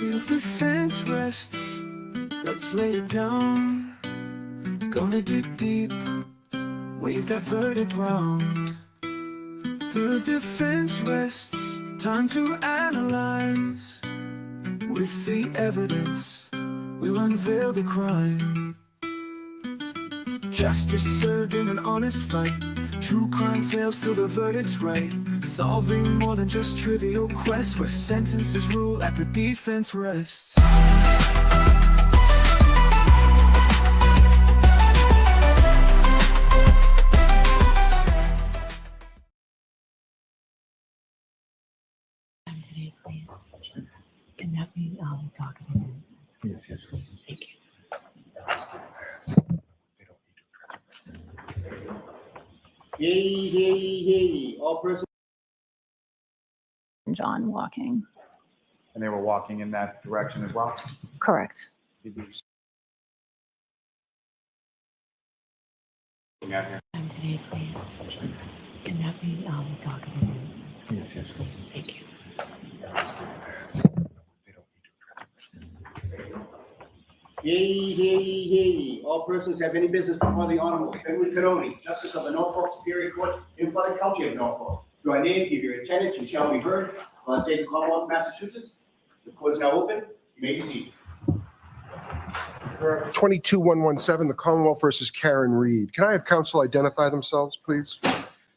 If the fence rests, let's lay it down. Gonna dig deep, wave that verdict round. The defense rests, time to analyze. With the evidence, we'll unveil the crime. Justice served in an honest fight. True crime tales till the verdict's right. Solving more than just trivial quests, where sentences rule at the defense rests. Today, please. Can that be talk a minute? Yes. Please, thank you. Hey. All persons. John walking. And they were walking in that direction as well? Correct. Time today, please. Can that be talk a minute? Yes. Please, thank you. Hey. All persons have any business before the Honorable Henry Canoni, Justice of the Norfolk Superior Court in for the County of Norfolk. Do I name, give your attendance, you shall be heard. God save the Commonwealth of Massachusetts. The court is now open. You may be seated. 22117, the Commonwealth versus Karen Reed. Can I have counsel identify themselves, please?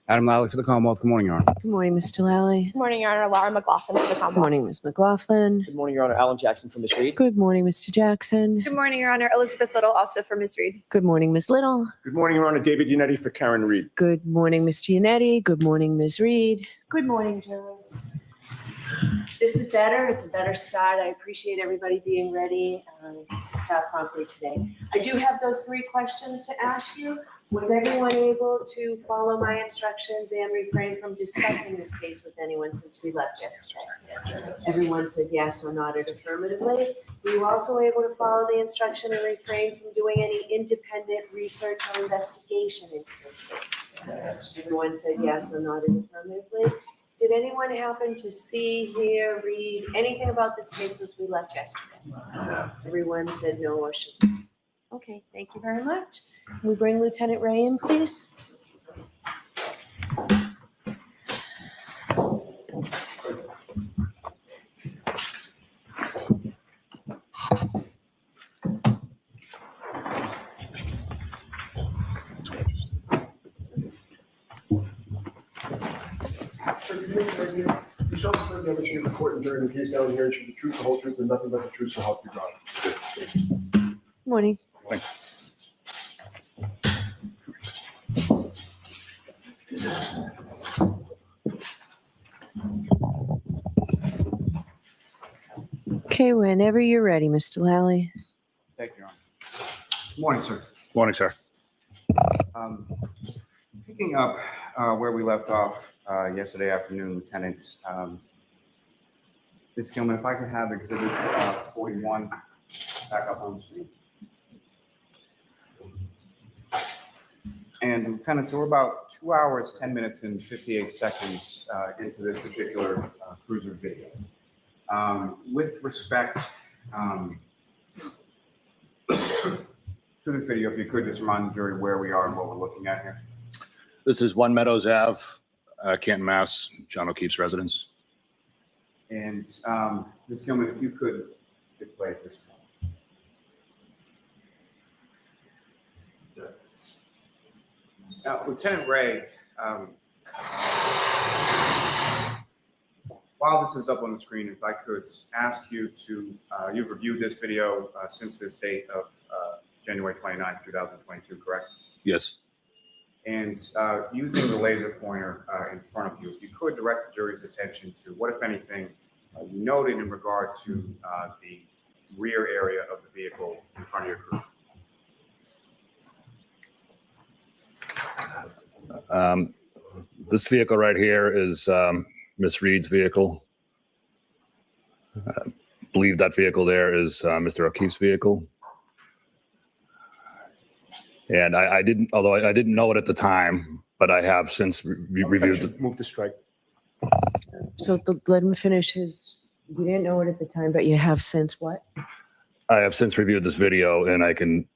Adam Lally for the Commonwealth. Good morning, Your Honor. Good morning, Mr. Lally. Good morning, Your Honor. Laura McLaughlin for the Good Commonwealth. morning, Ms. McLaughlin. Good morning, Your Honor. Alan Jackson from Ms. Reed. Good morning, Mr. Jackson. Good morning, Your Honor. Elizabeth Little, also for Ms. Reed. Good morning, Ms. Little. Good morning, Your Honor. David Unetti for Karen Reed. Good morning, Mr. Unetti. Good morning, Ms. Reed. Good morning, jurors. This is better. It's a better start. I appreciate everybody being ready to start promptly today. I do have those 3 questions to ask you. Was everyone able to follow my instructions and refrain from discussing this case with anyone since we left yesterday? Everyone said yes or nodded affirmatively. Were you also able to follow the instruction and refrain from doing any independent research or investigation into this case? Everyone said yes or nodded affirmatively. Did anyone happen to see, hear, read anything about this case since we left yesterday? Everyone said no or should. Okay, thank you very much. Can we bring Lieutenant Ray in, please? You shall swear the evidence in the court and during the case now and here, and should the truth, the whole truth, and nothing but the truth, so help you God. Morning. Okay, whenever you're ready, Mr. Lally. Thank you, Your Honor. Good morning, sir. Morning, sir. Picking up where we left off yesterday afternoon, Lieutenant, Ms. Gilman, if I could have Exhibit 41 back up on the screen. And Lieutenant, so we're about 2 hours, 10 minutes, and 58 seconds into this particular cruiser video. With respect to this video, if you could just remind the jury where we are and what we're looking at here. This is 1 Meadows Ave, Canton, Mass., John O'Keefe's residence. And Ms. Gilman, if you could hit play at this point. Now, Lieutenant Ray, while this is up on the screen, if I could ask you to, you've reviewed this video since this date of January 29th, 2022, correct? Yes. And using the laser pointer in front of you, if you could direct the jury's attention to what, if anything, you noted in regard to the rear area of the vehicle in front of your cruiser. This vehicle right here is Miss Reed's vehicle. I believe that vehicle there is Mr. O'Keefe's vehicle. And I didn't, although I didn't know it at the time, but I have since reviewed. Move to strike. So let him finish his, you didn't know it at the time, but you have since what? I have since reviewed this video, and I can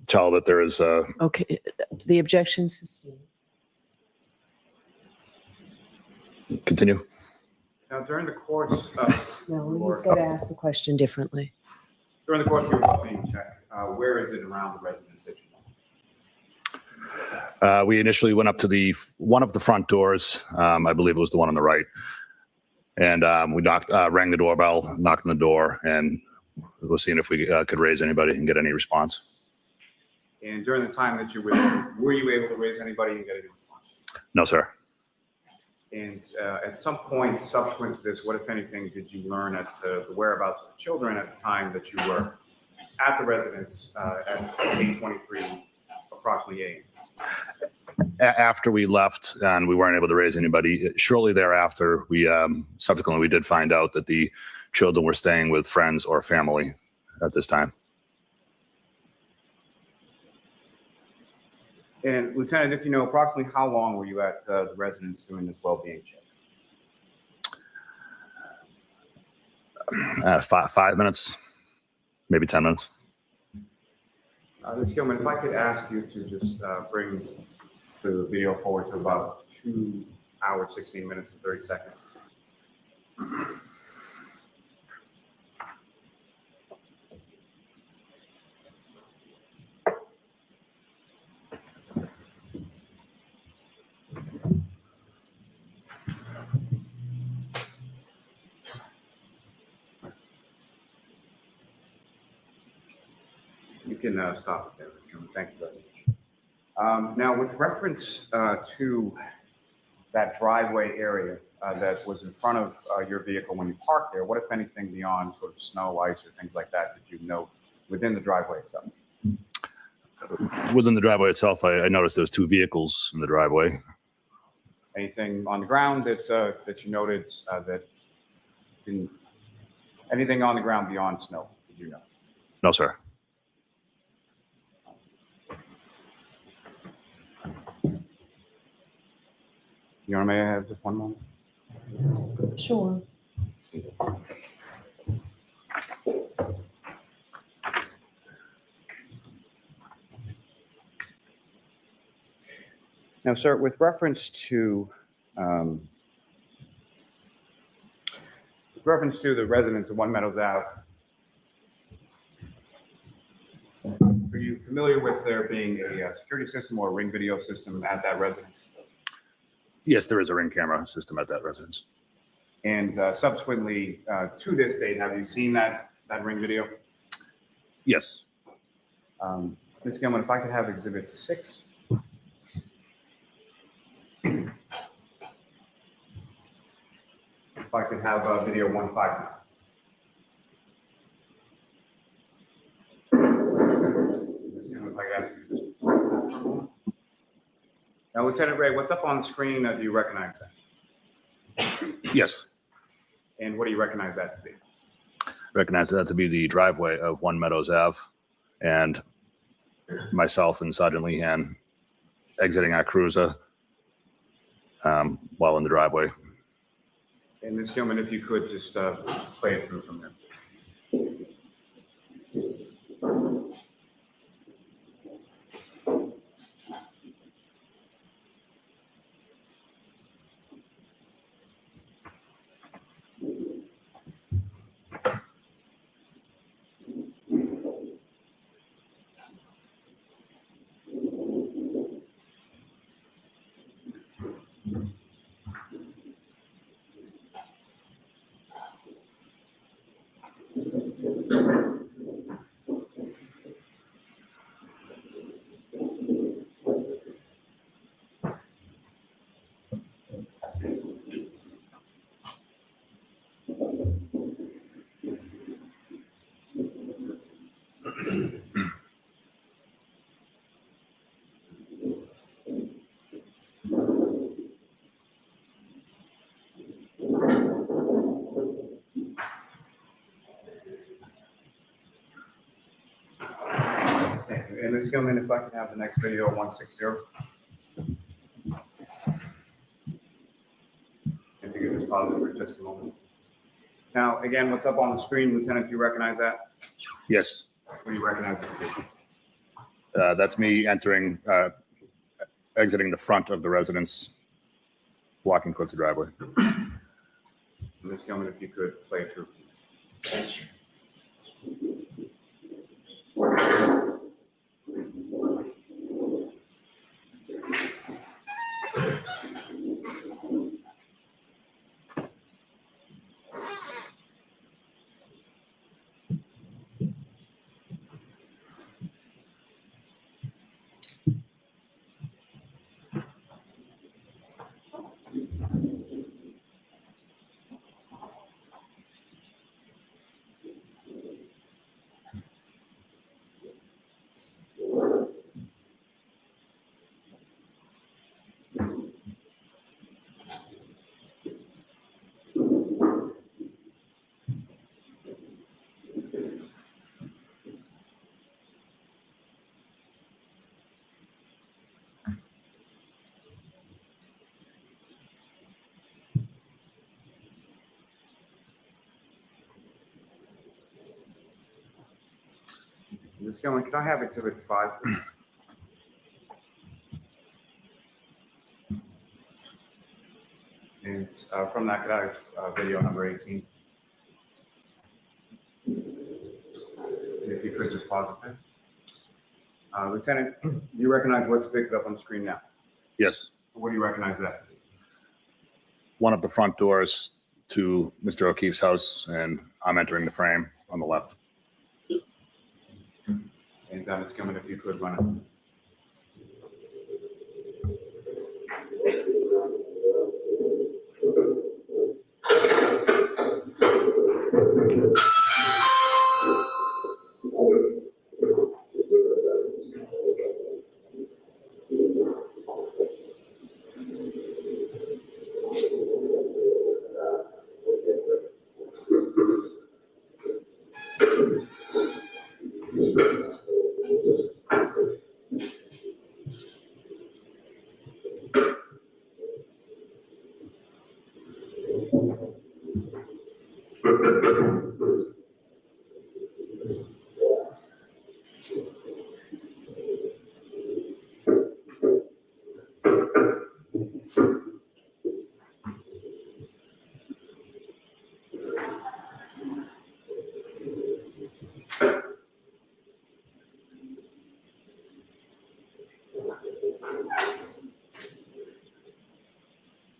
tell that there is a Okay, the objection sustained. continue. Now, during the course of No, he's got to ask the question differently. during the course of your well-being check, where is it around the residence that you want? We initially went up to one of the front doors. I believe it was the one on the right. And we rang the doorbell, knocked on the door, and was seeing if we could raise anybody and get any response. And during the time that you were there, were you able to raise anybody and get any response? No, sir. And at some point subsequent to this, what, if anything, did you learn as to the whereabouts of the children at the time that you were at the residence at 8:23, approximately 8? After we left and we weren't able to raise anybody, shortly thereafter, we subsequently did find out that the children were staying with friends or family at this time. And Lieutenant, if you know, approximately how long were you at the residence doing this well-being check? 5 minutes, maybe 10 minutes. Ms. Gilman, if I could ask you to just bring the video forward to about 2 hours, 16 minutes, and 30 seconds. You can stop it there, Ms. Gilman. Thank you very much. Now, with reference to that driveway area that was in front of your vehicle when you parked there, what, if anything, beyond sort of snow, ice, or things like that, did you note within the driveway itself? Within the driveway itself, I noticed there was 2 vehicles in the driveway. Anything on the ground that you noted that didn't, anything on the ground beyond snow, did you know? No, sir. Your Honor, may I have just one moment? Sure. Now, sir, with reference to the residents of One Meadows Ave, are you familiar with there being a security system or a ring video system at that residence? Yes, there is a ring camera system at that residence. And subsequently to this date, have you seen that ring video? Yes. Ms. Gilman, if I could have Exhibit 6. If I could have video 159. Ms. Gilman, if I could ask you to just... Now, Lieutenant Ray, what's up on the screen? Do you recognize that? Yes. And what do you recognize that to be? Recognize that to be the driveway of One Meadows Ave, and myself and Sergeant Lehan exiting our cruiser while in the driveway. And Ms. Gilman, if you could just play it through from there, please. Thank you. And Ms. Gilman, if I could have the next video 160. If you could just pause it for just a moment. Now, again, what's up on the screen, Lieutenant, do you recognize that? Yes, What do you recognize it to be? that's me entering, exiting the front of the residence, walking towards the driveway. Ms. Gilman, if you could play through. Ms. Gilman, can I have Exhibit 5? And from that, could I have video number 18? If you could just pause it there. Lieutenant, do you recognize what's depicted up on the screen now? Yes, What do you recognize that to be? one of the front doors to Mr. O'Keefe's house, and I'm entering the frame on the left. And Ms. Gilman, if you could run it.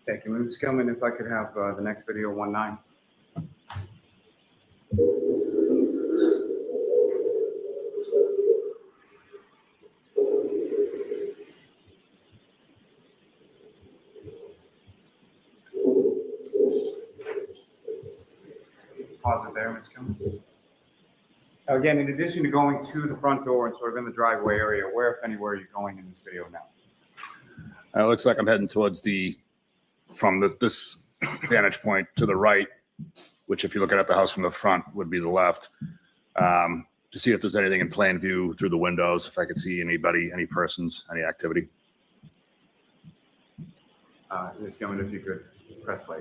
Thank you. Ms. Gilman, if I could have the next video, 19. Pause it there, Ms. Gilman. Again, in addition to going to the front door and sort of in the driveway area, where, if anywhere, are you going in this video now? It looks like I'm heading towards from this vantage point to the right, which if you're looking at the house from the front would be the left, to see if there's anything in plain view through the windows, if I could see anybody, any persons, any activity. Ms. Gilman, if you could press play.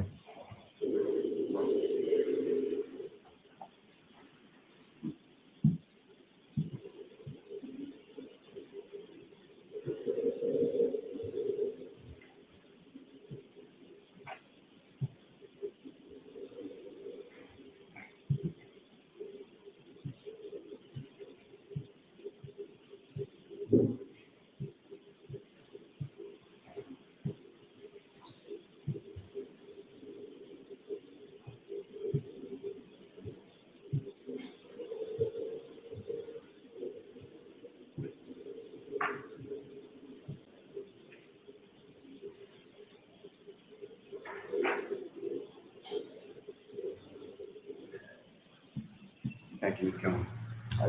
Thank you, Ms. Gilman.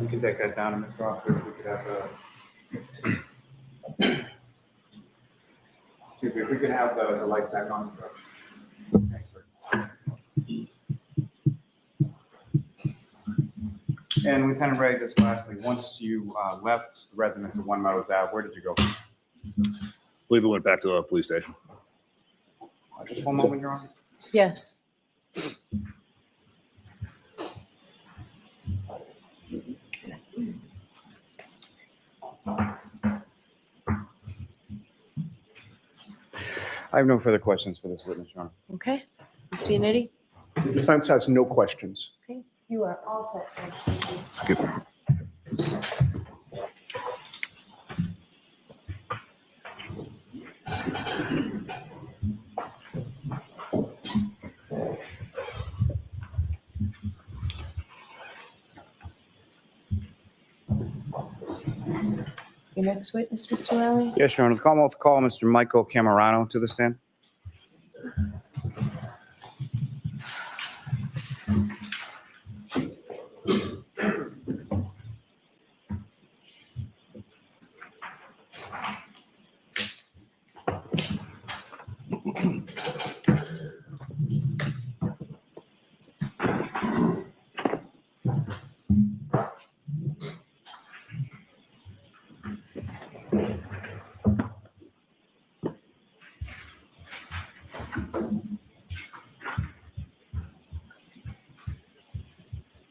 You can take that down, and Mr. Officer, if we could have excuse me, if we could have the light back on. Thanks, sir. And Lieutenant Ray, just lastly, once you left the residence of One Meadows Ave, where did you go? I believe it went back to the police station. Just one moment, Your Honor. Yes. I have no further questions for this witness, Your Honor. Okay. Mr. Yannetti? The defense has no questions. Okay. You are all set, sir. Thank you. Your next witness, Mr. Lally? Yes, Your Honor. The Commonwealth to call Mr. Michael Camarano to the stand.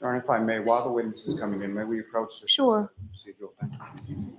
Your Honor, if I may, while the witness is coming in, may we approach this Sure. procedural thing?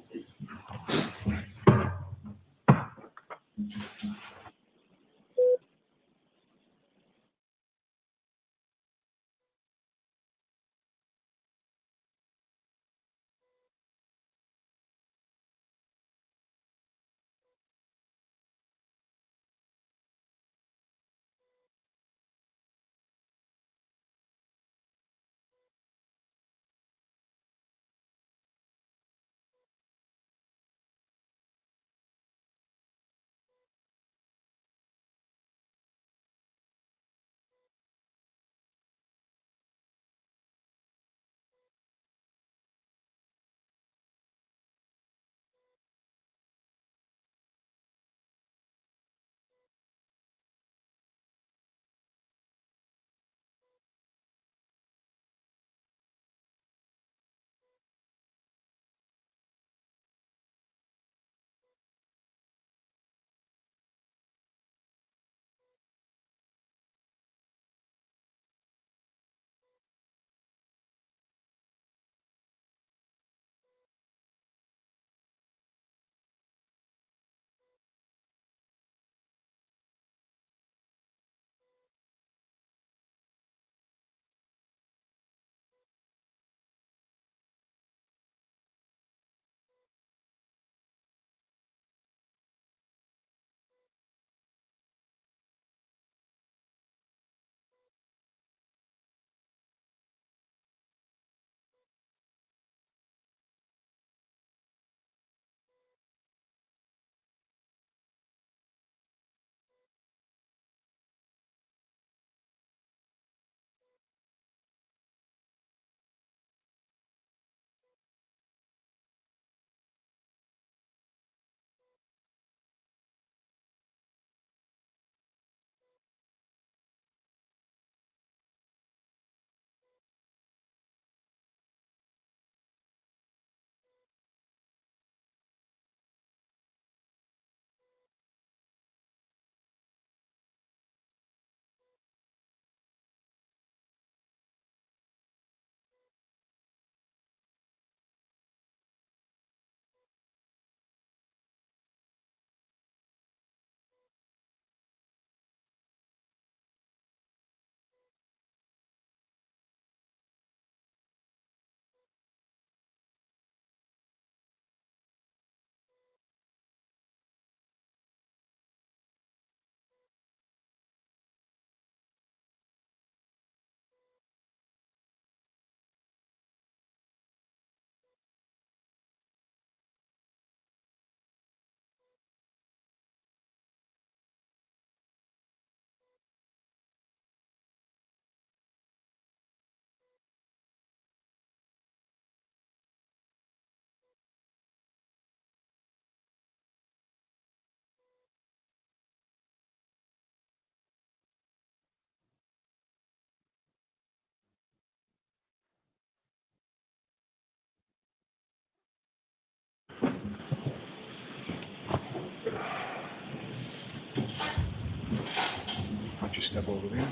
step over there.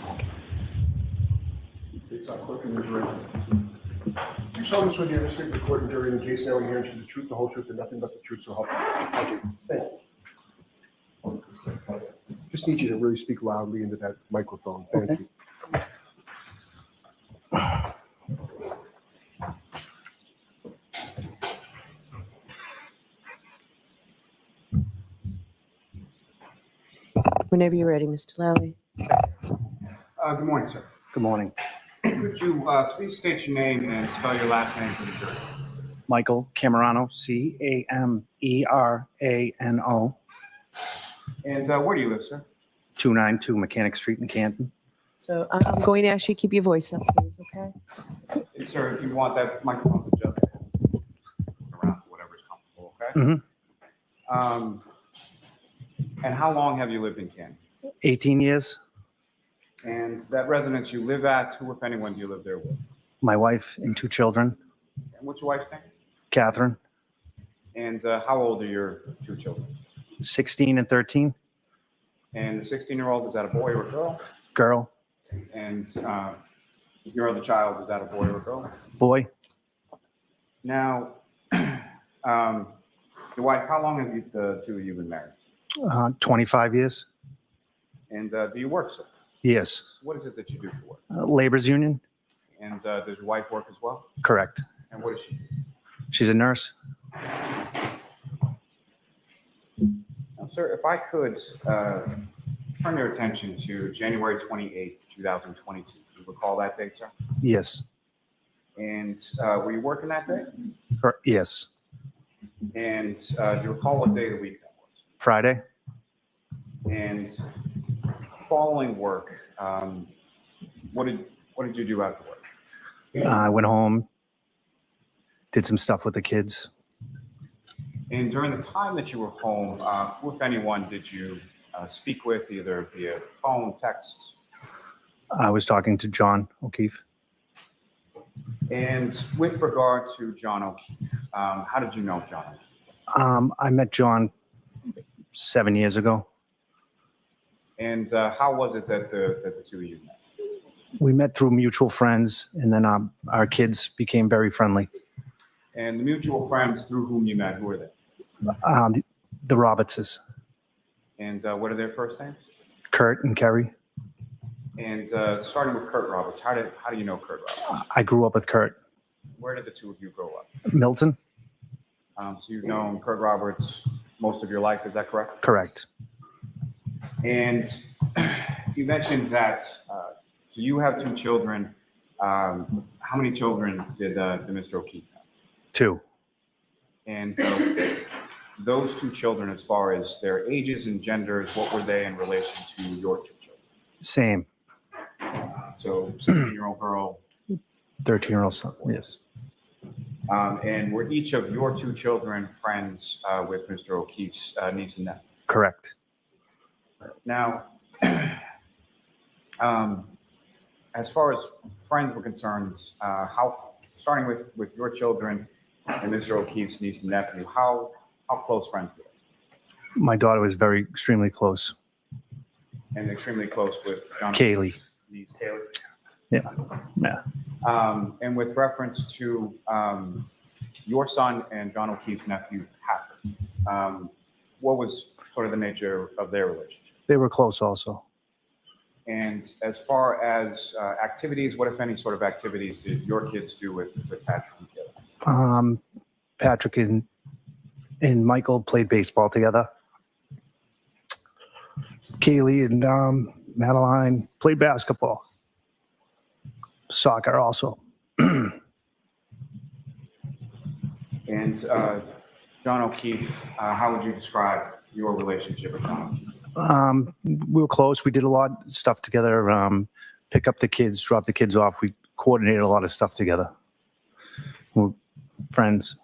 Please stop clicking the jury. You solemnly swear to give the court and jury in the case now and hearing the truth, the whole truth, and nothing but the truth, so help you. Thank you. Thank you. Just need you to really speak loudly into that microphone. Thank you. Whenever you're ready, Mr. Lally. Good morning, sir. Good morning. Could you please state your name and spell your last name for the jury? Michael Camarano, Camerano. And where do you live, sir? 292 Mechanic Street in Canton. So I'm going to ask you to keep your voice up, please, okay? Sir, if you want that microphone to adjust around to whatever is comfortable, okay? Mhm. And how long have you lived in Canton? 18 years. And that residence you live at, who, if anyone, do you live there with? My wife and 2 children, And what's your wife's name? Catherine, And how old are your 2 children? 16 and 13. And the 16-year-old, is that a boy or a girl? Girl, And your other child, is that a boy or a girl? boy, Now, your wife, how long have the 2 of you been married? 25 years. And do you work, sir? Yes. What is it that you do for work? Labor's union. And does your wife work as well? Correct. And what does she do? She's a nurse. Now, sir, if I could turn your attention to January 28th, 2022. Do you recall that date, sir? Yes. And were you working that day? Yes. And do you recall what day of the week that was? Friday. And following work, what did you do after work? I went home, did some stuff with the kids. And during the time that you were home, who, if anyone, did you speak with, either via phone, text? I was talking to John O'Keefe. And with regard to John O'Keefe, how did you know John O'Keefe? I met John 7 years ago. And how was it that the 2 of you met? We met through mutual friends, and then our kids became very friendly. And the mutual friends through whom you met, who were they? The Robertses, And what are their first names? Curt and Kerry. And starting with Curt Roberts, how do you know Curt Roberts? I grew up with Curt. Where did the 2 of you grow up? Milton. So you've known Curt Roberts most of your life, is that correct? Correct. And you mentioned that, so you have 2 children. How many children did Mr. O'Keefe have? 2. And those 2 children, as far as their ages and genders, what were they in relation to your 2 children? Same. So 17-year-old girl. 13-year-old son. Yes. And were each of your 2 children friends with Mr. O'Keefe's niece and nephew? Correct. Now, as far as friends were concerned, starting with your children and Mr. O'Keefe's niece and nephew, how close friends were they? My daughter was extremely close. And extremely close with John Kaylee. O'Keefe's niece, Kaylee? Yeah. And with reference to your son and John O'Keefe's nephew, Patrick, what was sort of the nature of their relationship? They were close also. And as far as activities, what, if any, sort of activities did your kids do with Patrick and Kaylee? Patrick and Michael played baseball together. Kaylee and Madeline played basketball. Soccer also. And John O'Keefe, how would you describe your relationship with John O'Keefe? We were close. We did a lot of stuff together. Pick up the kids, drop the kids off. We coordinated a lot of stuff together. We're friends.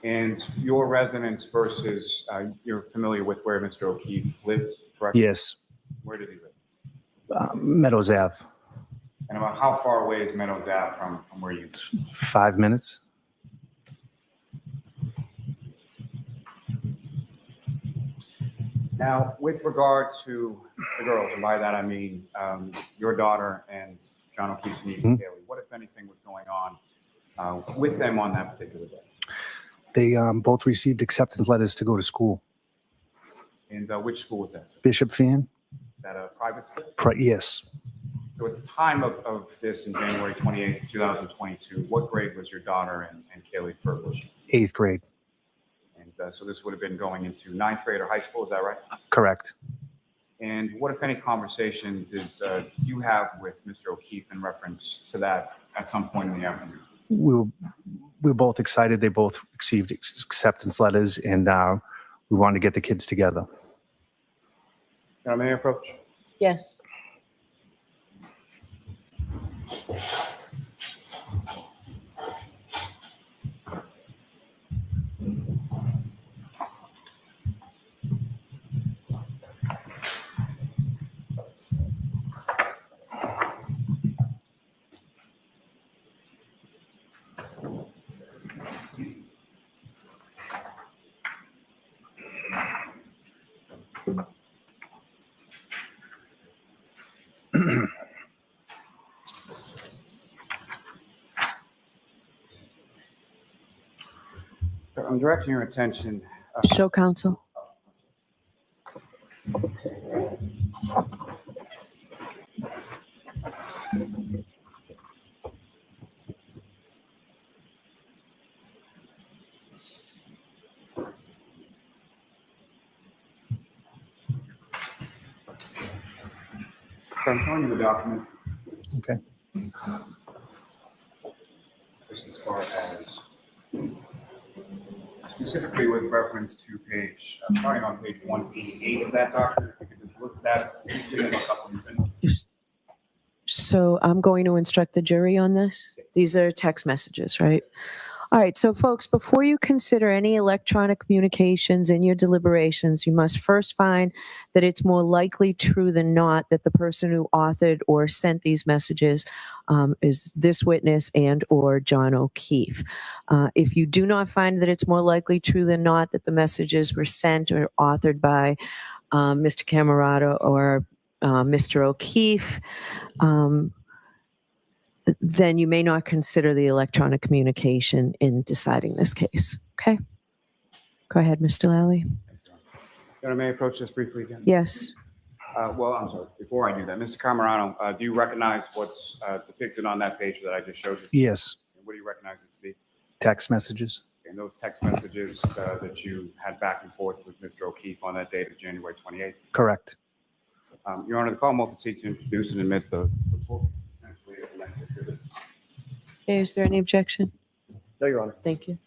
And your residence versus, you're familiar with where Mr. O'Keefe lived, correct? Yes. Where did he live? Meadows Ave. And about how far away is Meadows Ave from where you live? 5 minutes. Now, with regard to the girls, and by that I mean your daughter and John O'Keefe's niece, Kaylee. What, if anything, was going on with them on that particular day? They both received acceptance letters to go to school. And which school was that? Bishop Fan? Is that a private school? Yes. So at the time of this in January 28th, 2022, what grade was your daughter and Kaylee Furbush? 8th grade. And so this would have been going into 9th grade or high school, is that right? Correct. And what, if any, conversation did you have with Mr. O'Keefe in reference to that at some point in the afternoon? We were both excited. They both received acceptance letters, and we wanted to get the kids together. May I approach? Yes. I'm directing your attention. Show counsel. So I'm showing you the document. Okay. Just as far as specifically with reference to page, starting on page 188 of that document, if you could just look at that. So I'm going to instruct the jury on this. These are text messages, right? All right, so folks, before you consider any electronic communications in your deliberations, you must first find that it's more likely true than not that the person who authored or sent these messages is this witness and or John O'Keefe. If you do not find that it's more likely true than not that the messages were sent or authored by Mr. Camarano or Mr. O'Keefe, then you may not consider the electronic communication in deciding this case. Okay? Go ahead, Mr. Lally. May I approach this briefly again? Yes. Well, I'm sorry. Before I do that, Mr. Camarano, do you recognize what's depicted on that page that I just showed you? Yes. What do you recognize it to be? Text messages. And those text messages that you had back and forth with Mr. O'Keefe on that date of January 28th? Correct. Your Honor, the call will seek to introduce and admit the full essentially elected exhibit. Okay, is there any objection? No, Your Honor. Thank you.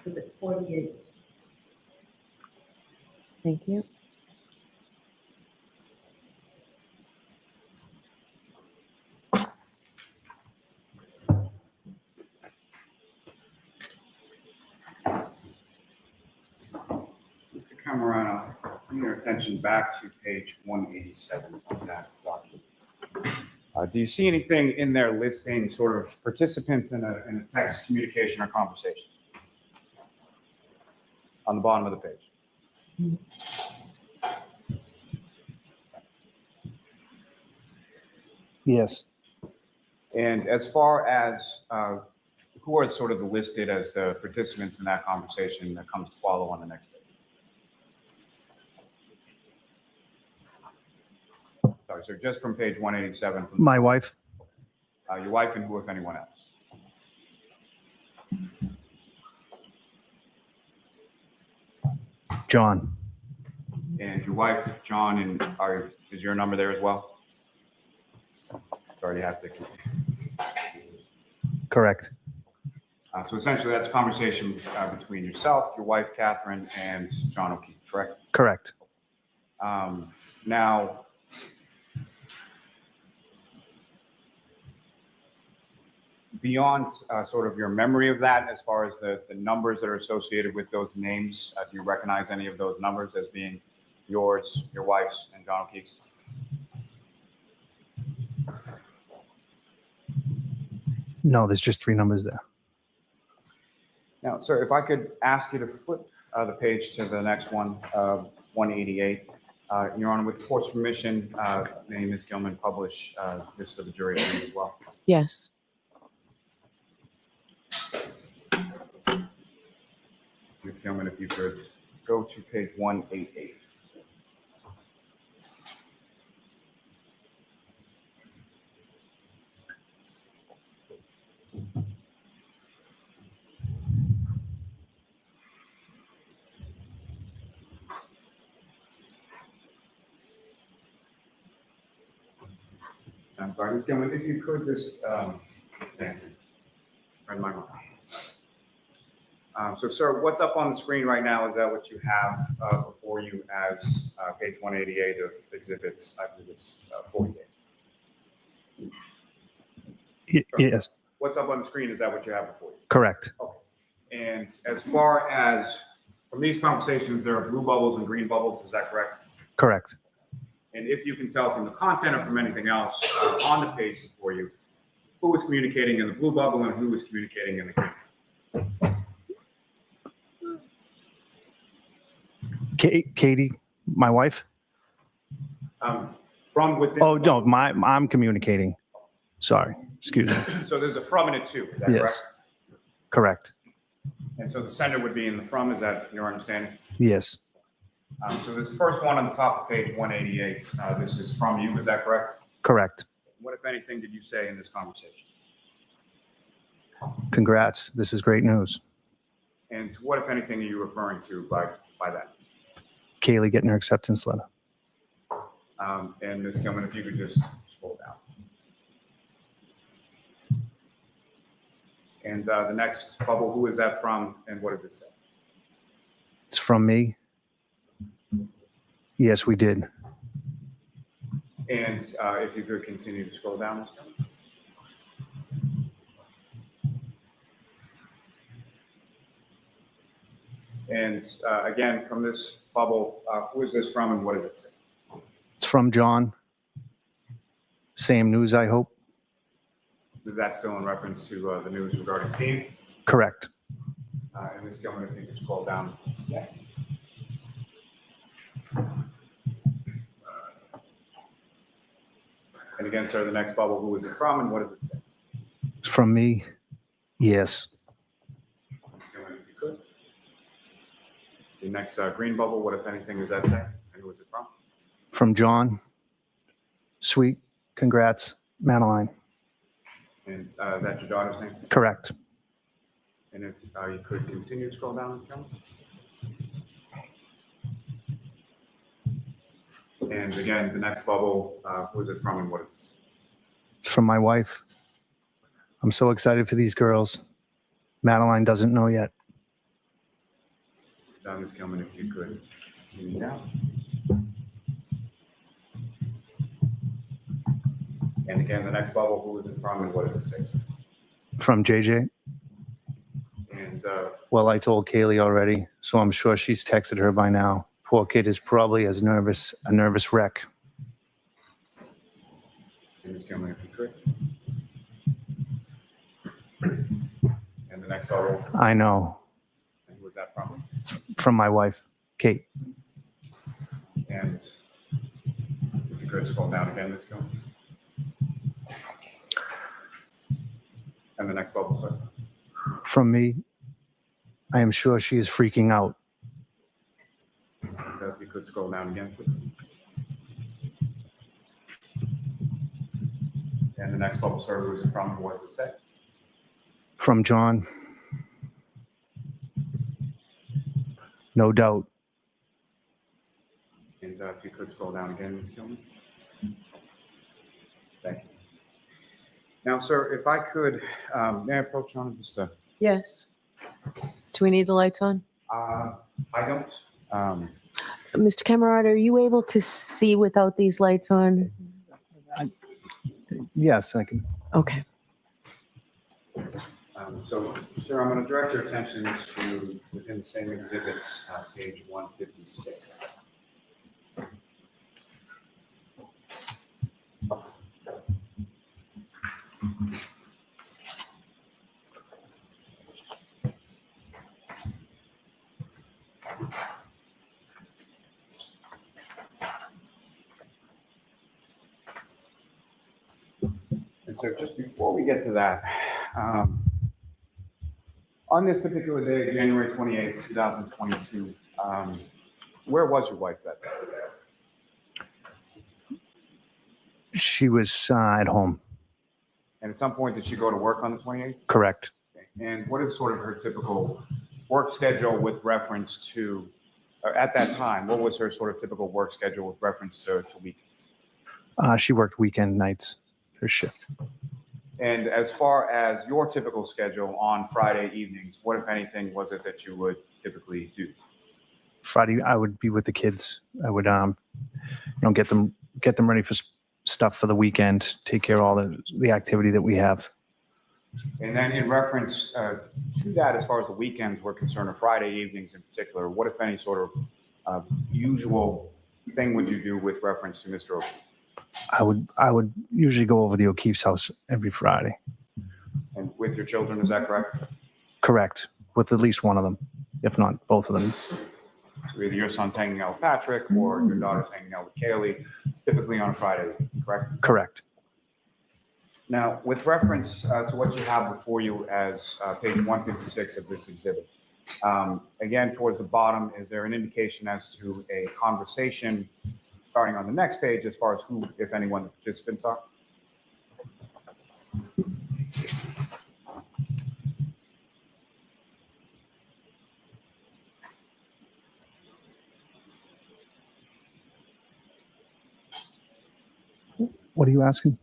Exhibit 48. Thank you. Mr. Camarano, bring your attention back to page 187 of that document. Do you see anything in there listing sort of participants in a text communication or conversation? On the bottom of the page. Yes. And as far as who are sort of listed as the participants in that conversation that comes to follow on the next page? Sorry, so just from page 187. From My wife. Your wife and who, if anyone else? John. And your wife, John, and is your number there as well? Sorry, you have to. Correct. So essentially, that's a conversation between yourself, your wife, Catherine, and John O'Keefe, correct? Correct. Now, beyond sort of your memory of that, as far as the numbers that are associated with those names, do you recognize any of those numbers as being yours, your wife's, and John O'Keefe's? No, there's just 3 numbers there. Now, sir, if I could ask you to flip the page to the next one, 188. Your Honor, with the court's permission, may Ms. Gilman publish this for the jury to read as well? Yes. Ms. Gilman, if you could go to page 188. I'm sorry, Ms. Gilman, if you could just, thank you. Read my mind. So, sir, what's up on the screen right now, is that what you have before you as page 188 of exhibits, I believe it's 48? Yes, What's up on the screen, is that what you have before you? correct. Okay. And as far as, from these conversations, there are blue bubbles and green bubbles, is that correct? Correct. And if you can tell from the content or from anything else on the page before you, who was communicating in the blue bubble and who was communicating in the green? Katie, my wife? From within. Oh, no, I'm communicating. Sorry, excuse me. So there's a from and a to, is that Yes. correct? Correct. And so the sender would be in the from, is that your understanding? Yes, So this first one on the top of page 188, this is from you, is that correct? correct. What, if anything, did you say in this conversation? Congrats. This is great news. And what, if anything, are you referring to by that? Kaylee getting her acceptance letter. And Ms. Gilman, if you could just scroll down. And the next bubble, who is that from and what does it say? It's from me. Yes, we did. And if you could continue to scroll down, Ms. Gilman. And again, from this bubble, who is this from and what does it say? It's from John. Same news, I hope. Is that still in reference to the news regarding team? Correct. And Ms. Gilman, if you could scroll down. Yeah. And again, sir, the next bubble, who is it from and what does it say? It's from me. Yes. Ms. Gilman, if you could. The next green bubble, what, if anything, does that say? And who is it from? From John. Sweet. Congrats, Madeline. And is that your daughter's name? Correct. And if you could continue to scroll down, Ms. Gilman. And again, the next bubble, who is it from and what is it? It's from my wife. I'm so excited for these girls. Madeline doesn't know yet. Ms. Gilman, if you could continue down. And again, the next bubble, who is it from and what does it say? From JJ. And Well, I told Kaylee already, so I'm sure she's texted her by now. Poor kid is probably a nervous wreck. Ms. Gilman, if you could. And the next bubble, I know. and who is that from? It's from my wife, Kate. And if you could scroll down again, Ms. Gilman. And the next bubble, sir. From me, I am sure she is freaking out. If you could scroll down again, please. And the next bubble, sir, who is it from and what does it say? From John. No doubt. And if you could scroll down again, Ms. Gilman. Thank you. Now, sir, if I could, may I approach on just a, Yes. Do we need the lights on? I don't, Mr. Camarano, are you able to see without these lights on? Yes, I can. Okay. so, sir, I'm going to direct your attention to within the same exhibits, page 156. And so just before we get to that, on this particular day, January 28th, 2022, where was your wife that day? She was at home. And at some point, did she go to work on the 28th? Correct. Okay. And what is sort of her typical work schedule with reference to, at that time, what was her sort of typical work schedule with reference to weekends? She worked weekend nights, her shift. And as far as your typical schedule on Friday evenings, what, if anything, was it that you would typically do? Friday, I would be with the kids. I would, get them ready for stuff for the weekend, take care of all the activity that we have. And then in reference to that, as far as the weekends were concerned, or Friday evenings in particular, what, if any, sort of usual thing would you do with reference to Mr. O'Keefe? I would usually go over the O'Keefe's house every Friday. And with your children, is that correct? Correct. With at least one of them, if not both of them. So either your son's hanging out with Patrick or your daughter's hanging out with Kaylee, typically on a Friday, correct? Correct. Now, with reference to what you have before you as page 156 of this exhibit, again, towards the bottom, is there an indication as to a conversation starting on the next page as far as who, if anyone, the participants are? What are you asking?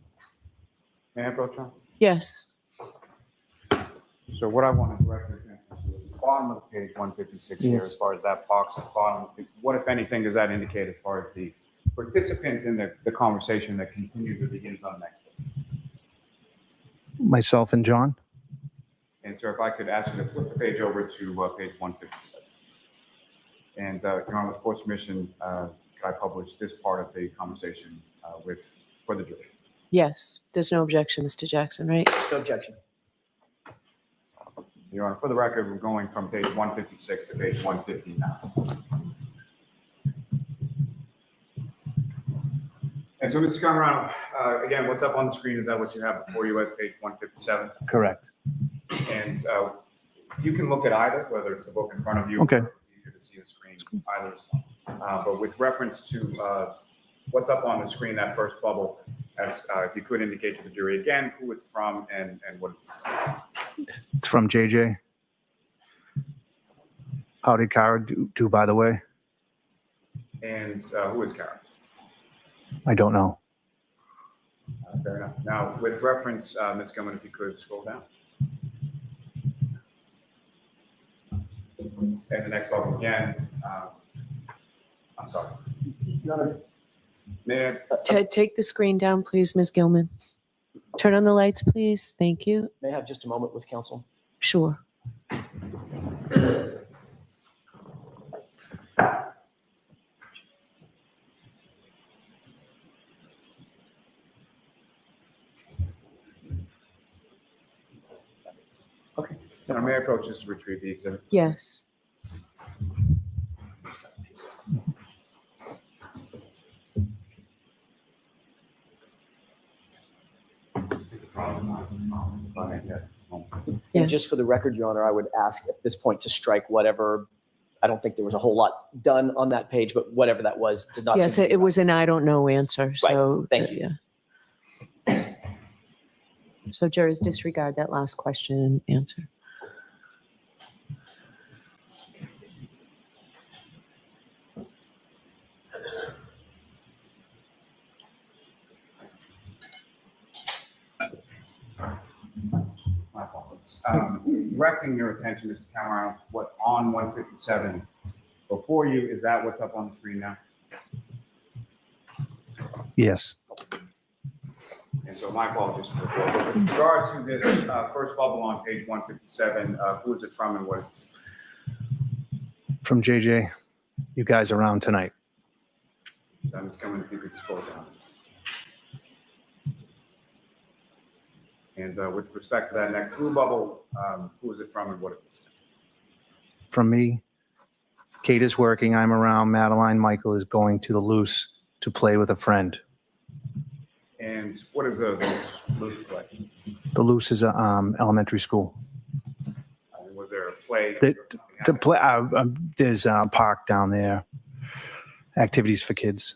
May I approach on? Yes. So what I want to direct your attention to is the bottom of page 156 here, Yes. as far as that box at the bottom. What, if anything, does that indicate as far as the participants in the conversation that continues or begins on the next page? Myself and John? And sir, if I could ask you to flip the page over to page 157. And Your Honor, with court's permission, could I publish this part of the conversation for the jury? Yes. There's no objection, Mr. Jackson, right? No objection. Your Honor, for the record, we're going from page 156 to page 159. And so, Mr. Camarano, again, what's up on the screen, is that what you have before you as page 157? Correct. And you can look at either, whether it's the book in front of you. Okay. Or it's easier to see the screen, either is fine. But with reference to what's up on the screen, that first bubble, as if you could indicate to the jury again who it's from and what it's. It's from JJ. How did Kara do, by the way? And who is Karen? I don't know. Fair enough. Now, with reference, Ms. Gilman, if you could scroll down. And the next bubble again. I'm sorry. May I? Take the screen down, please, Ms. Gilman. Turn on the lights, please. Thank you. May I have just a moment with counsel? Sure. Okay. Now, may I approach this to retrieve the exhibit? Yes. And Yes. just for the record, Your Honor, I would ask at this point to strike whatever, I don't think there was a whole lot done on that page, but whatever that was did not. Yes, seem to be it was an I don't know answer. So Thank you. Yeah. So jurors disregard that last question and answer. My apologies. Directing your attention, Mr. Camarano, to what on 157 before you, is that what's up on the screen now? Yes. And so my apologies for the floor. But with regard to this first bubble on page 157, who is it from and what is it? From JJ. You guys around tonight? I'm just coming, if you could scroll down. And with respect to that next blue bubble, who is it from and what is it? From me. Kate is working. I'm around. Madeline Michael is going to the Loose to play with a friend. And what is those loose play? The Loose is a elementary school. Was there a play? The, or something the happening? play, there's a park down there. Activities for kids.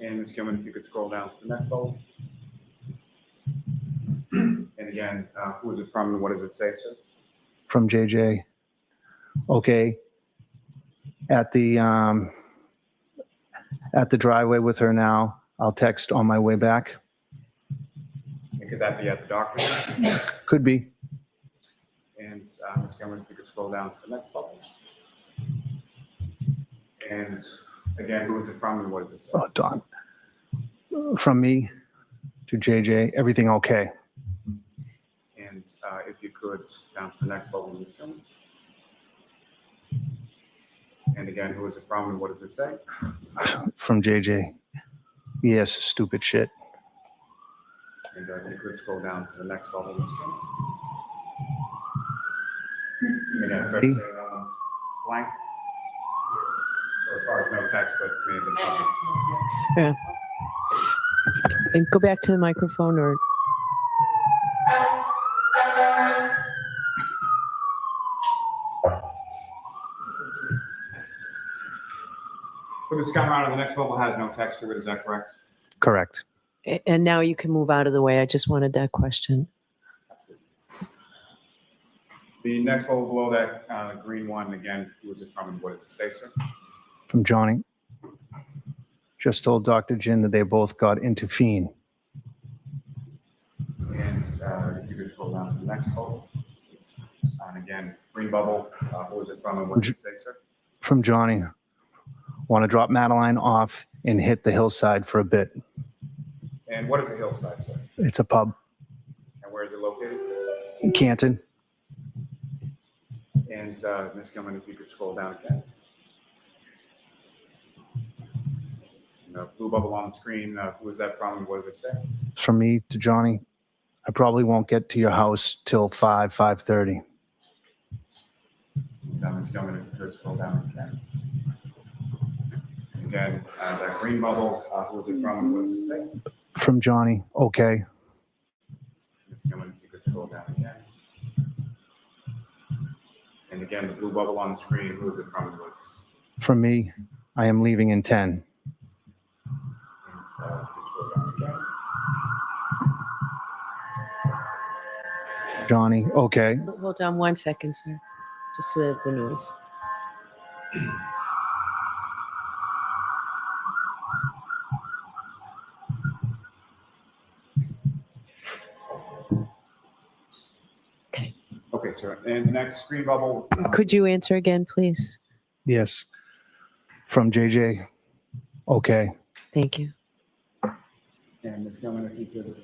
And Ms. Gilman, if you could scroll down to the next bubble. And again, who is it from and what does it say, sir? From JJ. Okay. At the driveway with her now. I'll text on my way back. And could that be at the doctor? Could be. And Ms. Gilman, if you could scroll down to the next bubble. And again, who is it from and what does it say? Oh, Don. From me to JJ, everything okay. And if you could, down to the next bubble, Ms. Gilman. And again, who is it from and what does it say? From JJ. Yes, stupid shit. And if you could scroll down to the next bubble, Ms. Gilman. Again, fair to say that one's blank. So as far as no text, but may have been something. Yeah. And go back to the microphone or. So Ms. Camarano, the next bubble has no text to it, is that correct? Correct. And now you can move out of the way. I just wanted that question. The next bubble below that green one, again, who is it from and what does it say, sir? From Johnny. Just told Dr. Jin that they both got into fiend. And if you could scroll down to the next bubble. And again, green bubble, who is it from and what does it say, sir? From Johnny. Want to drop Madeline off and hit the hillside for a bit. And what is a hillside, sir? It's a pub. And where is it located? In Canton. And Ms. Gilman, if you could scroll down again. And the blue bubble on the screen, who is that from and what does it say? From me to Johnny. I probably won't get to your house till 5:30. Ms. Gilman, if you could scroll down again. Again, that green bubble, who is it from and what does it say? From Johnny. Okay. Ms. Gilman, if you could scroll down again. And again, the blue bubble on the screen, who is it from and what does it say? From me. I am leaving in 10. And if you scroll down again. Johnny. Okay. Hold on 1 second, sir. Just the noise. Okay, sir. And the next green bubble. Could you answer again, please? Yes. From JJ. Okay. Thank you. And Ms. Gilman, if you could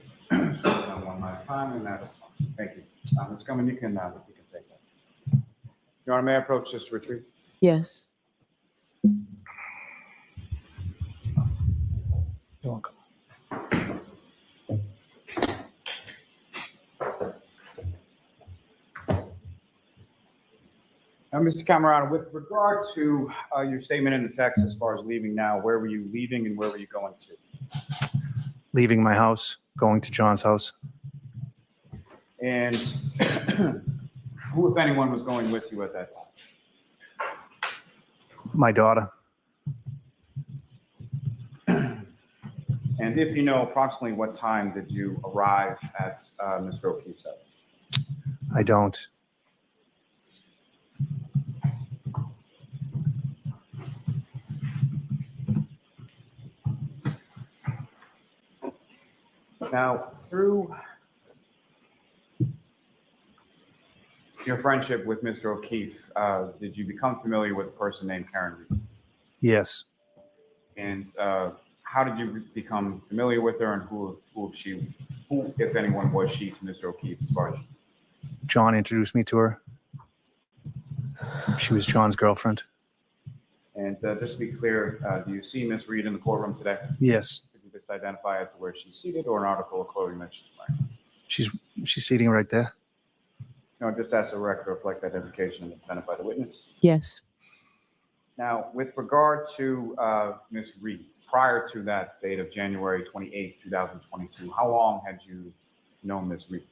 scroll down one last time, and that's, thank you. Ms. Gilman, you can take that. Your Honor, may I approach just to retrieve? Yes. You're welcome. Now, Mr. Camarano, with regard to your statement in the text as far as leaving now, where were you leaving and where were you going to? Leaving my house, going to John's house. And who, if anyone, was going with you at that time? My daughter. And if you know approximately what time did you arrive at Mr. O'Keefe's house? I don't. Now, through your friendship with Mr. O'Keefe, did you become familiar with a person named Karen Reed? Yes. And how did you become familiar with her, and who, if anyone, was she to Mr. O'Keefe as far as you? John introduced me to her. She was John's girlfriend. And just to be clear, do you see Ms. Reed in the courtroom today? Yes. Could you just identify as to where she's seated or an article of clothing that she's wearing? She's sitting right there. No, just ask the record to reflect identification and identify the witness. Yes. Now, with regard to Ms. Reed, prior to that date of January 28th, 2022, how long had you known Ms. Reed?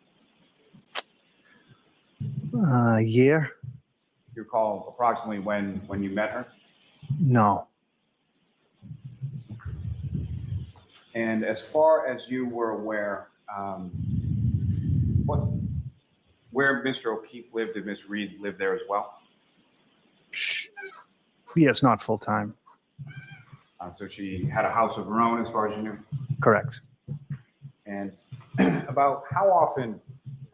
A year? Do you recall approximately when you met her? No. And as far as you were aware, where Mr. O'Keefe lived, did Ms. Reed live there as well? Yes, not full time. So she had a house of her own as far as you knew? Correct. And about how often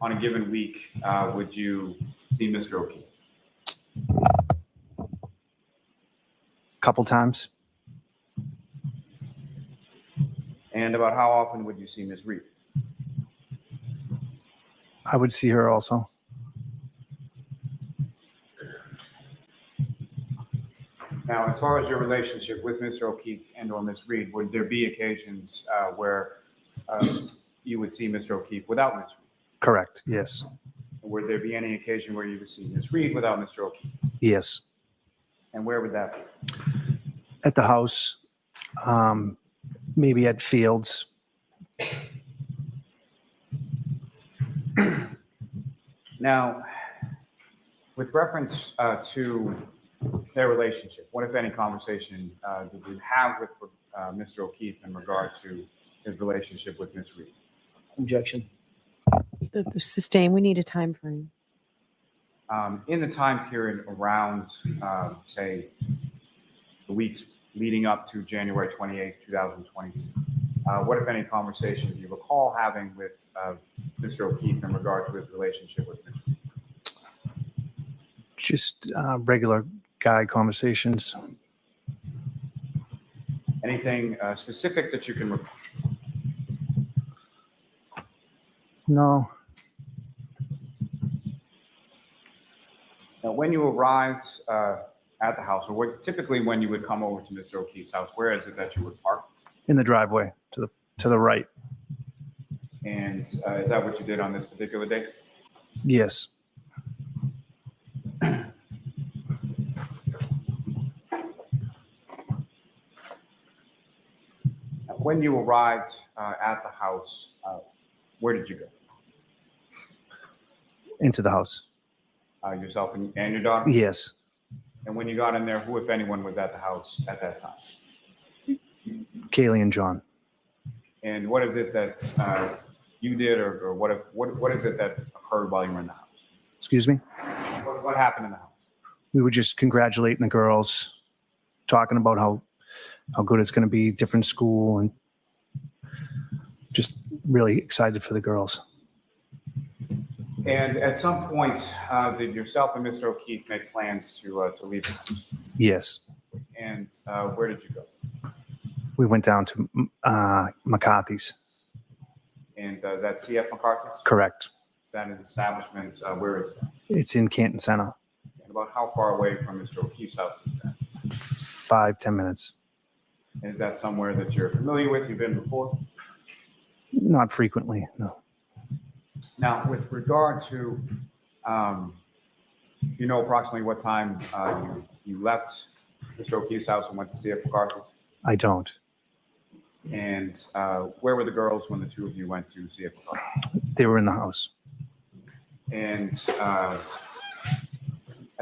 on a given week would you see Mr. O'Keefe? Couple times. And about how often would you see Ms. Reed? I would see her also. Now, as far as your relationship with Mr. O'Keefe and or Ms. Reed, would there be occasions where you would see Mr. O'Keefe without Ms. Reed? Correct. Yes. Would there be any occasion where you would see Ms. Reed without Mr. O'Keefe? Yes. And where would that be? At the house, maybe at Fields. Now, with reference to their relationship, what, if any, conversation did you have with Mr. O'Keefe in regard to his relationship with Ms. Reed? Objection. Sustain. We need a time frame. In the time period around, say, the weeks leading up to January 28th, 2022, what, if any, conversations do you recall having with Mr. O'Keefe in regard to his relationship with Ms. Reed? Just regular guy conversations. Anything specific that you can recall? No. Now, when you arrived at the house, or typically when you would come over to Mr. O'Keefe's house, where is it that you would park? In the driveway to the right. And is that what you did on this particular day? Yes. When you arrived at the house, where did you go? Into the house. Yourself and your daughter? Yes. And when you got in there, who, if anyone, was at the house at that time? Kaylee and John. And what is it that you did, or what is it that occurred while you were in the house? Excuse me? What happened in the house? We were just congratulating the girls, talking about how good it's going to be, different school, and just really excited for the girls. And at some point, did yourself and Mr. O'Keefe make plans to leave the house? Yes. And where did you go? We went down to McCarthy's. And is that CF McCarthy's? Correct. Is that an establishment? Where is that? It's in Canton Center. And about how far away from Mr. O'Keefe's house is that? 5-10 minutes. And is that somewhere that you're familiar with? You've been before? Not frequently, no. Now, with regard to, you know approximately what time you left Mr. O'Keefe's house and went to CF McCarthy's? I don't. And where were the girls when the two of you went to CF McCarthy's? They were in the house. And at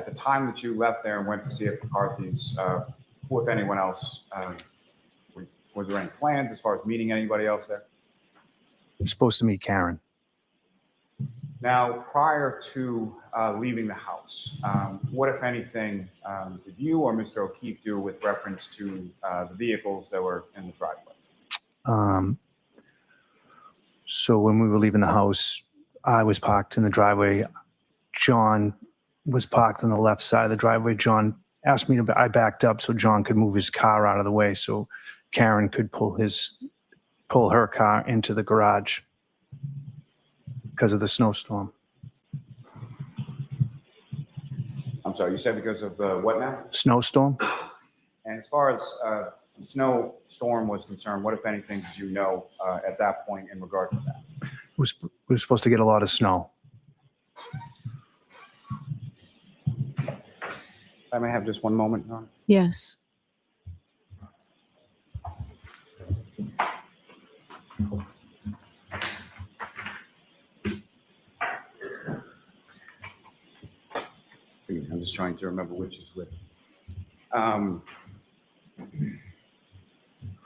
the time that you left there and went to CF McCarthy's, who, if anyone else, was there any plans as far as meeting anybody else there? I'm supposed to meet Karen. Now, prior to leaving the house, what, if anything, did you or Mr. O'Keefe do with reference to the vehicles that were in the driveway? So when we were leaving the house, I was parked in the driveway. John was parked on the left side of the driveway. John asked me to, I backed up so John could move his car out of the way so Karen could pull her car into the garage because of the snowstorm. I'm sorry, you said because of the what now? Snowstorm? And as far as snowstorm was concerned, what, if anything, did you know at that point in regard to that? We were supposed to get a lot of snow. I may have just one moment, Your Honor. Yes. I'm just trying to remember which is which.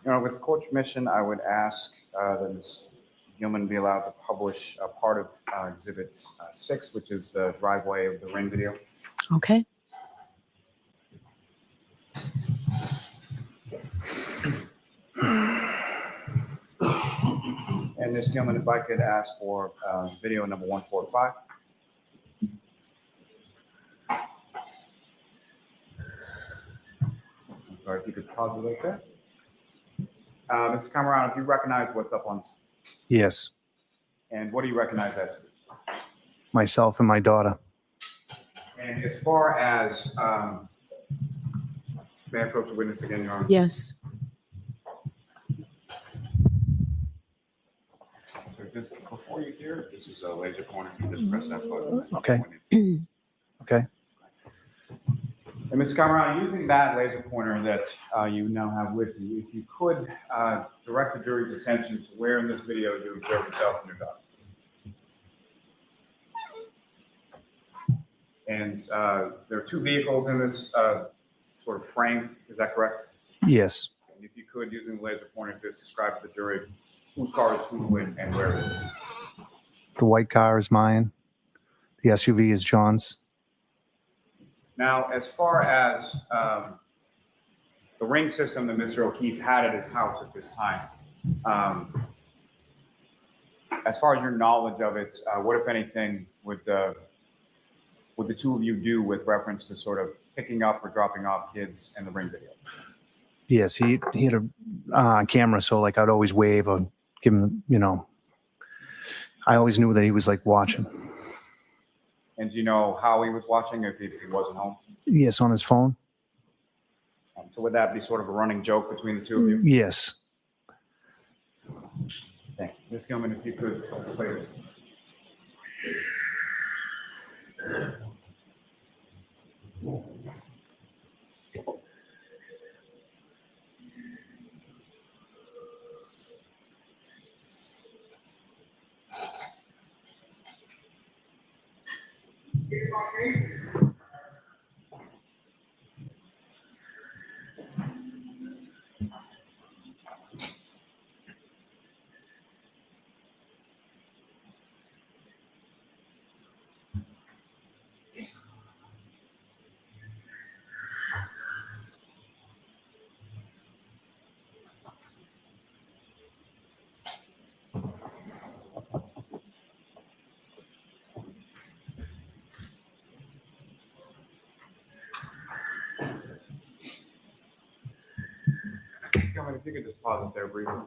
With court permission, I would ask that Ms. Gilman be allowed to publish a part of Exhibit 6, which is the driveway of the ring video. Okay. And Ms. Gilman, if I could ask for video number 145. I'm sorry, if you could pause it right there. Mr. Camarano, if you recognize what's up on, Yes, and what do you recognize that to be? myself and my daughter. And as far as, may I approach the witness again, Your Honor? Yes. So just before you hear, this is a laser pointer. If you just press that button. Okay. Okay. And Ms. Camarano, using that laser pointer that you now have with you, if you could direct the jury's attention to where in this video you observe yourself and your daughter. And there are two vehicles in this sort of frame, is that correct? Yes. And if you could, using the laser pointer, just describe to the jury whose car is who and where it is. The white car is mine. The SUV is John's. Now, as far as the ring system that Mr. O'Keefe had at his house at this time, as far as your knowledge of it, what, if anything, would the two of you do with reference to sort of picking up or dropping off kids in the ring video? Yes, he had a camera, so like I'd always wave or give him, I always knew that he was like watching. And do you know how he was watching if he wasn't home? Yes, on his phone. So would that be sort of a running joke between the two of you? Yes. Thank you. Ms. Gilman, if you could play this. If you could just pause it there briefly.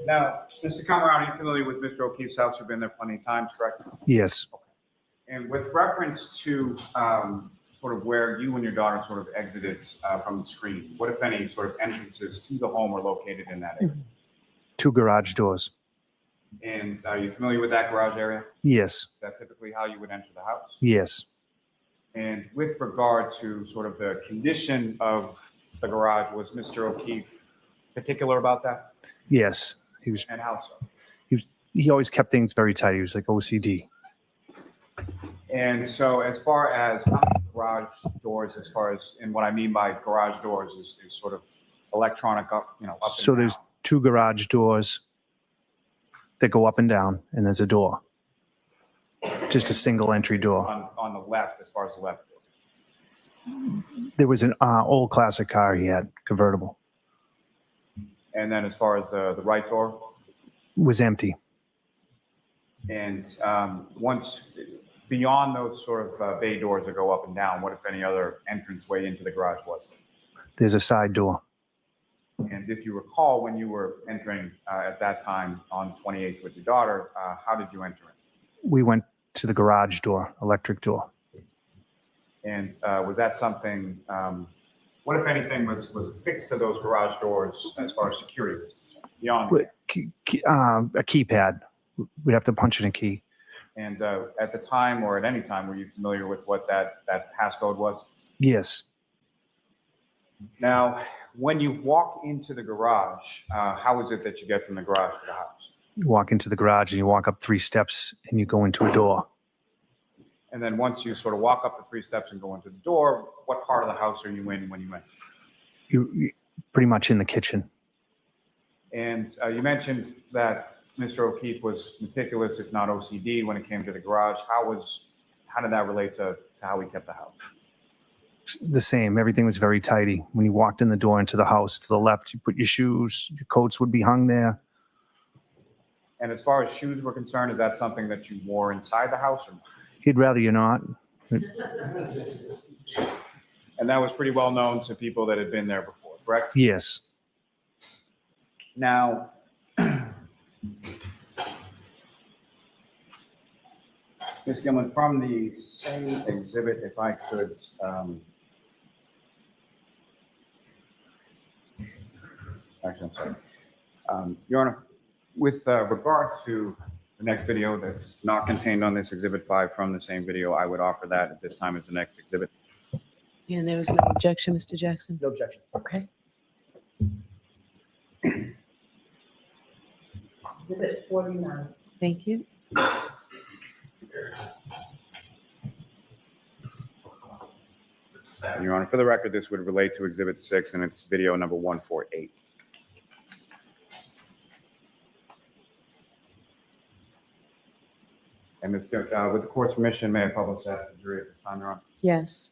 Now, Mr. Camarano, are you familiar with Mr. O'Keefe's house? You've been there plenty of times, correct? Yes. And with reference to sort of where you and your daughter sort of exited from the screen, what, if any, sort of entrances to the home are located in that area? 2 garage doors. And are you familiar with that garage area? Yes. Is that typically how you would enter the house? Yes. And with regard to sort of the condition of the garage, was Mr. O'Keefe particular about that? Yes. He was. And how so? He always kept things very tight. He was like OCD. And so as far as how many garage doors, as far as, and what I mean by garage doors is sort of electronic up, up So and there's down. 2 garage doors that go up and down, and there's a door. Just a single entry door. On the left, as far as the left door. There was an old classic car he had, convertible. And then as far as the right door, Was empty. and once beyond those sort of bay doors that go up and down, what, if any, other entranceway into the garage was? There's a side door. And if you recall, when you were entering at that time on 28th with your daughter, how did you enter it? We went to the garage door, electric door. And was that something, what, if anything, was affixed to those garage doors as far as security was concerned? Beyond But a keypad. We'd have to punch in a key. And at the time or at any time, were you familiar with what that passcode was? Yes. Now, When you walk into the garage, how is it that you get from the garage to the house? You walk into the garage and you walk up 3 steps and you go into a door. And then once you sort of walk up the 3 steps and go into the door, what part of the house are you in when you enter? You pretty much in the kitchen. And you mentioned that Mr. O'Keefe was meticulous, if not OCD, when it came to the garage. How did that relate to how he kept the house? The same. Everything was very tidy. When you walked in the door into the house, to the left, you put your shoes, your coats would be hung there. And as far as shoes were concerned, is that something that you wore inside the house? Or? He'd rather you not. And that was pretty well known to people that had been there before, correct? Yes. Now, Ms. Gilman, from the same exhibit, if I could, actually, I'm sorry. Your Honor, with regard to the next video that's not contained on this Exhibit 5 from the same video, I would offer that at this time as the next exhibit. And there was no objection, Mr. Jackson? No objection. Okay. Exhibit 49. Thank you. Your Honor, for the record, this would relate to Exhibit 6 and it's video number 148. And with the court's permission, may I publish that to the jury at this time, Your Honor? Yes.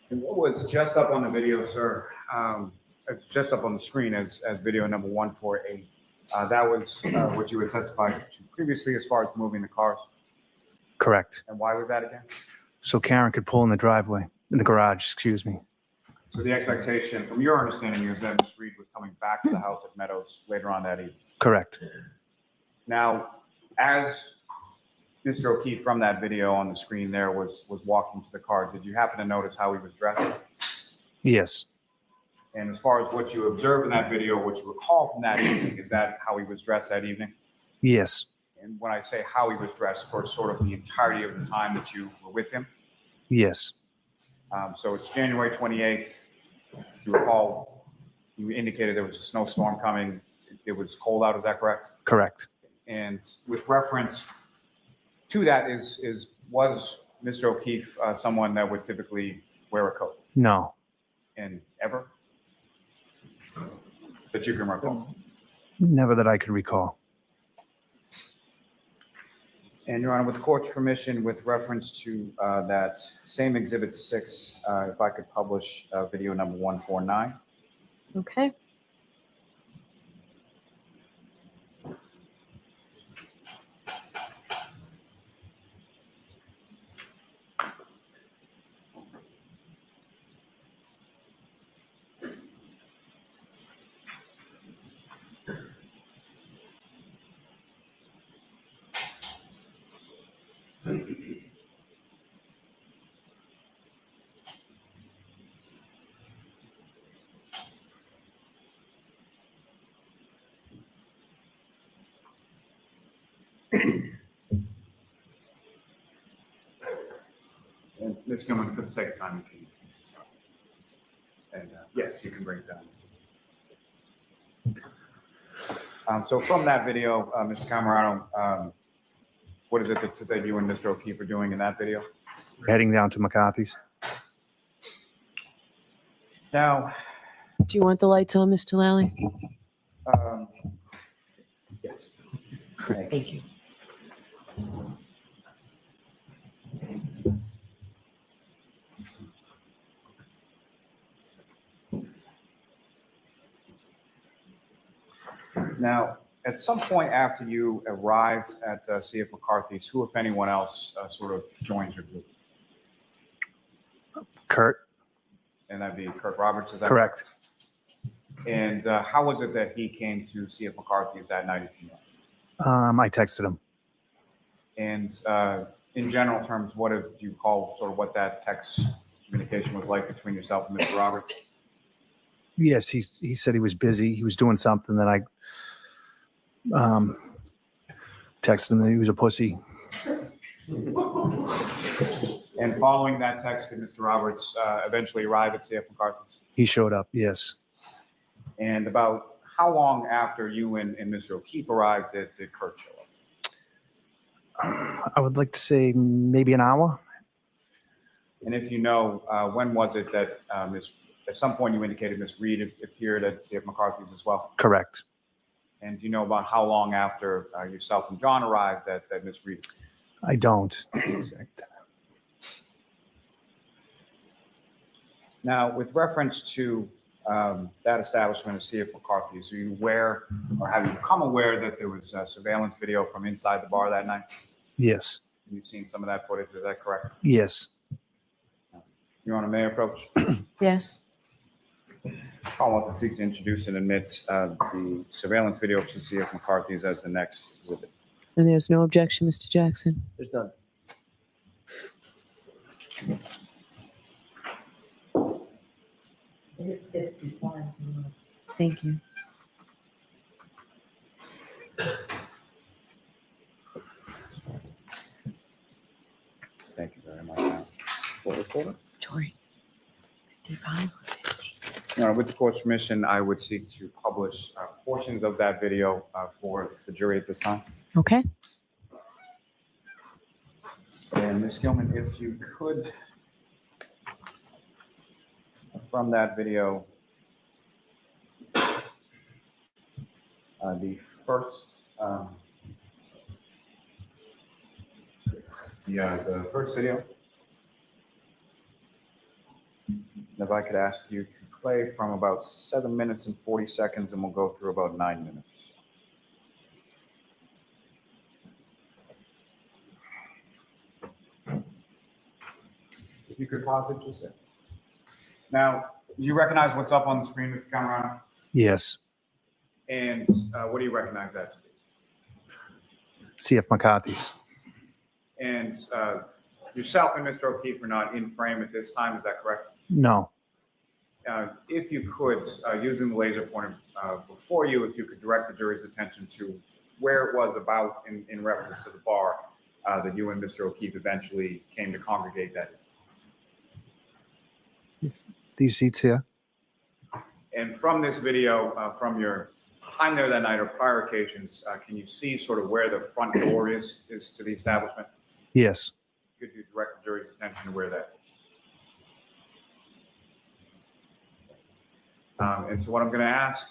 And what was just up on the video, sir, it's just up on the screen as video number 148. That was what you had testified to previously as far as moving the cars. Correct. And why was that again? So Karen could pull in the driveway, in the garage, excuse me. So the expectation, from your understanding, is that Ms. Reed was coming back to the house at Meadows later on that evening. Correct. Now, as Mr. O'Keefe from that video on the screen there was walking to the car, did you happen to notice how he was dressed? Yes. And as far as what you observed in that video, what you recall from that evening, is that how he was dressed that evening? Yes. And when I say how he was dressed, for sort of the entirety of the time that you were with him? Yes. So it's January 28th. You recall, you indicated there was a snowstorm coming. It was cold out, is that correct? Correct. And with reference to that, was Mr. O'Keefe someone that would typically wear a coat? No. And ever? That you can recall? Never that I could recall. And Your Honor, with the court's permission, with reference to that same Exhibit 6, if I could publish video number 149. Okay. And Ms. Gilman, for the sake of time, you can start. And yes, you can bring it down. So from that video, Mr. Camarano, what is it that you and Mr. O'Keefe are doing in that video? We're heading down to McCarthy's. Now, Do you want the lights on, Mr. Lally? yes. Thank you. Now, at some point after you arrived at C.F. McCarthy's, who, if anyone else, sort of joins your group? Curt, And that'd be Curt Roberts, is that correct. And how was it that he came to C.F. McCarthy's that night, if you know? I texted him. And in general terms, what do you call sort of what that text communication was like between yourself and Mr. Roberts? Yes, he said he was busy. He was doing something that I texted him that he was a pussy. And following that text, did Mr. Roberts eventually arrive at C.F. McCarthy's? He showed up, yes. And about how long after you and Mr. O'Keefe arrived did Curt show up? I would like to say maybe an hour. And if you know, when was it that at some point you indicated Miss Reed appeared at C.F. McCarthy's as well? Correct. And do you know about how long after yourself and John arrived that Miss Reed? I don't. Now, with reference to that establishment of C.F. McCarthy's, are you aware or have you become aware that there was surveillance video from inside the bar that night? Yes. You've seen some of that footage, is that correct? Yes. Your Honor, may I approach? Yes. I want to seek to introduce and admit the surveillance video from C.F. McCarthy's as the next exhibit. And there's no objection, Mr. Jackson? There's none. Thank you. Thank you very much. Now, full recorder. Tori. 55 or 50? Now, with the court's permission, I would seek to publish portions of that video for the jury at this time. Okay. And Ms. Gilman, if you could, from that video, the first video. If I could ask you to play from about 7 minutes and 40 seconds, and we'll go through about 9 minutes. If you could pause it just there. Now, do you recognize what's up on the screen, Mr. Camarano? Yes. And what do you recognize that to be? C.F. McCarthy's. And yourself and Mr. O'Keefe are not in frame at this time, is that correct? No. If you could, using the laser pointer before you, if you could direct the jury's attention to where it was about in reference to the bar that you and Mr. O'Keefe eventually came to congregate that. These seats here. And from this video, from your time there that night or prior occasions, can you see sort of where the front door is to the establishment? Yes. Could you direct the jury's attention to where that is? And so what I'm going to ask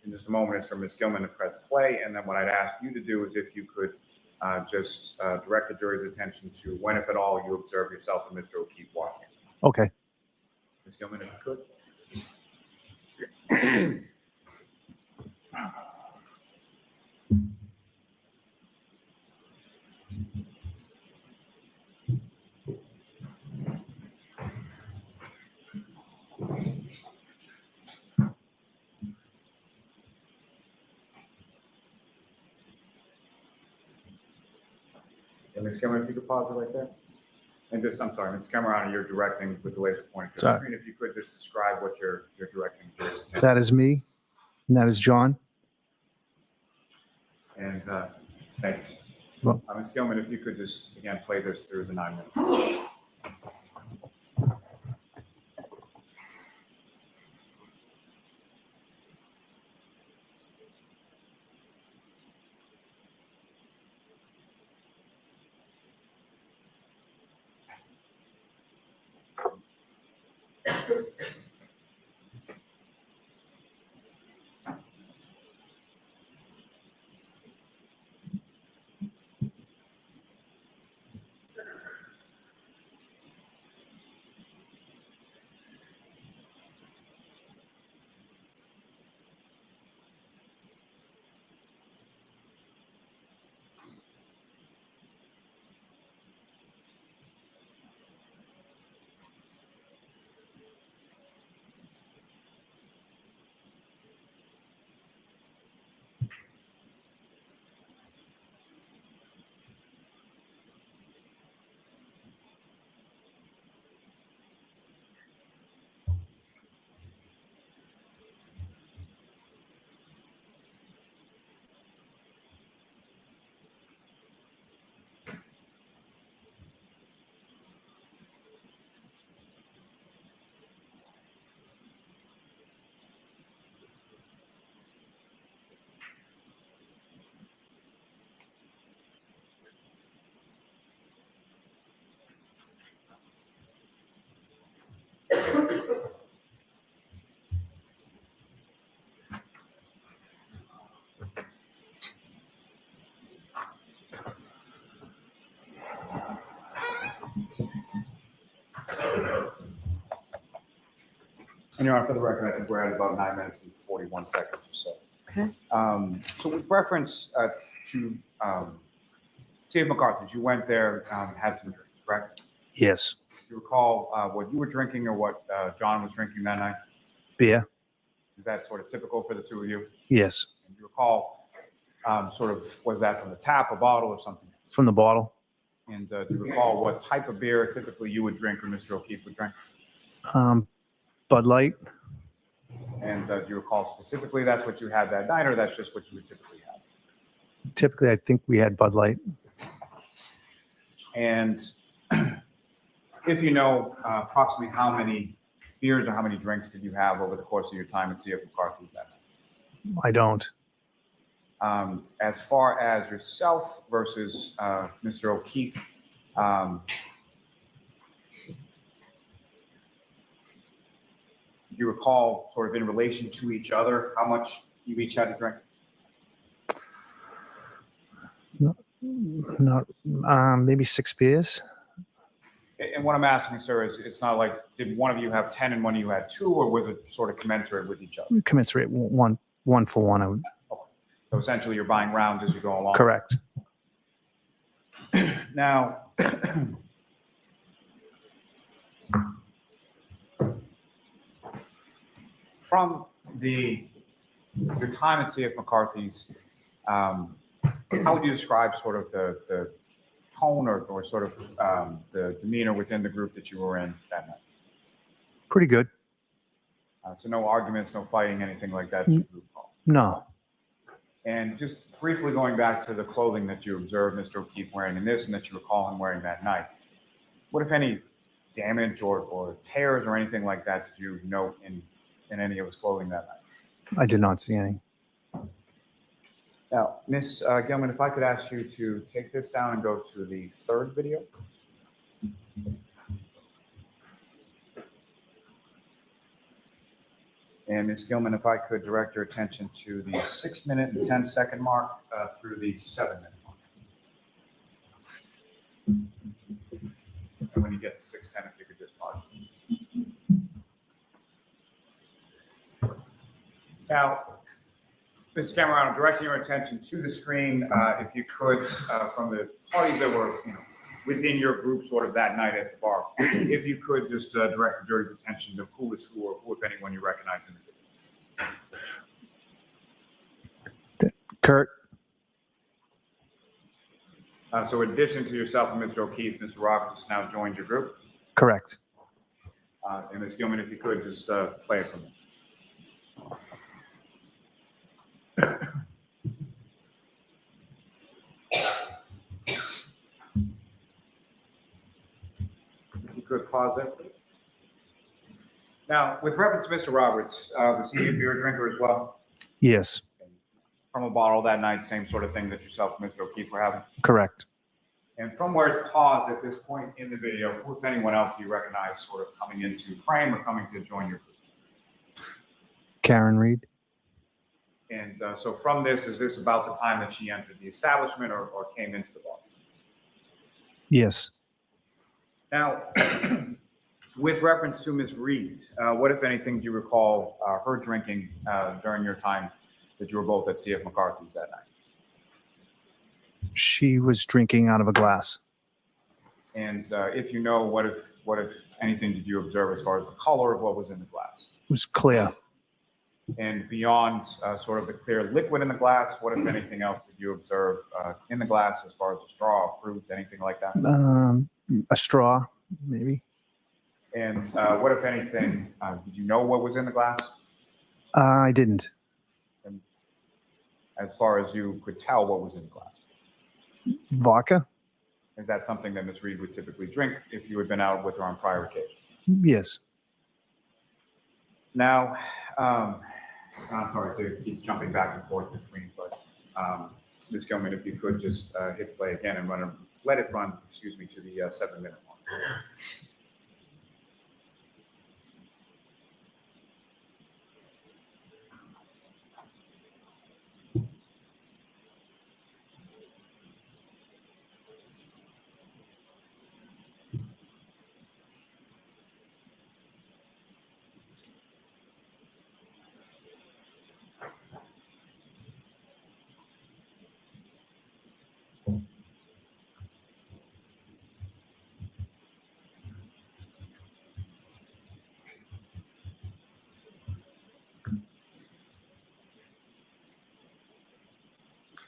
in just a moment is for Ms. Gilman to press play. And then what I'd ask you to do is if you could just direct the jury's attention to when, if at all, you observe yourself and Mr. O'Keefe walking. Okay. Ms. Gilman, if you could. And Ms. Gilman, if you could pause it right there. And just, I'm sorry, Mr. Camarano, you're directing with the laser pointer to the Sorry. screen. If you could just describe what you're directing. That is me. And that is John. And thank you, sir. Well- Ms. Gilman, if you could just, again, play this through the 9 minutes. And Your Honor, for the record, I think we're at about 9 minutes and 41 seconds or so. Okay. So with reference to T.F. McCarthy's, you went there, had some drinks, correct? Yes. Do you recall what you were drinking or what John was drinking that night? Beer. Is that sort of typical for the two of you? Yes. And do you recall sort of, was that from the tap, a bottle, or something? From the bottle. And do you recall what type of beer typically you would drink or Mr. O'Keefe would drink? Bud Light. And do you recall specifically that's what you had that night, or that's just what you would typically have? Typically, I think we had Bud Light. And if you know approximately how many beers or how many drinks did you have over the course of your time at C.F. McCarthy's that night? I don't. As far as yourself versus Mr. O'Keefe, do you recall sort of in relation to each other how much you each had to drink? Not maybe 6 beers. And what I'm asking, sir, is it's not like, did one of you have 10 and one of you had 2, or was it sort of commensurate with each other? Commensurate, one for one. I would. So essentially you're buying rounds as you go along. Correct. Now, from your time at C.F. McCarthy's, how would you describe sort of the tone or sort of the demeanor within the group that you were in that night? Pretty good. So no arguments, no fighting, anything like that? You recall? No. And just briefly going back to the clothing that you observed Mr. O'Keefe wearing in this and that you recall him wearing that night, what, if any, damage or tears or anything like that did you note in any of his clothing that night? I did not see any. Now, Ms. Gilman, if I could ask you to take this down and go to the third video. And Ms. Gilman, if I could direct your attention to the 6-minute and 10-second mark through the 7-minute mark. And when you get to 6:10, if you could just pause. Now, Ms. Camarano, directing your attention to the screen, if you could, from the parties that were within your group sort of that night at the bar, if you could just direct the jury's attention to who is who, or who, if anyone, you recognize in the video. Curt. So in addition to yourself and Mr. O'Keefe, Mr. Roberts has now joined your group. Correct. And Ms. Gilman, if you could just play it for me. If you could pause there, please. Now, with reference to Mr. Roberts, was he a beer drinker as well? Yes. From a bottle that night, same sort of thing that yourself and Mr. O'Keefe were having? Correct. And from where it's paused at this point in the video, who, if anyone else, do you recognize sort of coming into frame or coming to join your group? Karen Reed. And so from this, is this about the time that she entered the establishment or came into the bar? Yes. Now, with reference to Ms. Reed, what, if anything, do you recall her drinking during your time that you were both at C.F. McCarthy's that night? She was drinking out of a glass. And if you know, what if anything did you observe as far as the color of what was in the glass? It was clear. And beyond sort of the clear liquid in the glass, what, if anything else, did you observe in the glass as far as a straw, fruit, anything like that? A straw, maybe. And what, if anything, did you know what was in the glass? I didn't. And as far as you could tell, what was in the glass? Vodka? Is that something that Ms. Reed would typically drink if you had been out with her on prior occasions? Yes. Now, I'm sorry to keep jumping back and forth between, but Ms. Gilman, if you could just hit play again and let it run, to the 7-minute mark.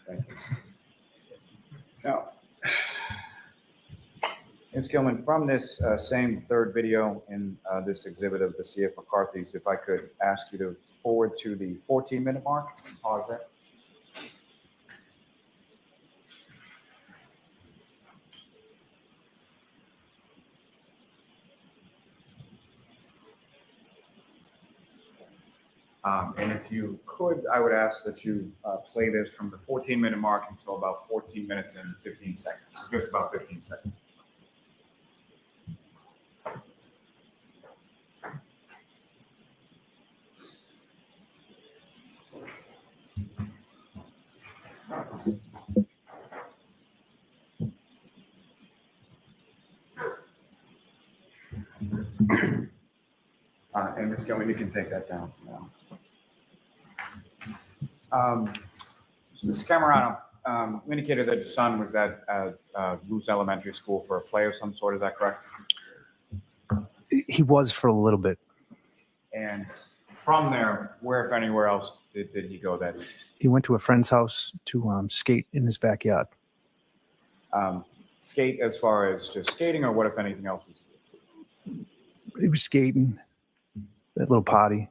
Thank you. Now, Ms. Gilman, from this same third video in this exhibit of the C.F. McCarthy's, if I could ask you to forward to the 14-minute mark, pause there. And if you could, I would ask that you play this from the 14-minute mark until about 14 minutes and 15 seconds, so just about 15 seconds. And Ms. Gilman, you can take that down for now. So Mr. Camarano, you indicated that your son was at Luz Elementary School for a play of some sort. Is that correct? He was for a little bit. And from there, where, if anywhere else, did he go that evening? He went to a friend's house to skate in his backyard. Skate as far as just skating, or what, if anything else, was he doing? He was skating. That little party.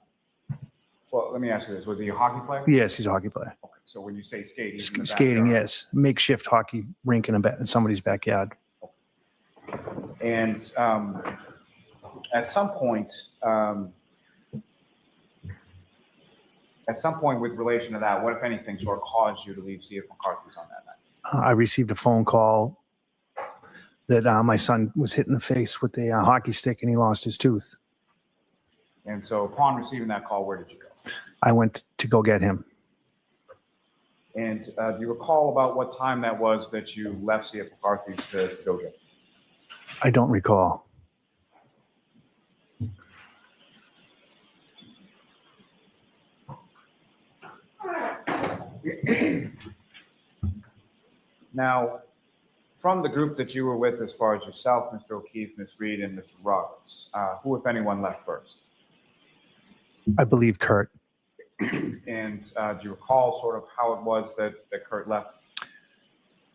Well, let me ask you this. Was he a hockey player? Yes, he's a hockey player. Okay, so when you say skate, he's in the Skating, backyard. yes. Makeshift hockey rink in somebody's backyard. And at some point with relation to that, what, if anything, sort of caused you to leave C.F. McCarthy's on that night? I received a phone call that my son was hit in the face with a hockey stick and he lost his tooth. And so upon receiving that call, where did you go? I went to go get him. And do you recall about what time that was that you left C.F. McCarthy's to go get him? I don't recall. Now, from the group that you were with, as far as yourself, Mr. O'Keefe, Ms. Reed, and Mr. Roberts, who, if anyone, left first? I believe Curt. And do you recall sort of how it was that Curt left?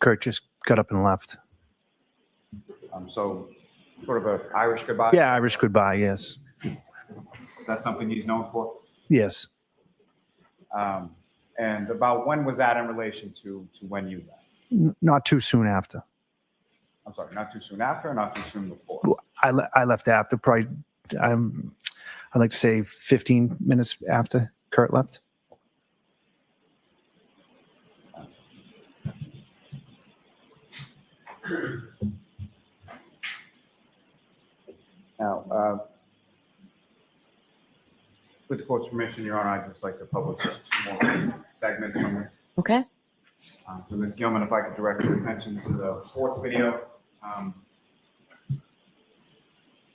Curt just got up and left. So sort of an Irish goodbye? Yeah, Irish goodbye, yes. That's something he's known for? Yes. And about when was that in relation to when you left? Not too soon after. I'm sorry, not too soon after or not too soon before? I left after, probably, I'd like to say 15 minutes after Curt left. Now, with the court's permission, Your Honor, I'd just like to publish just 2 more segments from this. Okay. So Ms. Gilman, if I could direct your attention to the 4th video.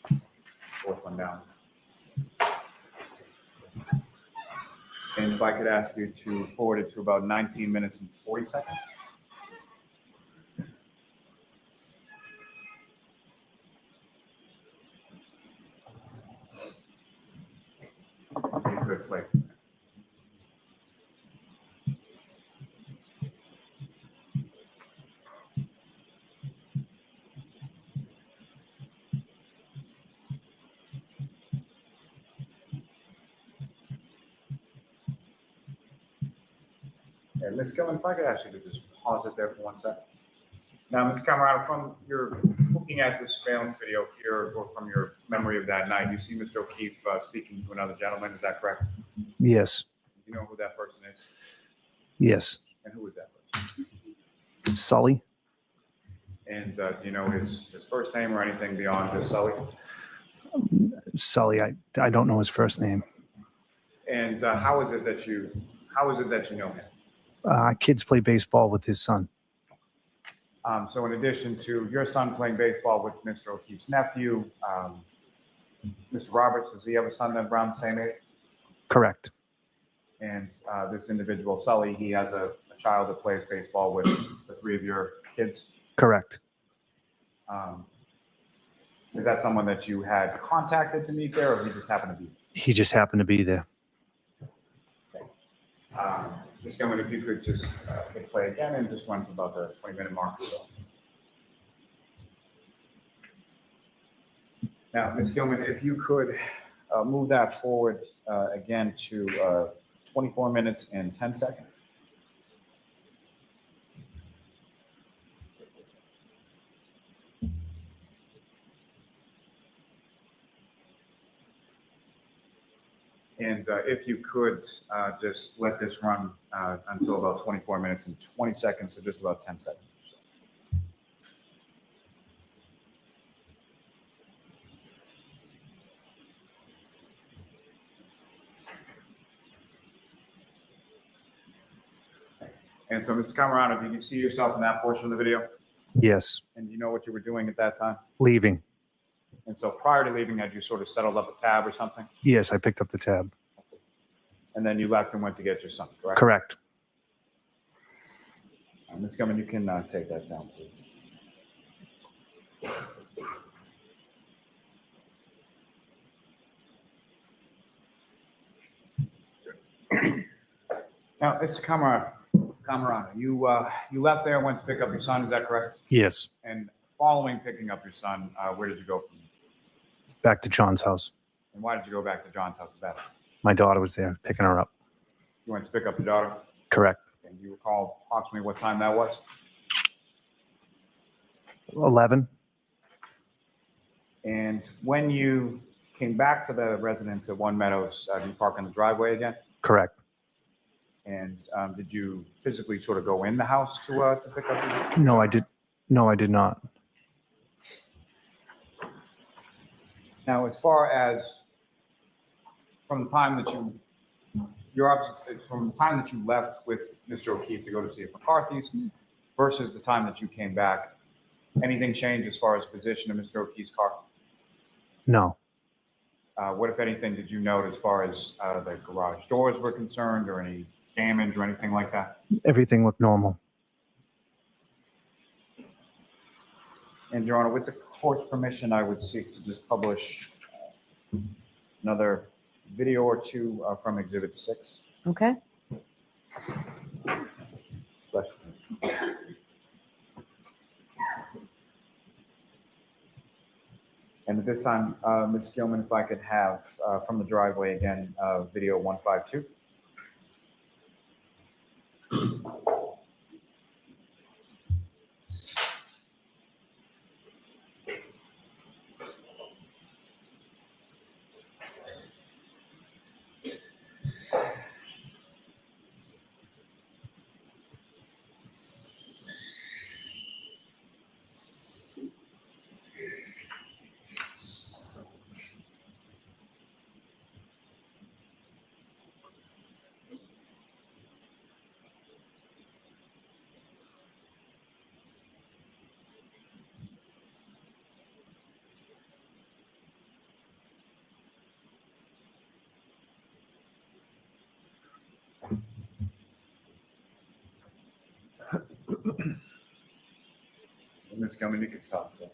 4th one down. And if I could ask you to forward it to about 19 minutes and 40 seconds. Okay, good, play. Yeah, Ms. Gilman, if I could ask you to just pause it there for 1 second. Now, Ms. Camarano, from your looking at this surveillance video here, or from your memory of that night, you see Mr. O'Keefe speaking to another gentleman. Is that correct? Yes. You know who that person is? Yes. And who is that person? Sully. And do you know his first name or anything beyond just Sully? Sully. I don't know his first name. And how is it that you know him? Kids play baseball with his son. So in addition to your son playing baseball with Mr. O'Keefe's nephew, Mr. Roberts, does he have a son that's around the same age? Correct. And this individual, Sully, he has a child that plays baseball with the 3 of your kids? Correct. Is that someone that you had contacted to meet there, or he just happened to be? He just happened to be there. Ms. Gilman, if you could just hit play again and just run to about the 20-minute mark or so. Now, Ms. Gilman, if you could move that forward again to 24 minutes and 10 seconds. And if you could just let this run until about 24 minutes and 20 seconds, so just about 10 seconds or so. And so, Mr. Camarano, did you see yourself in that portion of the video? Yes. And you know what you were doing at that time? Leaving. And so prior to leaving, had you sort of settled up a tab or something? Yes, I picked up the tab. And then you left and went to get your son, correct? Correct. Ms. Gilman, you can take that down, please. Now, Mr. Camarano, you left there and went to pick up your son, is that correct? Yes. And following picking up your son, where did you go from? Back to John's house. And why did you go back to John's house at that time? My daughter was there picking her up. You went to pick up your daughter? Correct. And you recall approximately what time that was? 11. And when you came back to the residence at One Meadows, did you park in the driveway again? Correct. And did you physically sort of go in the house to pick up your? No, I did. No, I did not. Now, as far as from the time that you left with Mr. O'Keefe to go to see if McCarthy's versus the time that you came back, anything changed as far as position of Mr. O'Keefe's car? No. What, if anything, did you note as far as the garage doors were concerned, or any damage or anything like that? Everything looked normal. And Your Honor, with the court's permission, I would seek to just publish another video or two from Exhibit 6. Okay. Bless you. And at this time, Ms. Gilman, if I could have from the driveway again, video 152. Ms. Gilman, you can stop still.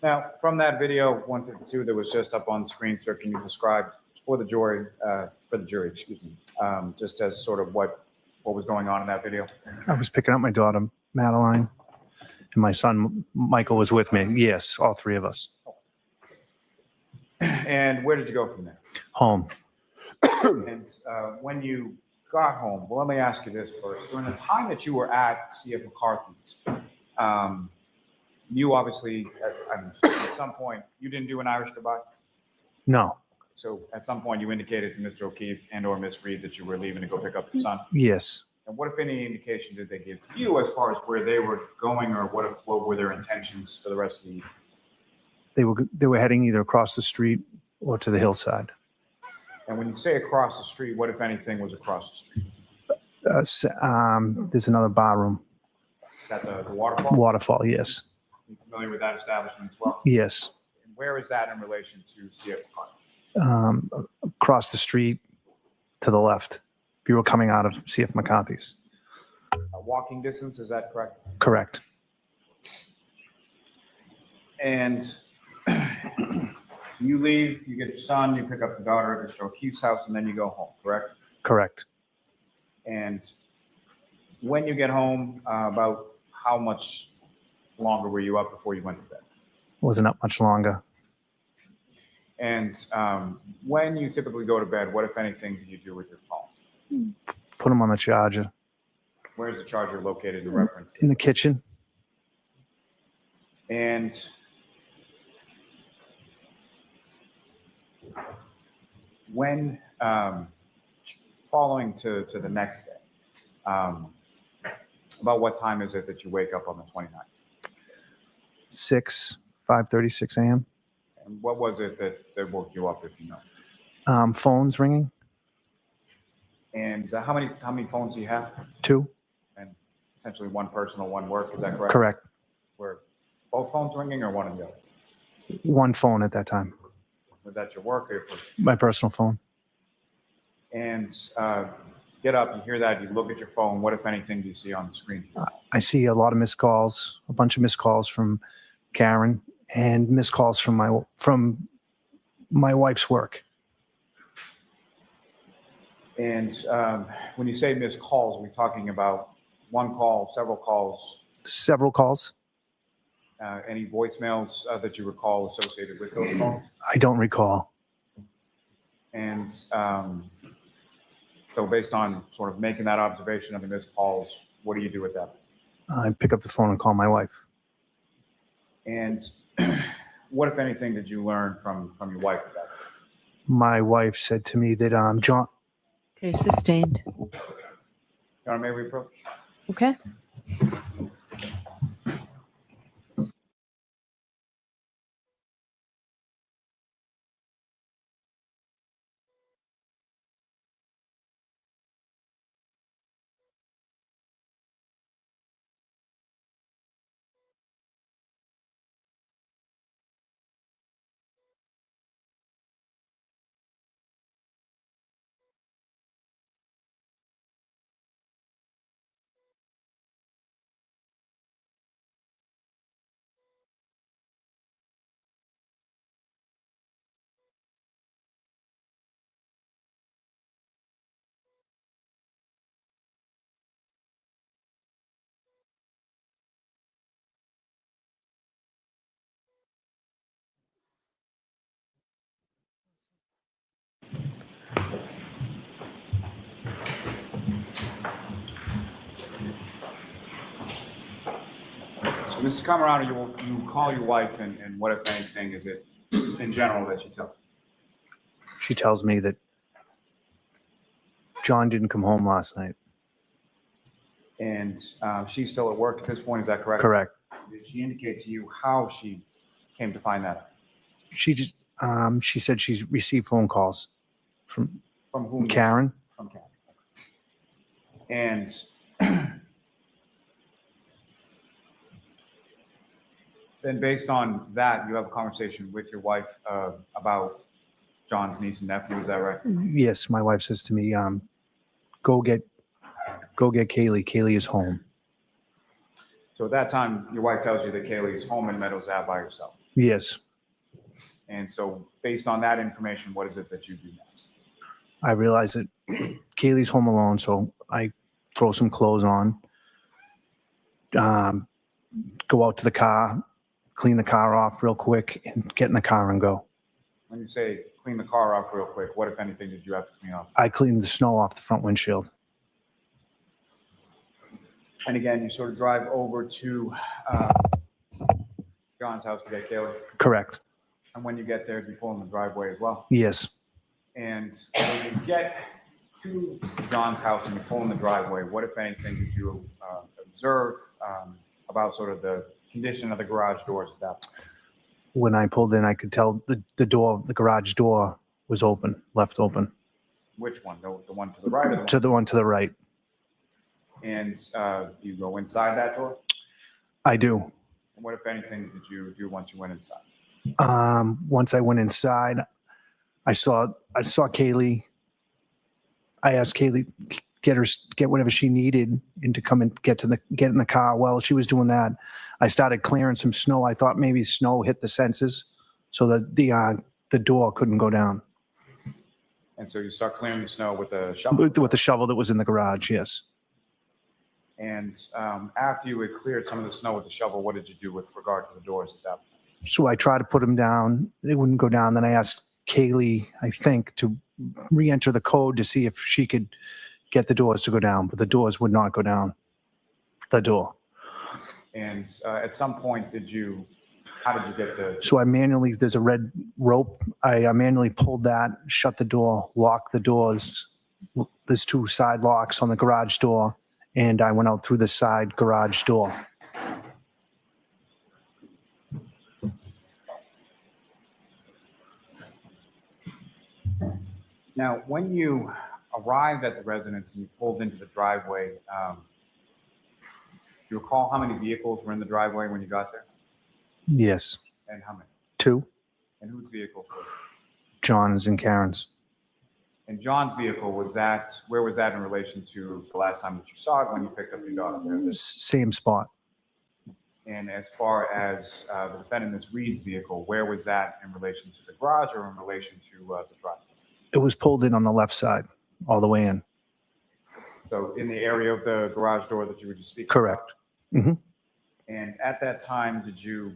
Now, from that video 152 that was just up on screen, sir, can you describe for the jury, excuse me, just as sort of what was going on in that video? I was picking up my daughter, Madeline, and my son, Michael, was with me. Yes, all three of us. And where did you go from there? Home. And when you got home, well, let me ask you this first. During the time that you were at C.F. McCarthy's, you obviously, at some point, you didn't do an Irish goodbye? No. So at some point, you indicated to Mr. O'Keefe and or Ms. Reed that you were leaving to go pick up your son? Yes. And what, if any, indication did they give to you as far as where they were going, or what were their intentions for the rest of the evening? They were heading either across the street or to the hillside. And when you say across the street, what, if anything, was across the street? There's another bar room. Is that the Waterfall? Waterfall, yes. Are you familiar with that establishment as well? Yes. And where is that in relation to C.F. McCarthy? Across the street to the left, if you were coming out of C.F. McCarthy's. Walking distance, is that correct? Correct. And you leave, you get your son, you pick up your daughter at Mr. O'Keefe's house, and then you go home, correct? Correct. And when you get home, about how much longer were you up before you went to bed? Wasn't up much longer. And when you typically go to bed, what, if anything, do you do with your phone? Put them on the charger. Where's the charger located in reference? In the kitchen. And when following to the next day, about what time is it that you wake up on the 29th? 5:30, 6 a.m. And what was it that woke you up, if you know? Phones ringing. And how many phones do you have? 2. And essentially one personal, one work, is that correct? Correct. Were both phones ringing or one or the other? One phone at that time. Was that your work or your personal? My personal phone. And get up, you hear that, you look at your phone. What, if anything, do you see on the screen? I see a lot of missed calls, a bunch of missed calls from Karen, and missed calls from my wife's work. And when you say missed calls, are we talking about one call, several calls? Several calls. Any voicemails that you recall associated with those phones? I don't recall. And so based on sort of making that observation of the missed calls, what do you do with that? I pick up the phone and call my wife. And what, if anything, did you learn from your wife at that time? My wife said to me that John. Okay, sustained. Your Honor, may we approach? Okay. So, Mr. Camarano, you call your wife, and what, if anything, is it in general that she tells you? She tells me that John didn't come home last night. And she's still at work at this point, is that correct? Correct. Did she indicate to you how she came to find that out? She just she said she's received phone calls from From whom? Karen. From Karen. And then based on that, you have a conversation with your wife about John's niece and nephew, is that right? Yes, my wife says to me, go get Kaylee. Kaylee is home. So at that time, your wife tells you that Kaylee is home in Meadows Ave by herself. Yes. And so based on that information, what is it that you do next? I realize that Kaylee's home alone, so I throw some clothes on, go out to the car, clean the car off real quick, and get in the car and go. When you say clean the car off real quick, what, if anything, did you have to clean off? I cleaned the snow off the front windshield. And again, you sort of drive over to John's house to get Kaylee. Correct. And when you get there, do you pull in the driveway as well? Yes. And when you get to John's house and you pull in the driveway, what, if anything, did you observe about sort of the condition of the garage doors at that point? When I pulled in, I could tell the garage door was open, left open. Which one? The one to the right or the one? To the one to the right. And you go inside that door? I do. And what, if anything, did you do once you went inside? Once I went inside, I saw Kaylee. I asked Kaylee get whatever she needed and to come and get in the car. While she was doing that, I started clearing some snow. I thought maybe snow hit the sensors so that the door couldn't go down. And so you start clearing the snow with a shovel? With the shovel that was in the garage, yes. And after you had cleared some of the snow with the shovel, what did you do with regard to the doors at that point? So I tried to put them down. They wouldn't go down. Then I asked Kaylee, I think, to re-enter the code to see if she could get the doors to go down, but the doors would not go down. The door. And at some point, how did you get the... So there's a red rope. I manually pulled that, shut the door, locked the doors. There's 2 side locks on the garage door, and I went out through the side garage door. Now, when you arrived at the residence and you pulled into the driveway, do you recall how many vehicles were in the driveway when you got there? Yes. And how many? 2. And whose vehicles were they? John's and Karen's. And John's vehicle, where was that in relation to the last time that you saw it when you picked up your daughter there? Same spot. And as far as the defendant, Ms. Reed's vehicle, where was that in relation to the garage or in relation to the driveway? It was pulled in on the left side, all the way in. So in the area of the garage door that you were just speaking Correct. about? Mm-hmm. And at that time, did you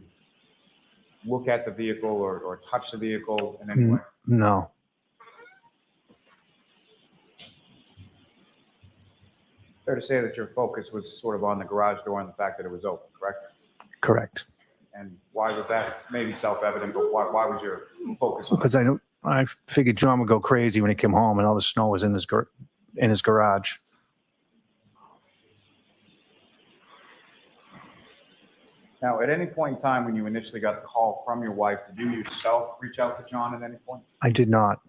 look at the vehicle or touch the vehicle in any way? No. Fair to say that your focus was sort of on the garage door and the fact that it was open, correct? Correct. And why was that? Maybe self-evident, but why was your focus on Because I figured John would go crazy when he came home and all the snow was in his garage. Now, at any point in time when you initially got the call from your wife, did you yourself reach out to John at any point? I did not.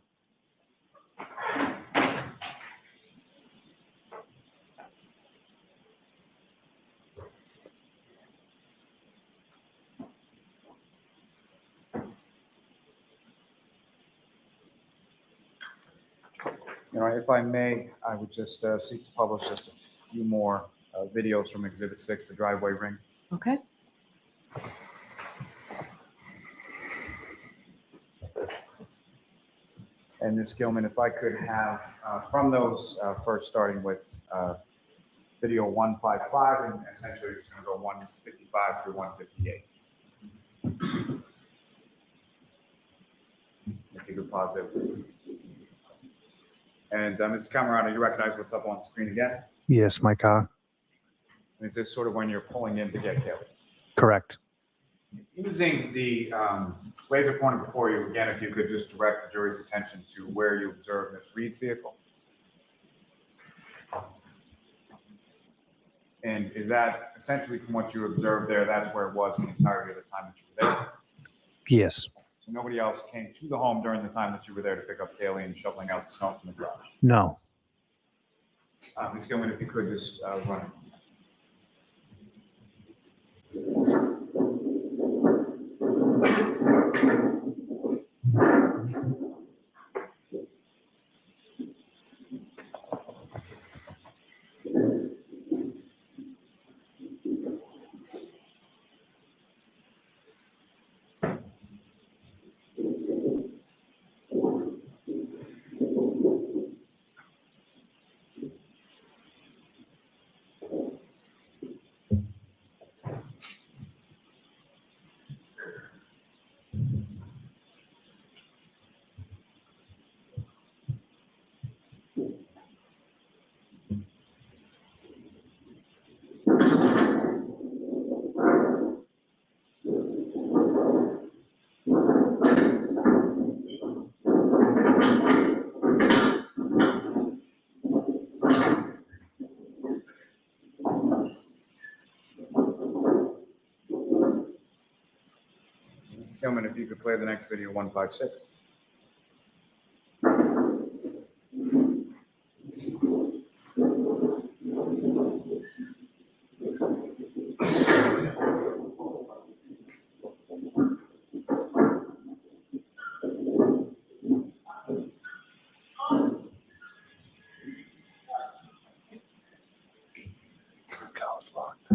If I may, I would just seek to publish just a few more videos from Exhibit 6, the driveway ring. Okay. And Ms. Gilman, if I could have from those first starting with video 155 and essentially it's going to go 155 through 158. If you could pause it. And Mr. Camarano, you recognize what's up on the screen again? Yes, my car. Is this sort of when you're pulling in to get Kaylee? Correct. Using the laser pointer before you, again, if you could just direct the jury's attention to where you observed Ms. Reed's vehicle. And is that essentially from what you observed there, that's where it was the entirety of the time that you were there? Yes. So nobody else came to the home during the time that you were there to pick up Kaylee and shoveling out the snow from the garage? No. Ms. Gilman, if you could just run it. Ms. Gilman, if you could play the next video, 156. Car's locked.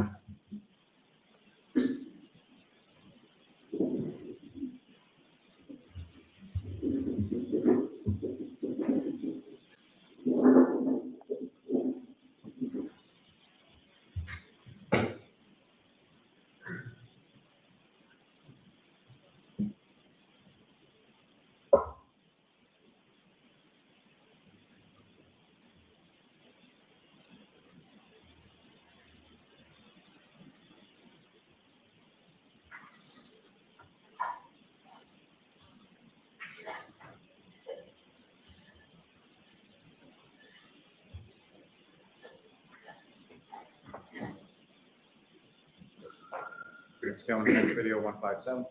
Ms. Gilman, next video, 157.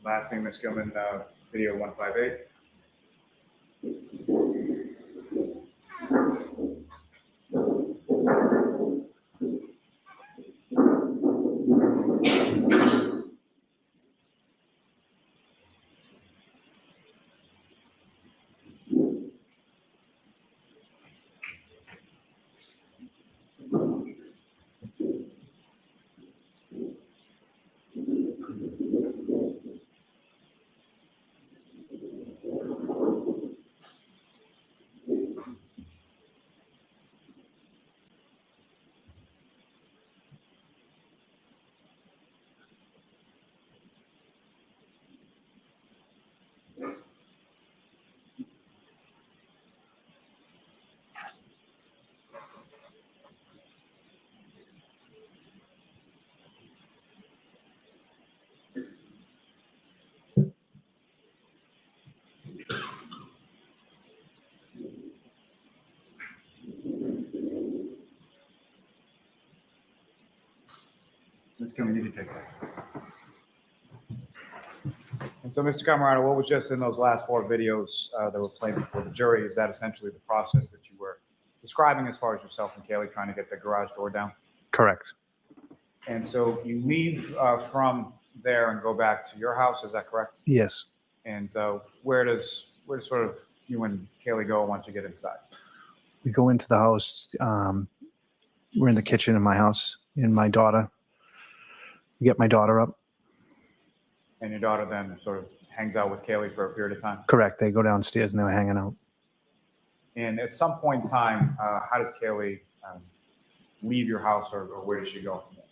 Last thing, Ms. Gilman, video 158. Ms. Gilman, you can take that. And so, Mr. Camarano, what was just in those last 4 videos that were played before the jury? Is that essentially the process that you were describing as far as yourself and Kaylee trying to get the garage door down? Correct. And so you leave from there and go back to your house, is that correct? Yes. And where does sort of you and Kaylee go once you get inside? We go into the house. We're in the kitchen in my house, and my daughter. We get my daughter up. And your daughter then sort of hangs out with Kaylee for a period of time? Correct. They go downstairs and they were hanging out. And at some point in time, how does Kaylee leave your house, or where does she go from there?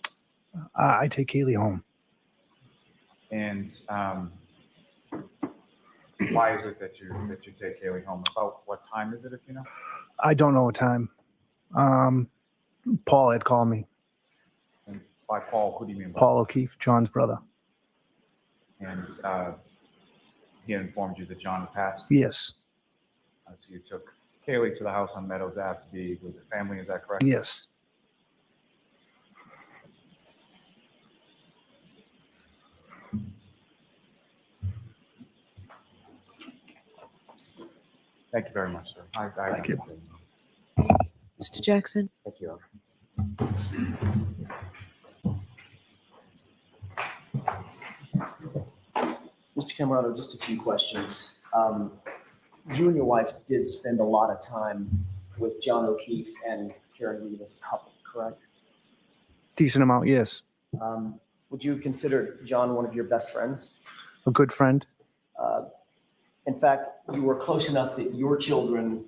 I take Kaylee home. And why is it that you take Kaylee home? About what time is it, if you know? I don't know what time. Paul had called me. And by Paul, who do you mean by? Paul O'Keefe, John's brother. And he informed you that John had passed? Yes. So you took Kaylee to the house on Meadows Ave to be with the family, is that correct? Yes. Thank you very much, sir. Thank you. Mr. Jackson? Thank you. Mr. Camarano, just a few questions. You and your wife did spend a lot of time with John O'Keefe and Karen Reed as a couple, correct? Decent amount, yes. Would you have considered John one of your best friends? A good friend. In fact, you were close enough that your children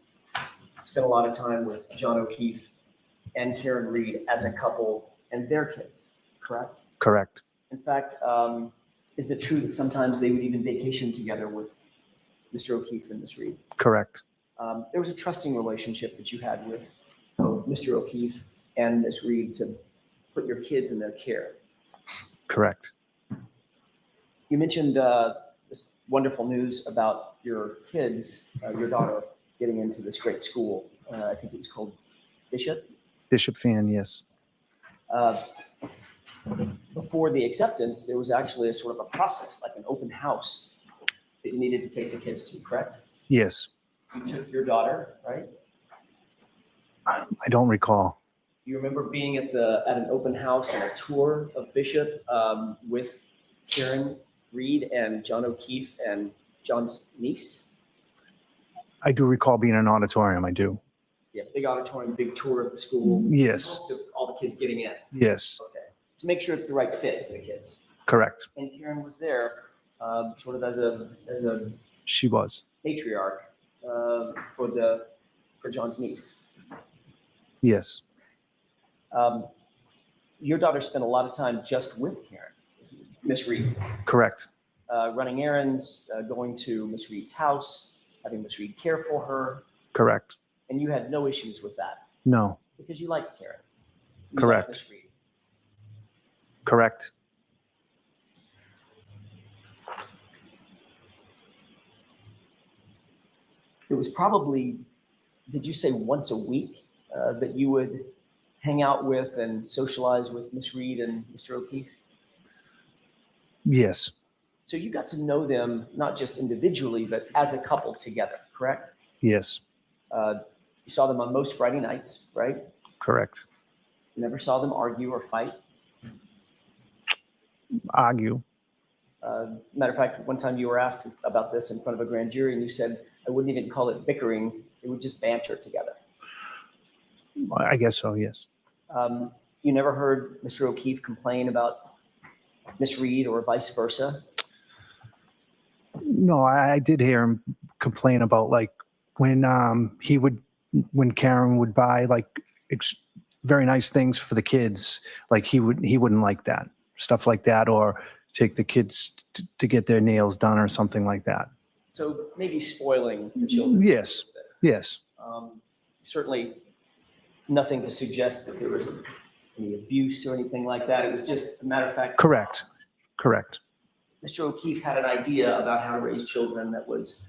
spent a lot of time with John O'Keefe and Karen Reed as a couple and their kids, correct? Correct. In fact, is it true that sometimes they would even vacation together with Mr. O'Keefe and Ms. Reed? Correct. There was a trusting relationship that you had with both Mr. O'Keefe and Ms. Reed to put your kids in their care. Correct. You mentioned this wonderful news about your kids, your daughter, getting into this great school. I think it was called Bishop. Bishop fan, yes. Before the acceptance, there was actually a sort of a process, like an open house that you needed to take the kids to, correct? Yes. You took your daughter, right? I don't recall. You remember being at an open house and a tour of Bishop with Karen Reed and John O'Keefe and John's niece? I do recall being in an auditorium. I do. Yeah, big auditorium, big tour of the school. Yes. So all the kids getting in. Yes. Okay. To make sure it's the right fit for the kids. Correct. And Karen was there, sort of as a She was. matriarch for John's niece. Yes. Your daughter spent a lot of time just with Karen, Miss Reed, Correct. running errands, going to Miss Reed's house, having Miss Reed care for her, Correct. and you had no issues with that No. because you liked Karen. You Correct. liked Miss Reed. Correct. It was probably, did you say once a week that you would hang out with and socialize with Miss Reed and Mr. O'Keefe? Yes. So you got to know them not just individually, but as a couple together, correct? Yes. You saw them on most Friday nights, right? Correct. You never saw them argue or fight. Argue. Matter of fact, one time you were asked about this in front of a grand jury, and you said, I wouldn't even call it bickering. They would just banter together. I guess so, yes. You never heard Mr. O'Keefe complain about Miss Reed or vice versa? No, I did hear him complain about like when when Karen would buy like very nice things for the kids, like he wouldn't like that, stuff like that, or take the kids to get their nails done or something like that. So maybe spoiling the children. Yes. Yes. Certainly nothing to suggest that there was any abuse or anything like that. It was just a matter of fact. Correct. Correct. Mr. O'Keefe had an idea about how to raise children that was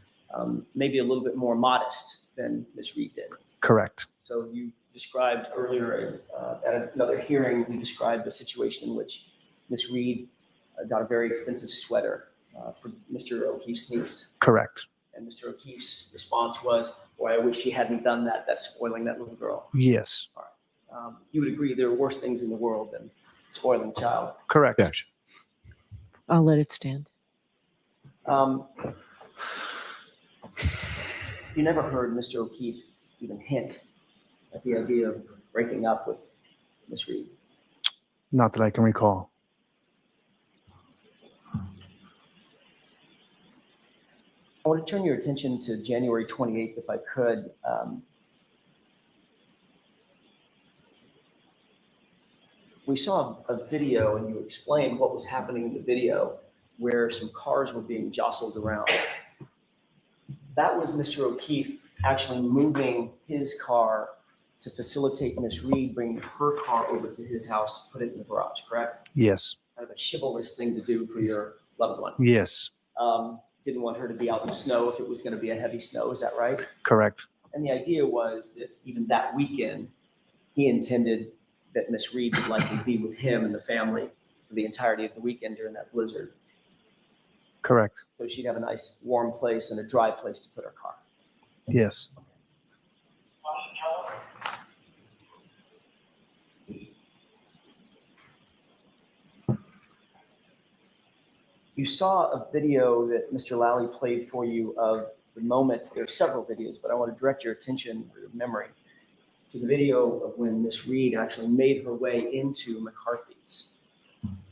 maybe a little bit more modest than Miss Reed did. Correct. So you described earlier at another hearing, you described the situation in which Miss Reed got a very expensive sweater for Mr. O'Keefe's niece. Correct. And Mr. O'Keefe's response was, boy, I wish he hadn't done that. That's spoiling that little girl. Yes. All right. You would agree there are worse things in the world than spoiling a child. Correct. Yeah. I'll let it stand. You never heard Mr. O'Keefe even hint at the idea of breaking up with Miss Reed. Not that I can recall. I want to turn your attention to January 28th, if I could. We saw a video, and you explained what was happening in the video, where some cars were being jostled around. That was Mr. O'Keefe actually moving his car to facilitate Miss Reed bringing her car over to his house to put it in the garage, correct? Yes. Kind of a chivalrous thing to do for your loved one. Yes. Didn't want her to be out in the snow if it was going to be a heavy snow. Is that right? Correct. And the idea was that even that weekend, he intended that Miss Reed would likely be with him and the family for the entirety of the weekend during that blizzard. Correct. So she'd have a nice warm place and a dry place to put her car. Yes. You saw a video that Mr. Lally played for you of the moment. There are several videos, but I want to direct your attention, or your memory, to the video of when Miss Reed actually made her way into McCarthy's.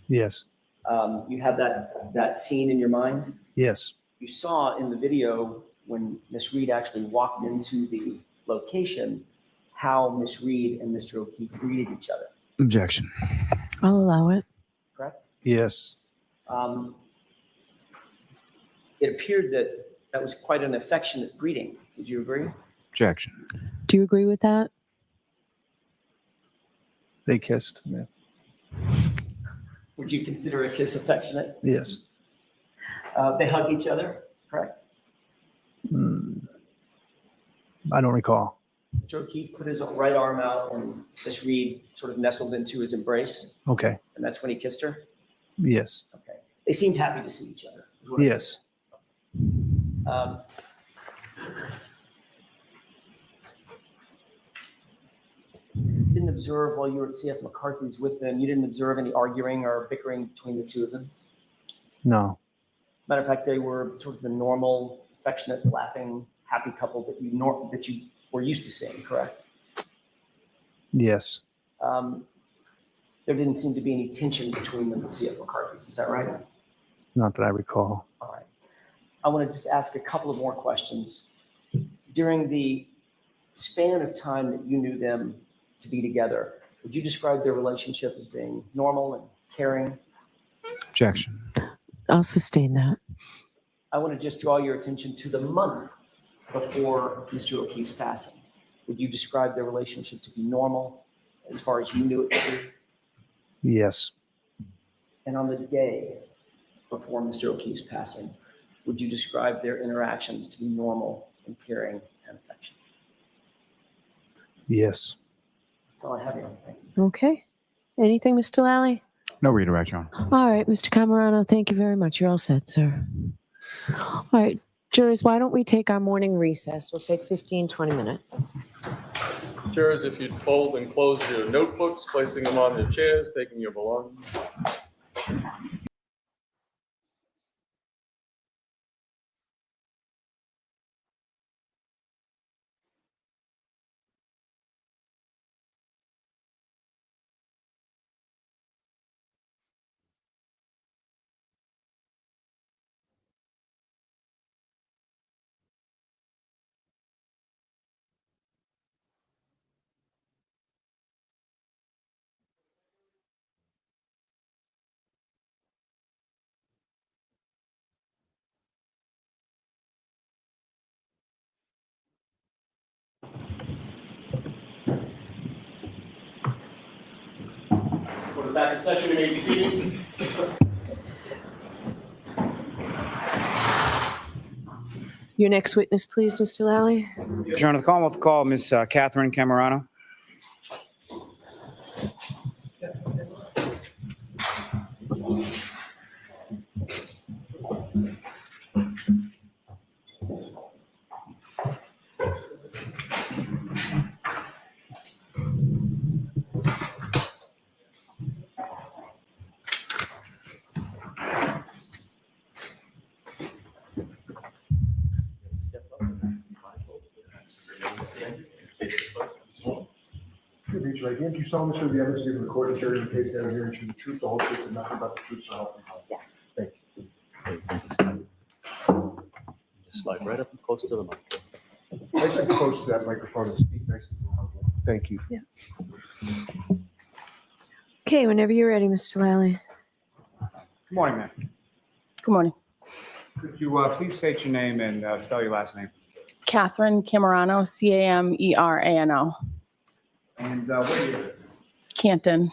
Yes. You have that scene in your mind? Yes. You saw in the video when Miss Reed actually walked into the location, how Miss Reed and Mr. O'Keefe greeted each other, Objection. I'll allow it. correct? Yes. It appeared that that was quite an affectionate greeting. Did you agree? Objection. Do you agree with that? They kissed. Yeah. Would you consider a kiss affectionate? Yes. They hugged each other, correct? I don't recall. Mr. O'Keefe put his right arm out and Miss Reed sort of nestled into his embrace, Okay. and that's when he kissed her? Yes. Okay. They seemed happy to see each other. is what I Yes. You didn't observe while you were at CF McCarthy's with them, you didn't observe any arguing or bickering between the two of them? No. As a matter of fact, they were sort of the normal, affectionate, laughing, happy couple that you were used to seeing, correct? Yes. There didn't seem to be any tension between them at CF McCarthy's, is that right? Not that I recall. All right. I want to just ask a couple of more questions. During the span of time that you knew them to be together, would you describe their relationship as being normal and caring? Objection. I'll sustain that. I want to just draw your attention to the month before Mr. O'Keefe's passing. Would you describe their relationship to be normal as far as you knew it to be? Yes. And on the day before Mr. O'Keefe's passing, would you describe their interactions to be normal and caring and affectionate? Yes. That's all I have here. Thank you. Okay. Anything, Mr. Lally? No redirect, Your Honor. All right, Mr. Camarano, thank you very much. You're all set, sir. All right, jurors, why don't we take our morning recess? We'll take 15, 20 minutes. Jurors, if you'd fold and close your notebooks, placing them on your chairs, taking your belongings. We're back in session, you may be seated. Your next witness, please, Mr. Lally. Your Honor, the Commonwealth call Ms. Catherine Camarano. Raise your right hand. You solemnly swear the evidence given in the court and jury in the case down here and the truth, the whole truth, and nothing but the truth, so help you God. Yes. Thank you. Slide right up and close to the mic. Nice and close to that microphone and speak nice and loud. Thank you. Okay, whenever you're ready, Mr. Lally. Good morning, ma'am. Good morning. Could you please state your name and spell your last name? Catherine Camarano, Camerano, And where do you live? Canton.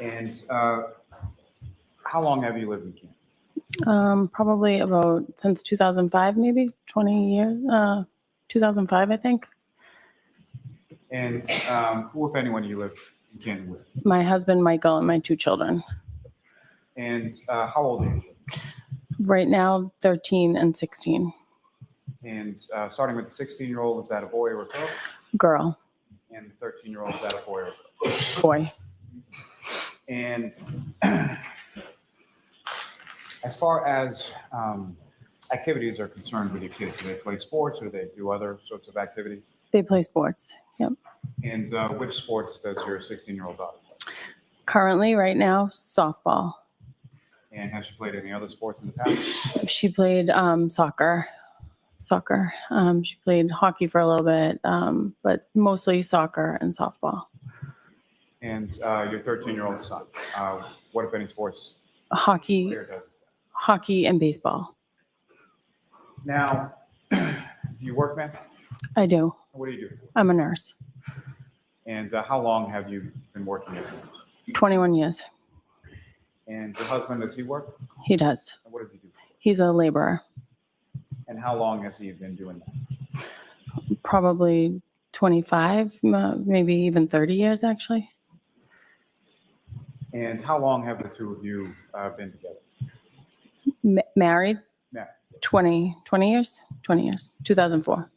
And how long have you lived in Canton? Probably about since 2005, maybe 20 years. 2005, I think. And who, if anyone, do you live in Canton with? My husband, Michael, and my 2 children. And how old are you? Right now, 13 and 16. And starting with the 16-year-old, is that a boy or a girl? Girl, And the 13-year-old, is that a boy or a girl? boy. And as far as activities are concerned with your kids, do they play sports or do they do other sorts of activities? They play sports. Yep. And which sports does your 16-year-old daughter play? Currently, right now, softball. And has she played any other sports in the past? She played soccer. She played hockey for a little bit, but mostly soccer and softball. And your 13-year-old son, what if any sports? Hockey, player does? hockey and baseball. Now, do you work, man? I do. What do you do? I'm a nurse. And how long have you been working as a nurse? 21 years. And your husband, does he work? He does. And what does he do? He's a laborer. And how long has he been doing that? Probably 25, maybe even 30 years, actually. And how long have the two of you been together? Married? Married. 20 years? 20 years. 2004.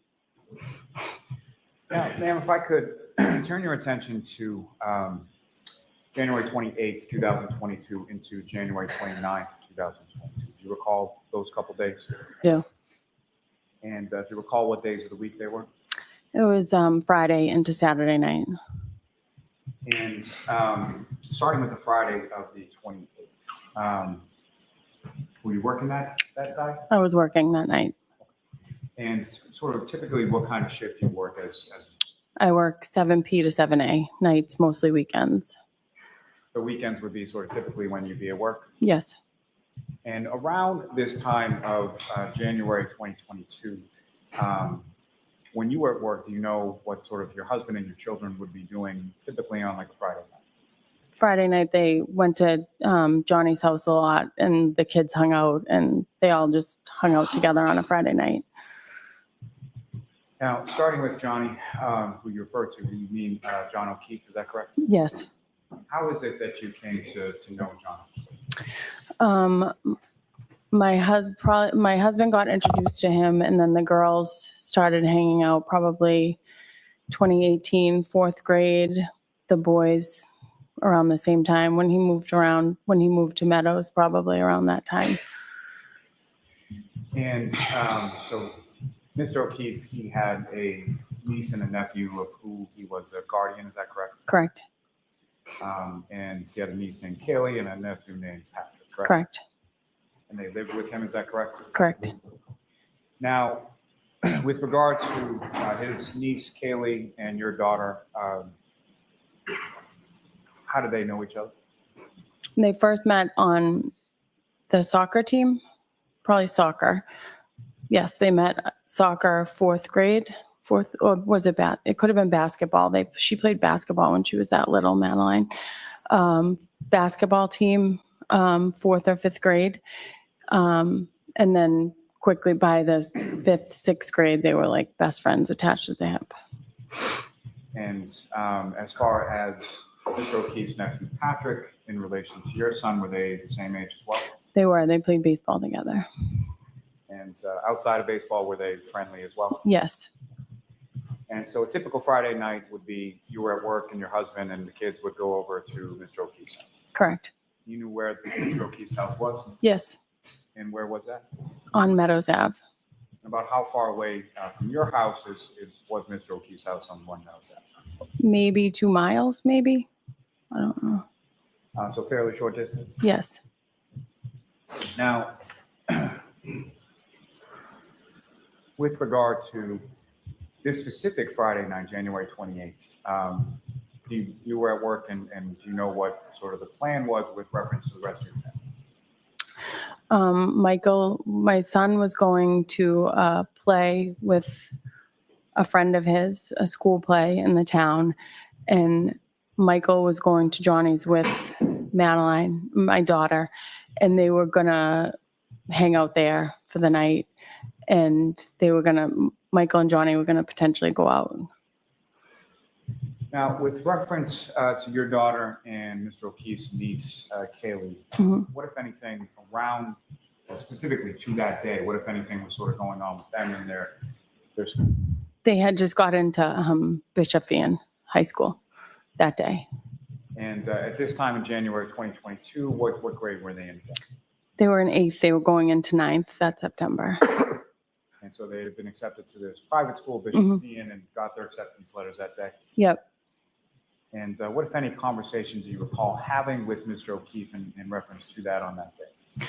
Now, ma'am, if I could turn your attention to January 28th, 2022 into January 29th, 2022. Do you recall those couple days? Yeah. And do you recall what days of the week they were? It was Friday into Saturday night. And starting with the Friday of the 28th, were you working that day? I was working that night. And sort of typically what kind of shift you work as I work 7 p to 7 a, nights, mostly weekends. the weekends would be sort of typically when you'd be at work? Yes. And around this time of January 2022, when you were at work, do you know what sort of your husband and your children would be doing typically on like a Friday night? Friday night, they went to Johnny's house a lot, and the kids hung out, and they all just hung out together on a Friday night. Now, starting with Johnny, who you referred to, you mean John O'Keefe, is that correct? Yes. How is it that you came to know John O'Keefe? My husband got introduced to him, and then the girls started hanging out probably 2018, fourth grade. The boys around the same time when he moved to Meadows, probably around that time. And so Mr. O'Keefe, he had a niece and a nephew of who he was a guardian, is that correct? Correct. And he had a niece named Kaylee and a nephew named Patrick, correct? Correct. And they lived with him, is that correct? Correct. Now, with regard to his niece Kaylee and your daughter, how did they know each other? They first met on the soccer team, probably soccer. Yes, they met soccer fourth grade. Or was it it could have been basketball. She played basketball when she was that little, Madeline. Basketball team, fourth or fifth grade. And then quickly by the fifth, sixth grade, they were like best friends attached at the hip. And as far as Mr. O'Keefe's nephew Patrick, in relation to your son, were they the same age as well? They were. They played baseball together. And outside of baseball, were they friendly as well? Yes. And so a typical Friday night would be you were at work and your husband and the kids would go over to Mr. O'Keefe's house. Correct. You knew where Mr. O'Keefe's house was? Yes. And where was that? On Meadows Ave. About how far away from your house was Mr. O'Keefe's house on one Meadows Ave? Maybe 2 miles, maybe. I don't know. So fairly short distance? Yes. Now, with regard to this specific Friday night, January 28th, you were at work and do you know what sort of the plan was with reference to the rest of your family? Michael, my son, was going to play with a friend of his, a school play in the town, and Michael was going to Johnny's with Madeline, my daughter, and they were gonna hang out there for the night, and Michael and Johnny were gonna potentially go out. Now, with reference to your daughter and Mr. O'Keefe's niece, Kaylee, what, if anything, around specifically to that day, what if anything was sort of going on with them and their school? They had just got into Bishop Van High School that day. And at this time in January 2022, what grade were they in? They were in 8th. They were going into 9th that September. And so they had been accepted to this private school, Bishop Ian, and got their acceptance letters that day. Yep. And what, if any, conversation do you recall having with Mr. O'Keefe in reference to that on that day?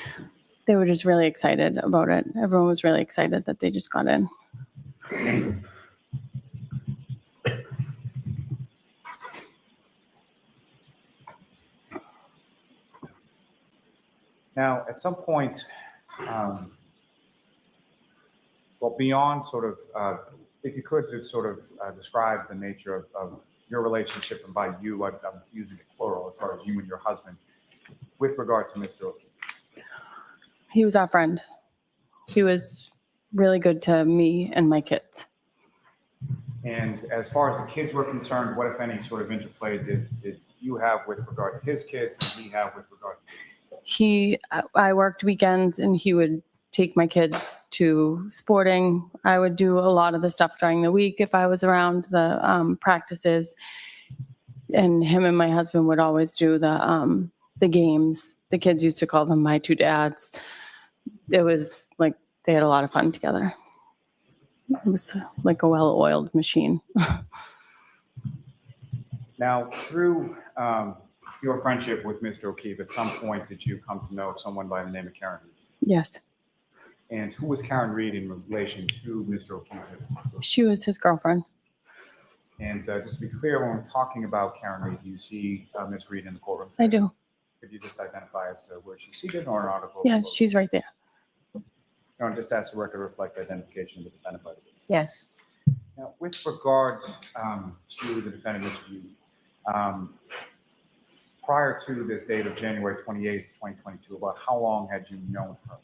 They were just really excited about it. Everyone was really excited that they just got in. Now, at some point, well, beyond sort of, if you could just sort of describe the nature of your relationship, and by you, I'm using it plural as far as you and your husband, with regard to Mr. O'Keefe. He was our friend. He was really good to me and my kids. And as far as the kids were concerned, what, if any, sort of interplay did you have with regard to his kids and he have with regard to you? I worked weekends and he would take my kids to sporting. I would do a lot of the stuff during the week if I was around the practices. And him and my husband would always do the games. The kids used to call them my two dads. It was like they had a lot of fun together. It was like a well-oiled machine. Now, through your friendship with Mr. O'Keefe, at some point did you come to know someone by the name of Karen Reed? Yes. And who was Karen Reed in relation to Mr. O'Keefe? She was his girlfriend. And just to be clear, when we're talking about Karen Reed, do you see Ms. Reed in the courtroom? I do. Could you just identify as to where she's seated or an article? Yeah, she's right there. No, just ask the record to reflect identification of the defendant by the witness. Yes. Now, with regard to the defendant, Ms. Reed, prior to this date of January 28th, 2022, about how long had you known her?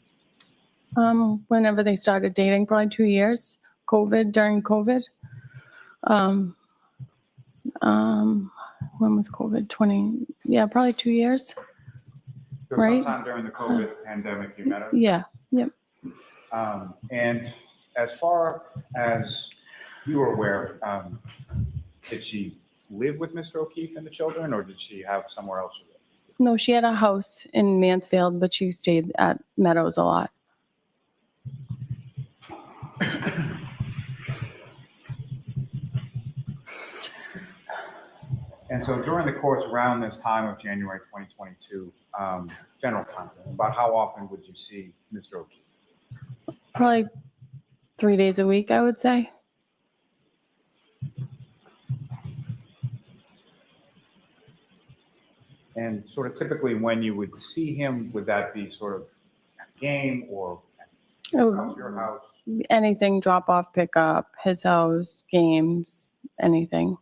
Whenever they started dating, probably 2 years. During COVID. When was COVID? Probably 2 years. So Right. sometime during the COVID pandemic, you met her? Yeah. Yep. And as far as you were aware, did she live with Mr. O'Keefe and the children, or did she have somewhere else to live? No, she had a house in Mansfield, but she stayed at Meadows a lot. And so during the course around this time of January 2022, general time, about how often would you see Mr. O'Keefe? Probably 3 days a week, I would say. And sort of typically when you would see him, would that be sort of at a game or at your house? Anything, drop off, pick up, his house, games, anything.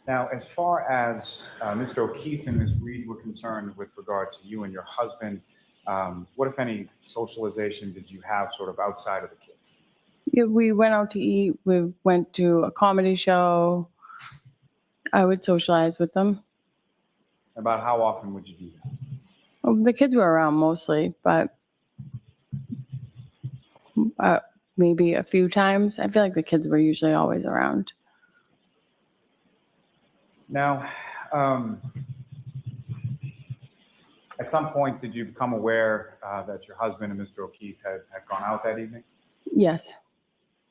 Now, as far as Mr. O'Keefe and Ms. Reed were concerned with regard to you and your husband, what, if any, socialization did you have sort of outside of the kids? Yeah, we went out to eat. We went to a comedy show. I would socialize with them. About how often would you do that? The kids were around mostly, but maybe a few times. I feel like the kids were usually always around. Now, at some point, did you become aware that your husband and Mr. O'Keefe had gone out that evening? Yes.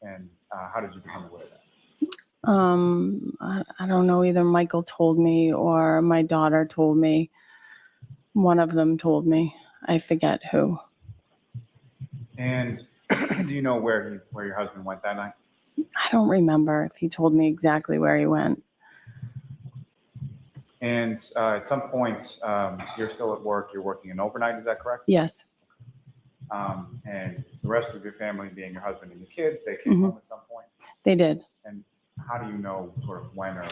And how did you become aware of that? I don't know. Either Michael told me or my daughter told me. One of them told me. I forget who. And do you know where your husband went that night? I don't remember if he told me exactly where he went. And at some point, you're still at work. You're working an overnight. Is that correct? Yes. And the rest of your family, being your husband and your kids, they came home at some point. They did. And how do you know sort of when or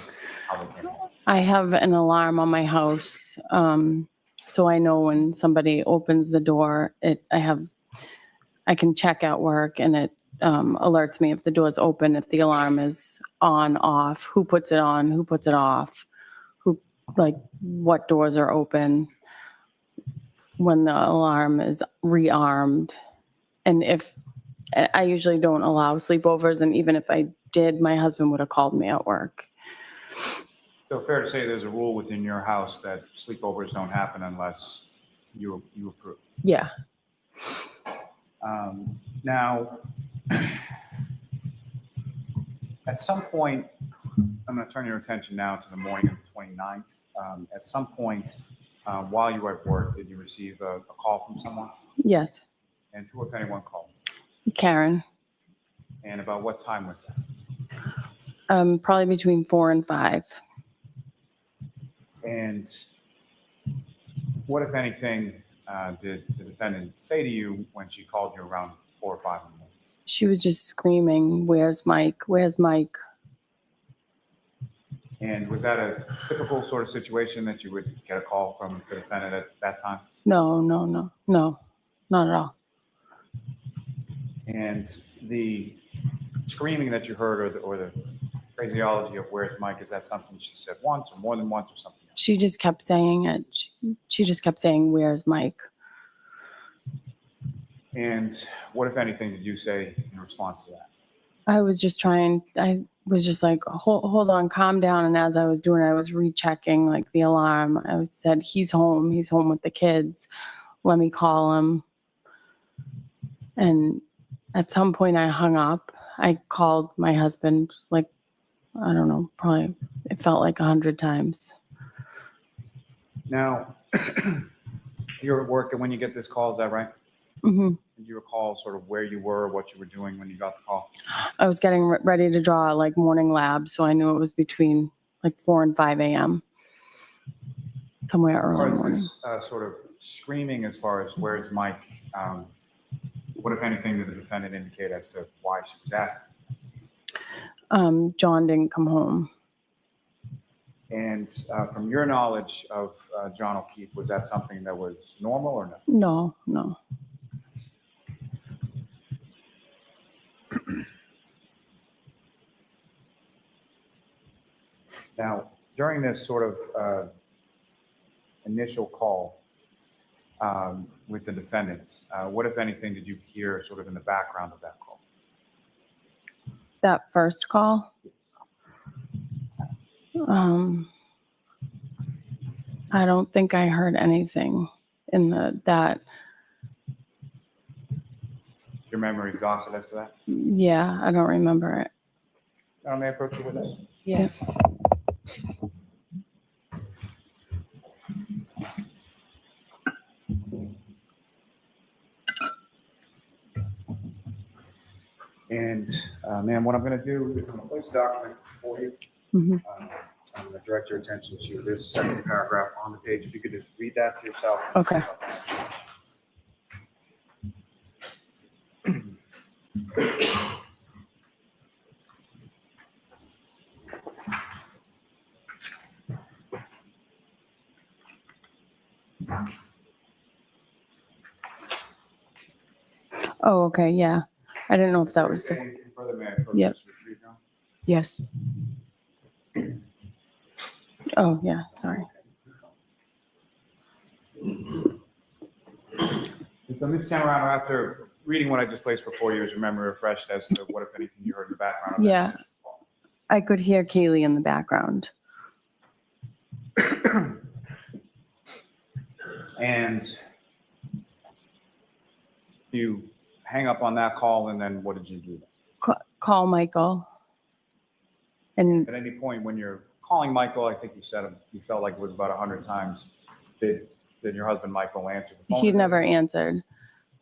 how they came home? I have an alarm on my house, so I know when somebody opens the door. I can check at work, and it alerts me if the door's open, if the alarm is on, off, who puts it on, who puts it off, what doors are open, when the alarm is rearmed. And if, I usually don't allow sleepovers, and even if I did, my husband would have called me at work. So fair to say there's a rule within your house that sleepovers don't happen unless you approve. Yeah. Now, at some point, I'm going to turn your attention now to the morning of the 29th. At some point, while you were at work, did you receive a call from someone? Yes. And who, if anyone, called? Karen. And about what time was that? Probably between 4 and 5. And what, if anything, did the defendant say to you when she called you around 4 or 5 in the morning? She was just screaming, "Where's Mike? Where's Mike?" And was that a typical sort of situation that you would get a call from the defendant at that time? No, not at all. And the screaming that you heard, or the phraseology of "where's Mike," is that something she said once or more than once or something else? She just kept saying it. She just kept saying, "Where's Mike?" And what, if anything, did you say in response to that? I was just like, hold on, calm down. And as I was doing it, I was rechecking like the alarm. I said, he's home with the kids. Let me call him. And at some point I hung up. I called my husband, like, I don't know, probably it felt like 100 times. Now, you're at work and when you get this call, is that right? Mm-hmm. Do you recall sort of where you were, what you were doing when you got the call? I was getting ready to draw like morning lab, so I knew it was between like 4 and 5 a.m. Somewhere early As far morning. as this sort of screaming, as far as "where's Mike," what, if anything, did the defendant indicate as to why she was asking? John didn't come home. And from your knowledge of John O'Keefe, was that something that was normal or no? No. Now, during this sort of initial call with the defendant, what, if anything, did you hear sort of in the background of that call? That first call? I don't think I heard anything in that. Your memory exhausted as to that? Yeah, I don't remember it. May I approach you with this? Yes. And ma'am, what I'm going to do is I'm going to place a document for you. Mhm. I'm going to direct your attention to this second paragraph on the page. If you could just read that to yourself. Okay. Oh, okay, yeah. I didn't know if that was the, Anything further, may I approach Yep. this with you, John? Yes. oh, yeah, sorry. And so, Ms. Camarano, after reading what I just placed before you, is your memory refreshed as to what, if anything, you heard in the background of that Yeah. initial call? I could hear Kaylee in the background. And you hang up on that call, and then what did you do? Call Michael. And At any point when you're calling Michael, I think you said you felt like it was about 100 times, did your husband Michael answer the phone? he never answered.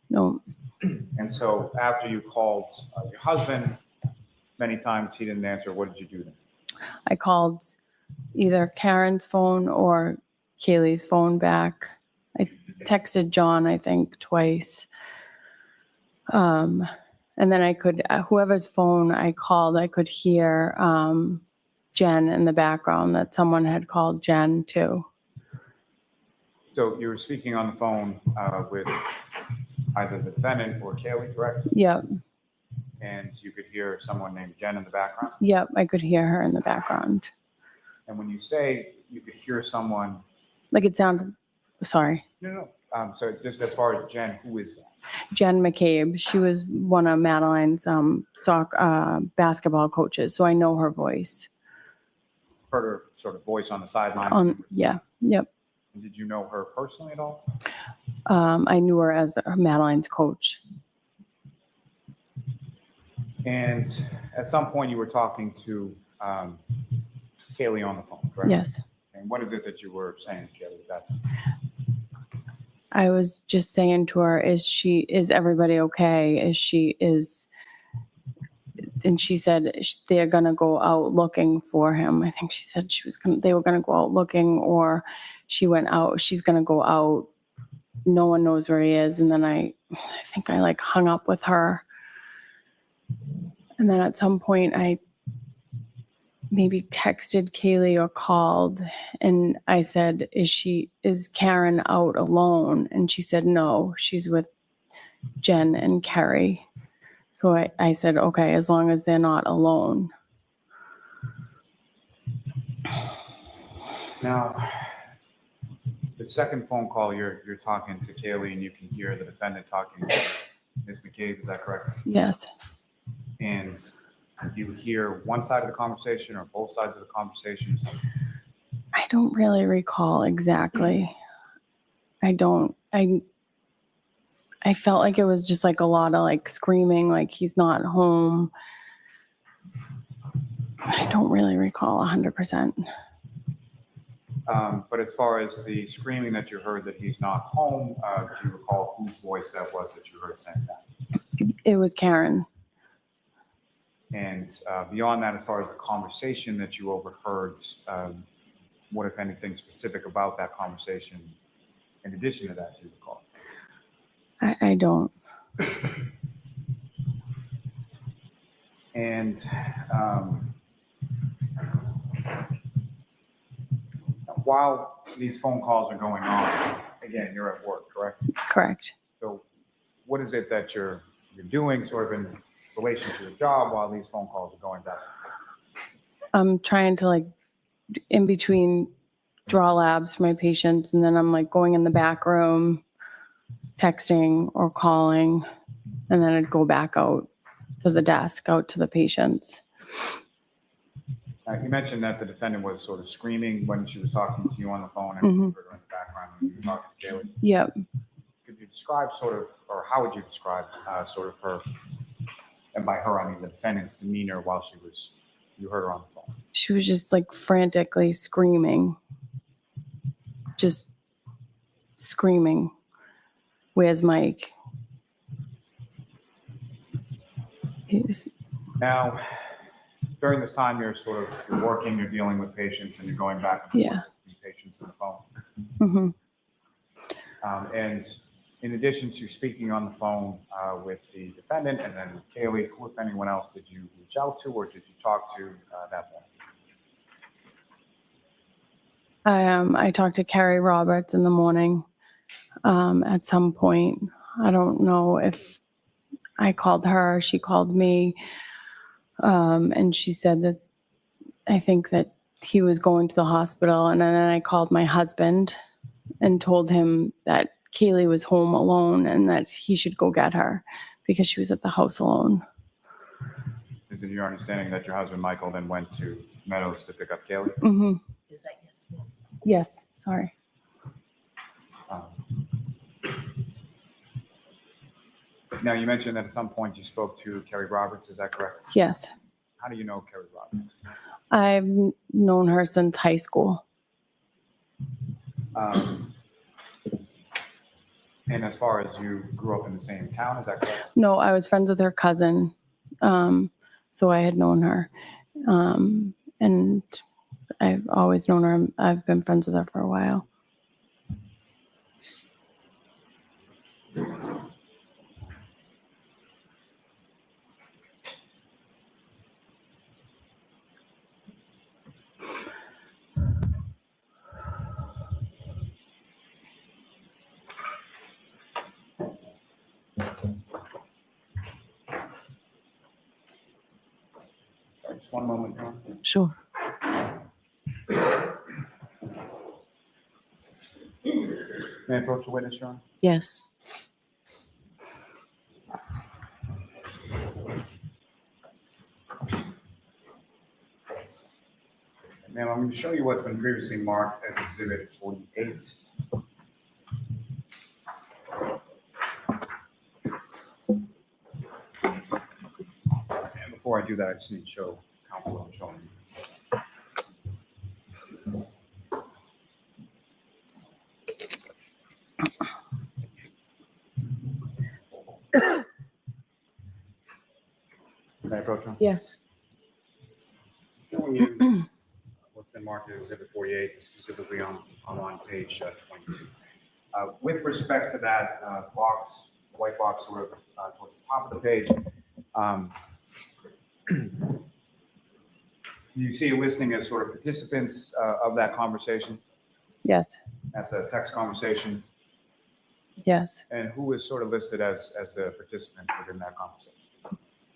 No, And so after you called your husband many times, he didn't answer. What did you do then? I called either Karen's phone or Kaylee's phone back. I texted John, I think, twice. And then I could, whoever's phone I called, I could hear Jen in the background, that someone had called Jen too. So you were speaking on the phone with either the defendant or Kaylee, correct? Yep, And you could hear someone named Jen in the background. yep, I could hear her in the background. And when you say you could hear someone, Like it sounded, sorry. no, So just as far as Jen, who is that? Jen McCabe. She was one of Madeline's basketball coaches, so I know her voice. Heard her sort of voice on the sideline? Yeah, yep. Did you know her personally at all? I knew her as Madeline's coach. And at some point you were talking to Kaylee on the phone, correct? Yes. And what is it that you were saying to Kaylee at that time? I was just saying to her, is everybody okay? And she said they're going to go out looking for him. I think she said they were going to go out looking, or she's going to go out. No one knows where he is. And then I think I like hung up with her. And then at some point I maybe texted Kaylee or called, and I said, is Karen out alone? And she said, no, she's with Jen and Kerry. So I said, okay, as long as they're not alone. Now, the second phone call, you're talking to Kaylee and you can hear the defendant talking to Ms. McCabe, is that correct? Yes. And do you hear one side of the conversation or both sides of the conversation? I don't really recall exactly. I felt like it was just like a lot of like screaming, like he's not home. I don't really recall 100%. But as far as the screaming that you heard that he's not home, do you recall whose voice that was that you heard saying that? It was Karen. And beyond that, as far as the conversation that you overheard, what, if anything, specific about that conversation, in addition to that, do you recall? I don't. And while these phone calls are going on, again, you're at work, correct? Correct. So what is it that you're doing sort of in relation to your job while these phone calls are going down? I'm trying to like in between draw labs for my patients, and then I'm like going in the back room, texting or calling, and then I'd go back out to the desk, out to the patients. You mentioned that the defendant was sort of screaming when she was talking to you on the phone and you heard her in the background when you were talking to Kaylee. Yep. Could you describe sort of, or how would you describe sort of her, and by her I mean the defendant's demeanor while you heard her on the phone? She was just like frantically screaming. Just screaming. Where's Mike? Now, during this time, you're working, you're dealing with patients, and you're going back and forth with patients on the phone. Mm-hmm. And in addition to speaking on the phone with the defendant and then with Kaylee, who, if anyone else, did you reach out to or did you talk to that morning? I talked to Carrie Roberts in the morning at some point. I don't know if I called her, she called me, and she said that I think that he was going to the hospital. And then I called my husband and told him that Kaylee was home alone and that he should go get her because she was at the house alone. Is it your understanding that your husband, Michael, then went to Meadows to pick up Kaylee? Mm-hmm. Is that yes, ma'am? Yes, sorry. Now, you mentioned that at some point you spoke to Carrie Roberts, is that correct? Yes. How do you know Carrie Roberts? I've known her since high school. And as far as you grew up in the same town, is that correct? No, I was friends with her cousin. So I had known her. And I've always known her. I've been friends with her for a while. Just one moment, John. Sure. May I approach the witness, Your Honor? Yes. Ma'am, I'm going to show you what's been previously marked as Exhibit 48. And before I do that, I just need to show counsel what I'm showing you. May I approach him? Yes. Showing you what's been marked as Exhibit 48, specifically on page 22. With respect to that box, white box sort of towards the top of the page, you see a listing as sort of participants of that conversation. Yes, That's a text conversation. yes. And who is sort of listed as the participant within that conversation?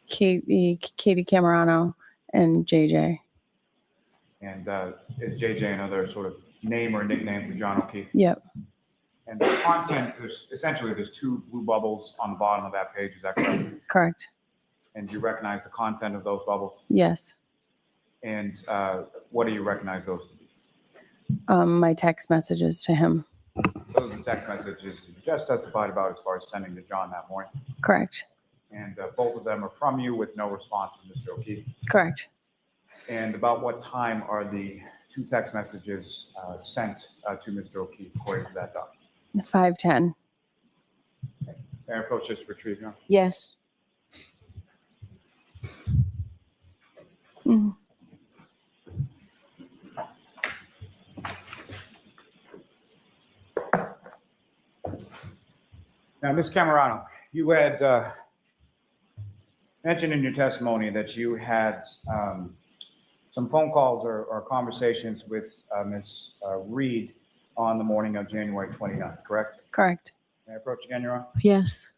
Katie Camarano and JJ. And is JJ another sort of name or nickname for John O'Keefe? Yep, And the content, there's two blue bubbles on the bottom of that page, is that correct? correct. And do you recognize the content of those bubbles? Yes. And what do you recognize those to be? My text messages to him. Those are text messages you just testified about as far as sending to John that morning. Correct. And both of them are from you with no response from Mr. O'Keefe. Correct. And about what time are the two text messages sent to Mr. O'Keefe according to that document? 5:10. May I approach this to retrieve you? Yes. Mhm. Now, Ms. Camarano, you had mentioned in your testimony that you had some phone calls or conversations with Ms. Reed on the morning of January 29th, correct? Correct. May I approach again, Your Honor? Yes.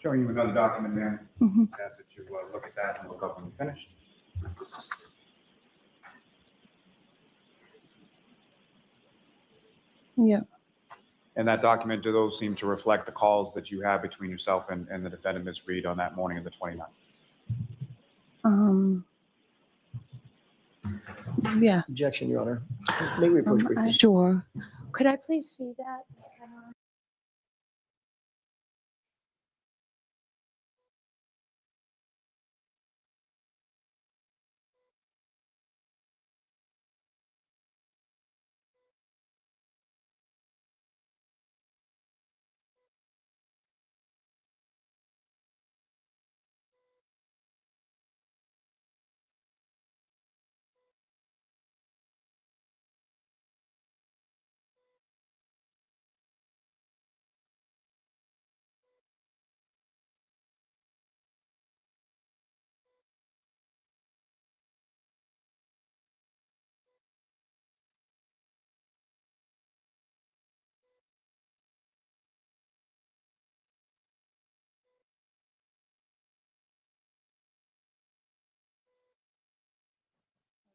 Showing you another document there. Mhm. Ask that you look at that and look up when you're finished. Yep. And that document, do those seem to reflect the calls that you have between yourself and the defendant, Ms. Reed, on that morning of the 29th? Yeah. Objection, Your Honor. May we approach briefly? Sure. Could I please see that?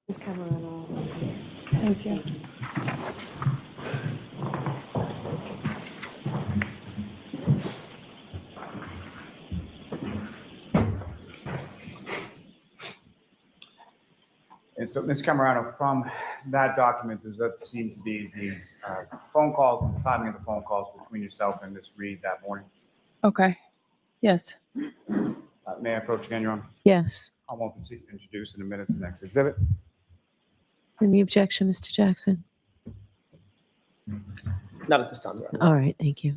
Ms. Camarano. Thank you. And so, Ms. Camarano, from that document, does that seem to be the phone calls and the timing of the phone calls between yourself and Ms. Reed that morning? Okay. Yes. May I approach again, Your Honor? Yes. I won't introduce in a minute the next exhibit. Any objection, Mr. Jackson? Not at this time, Your Honor. All right. Thank you.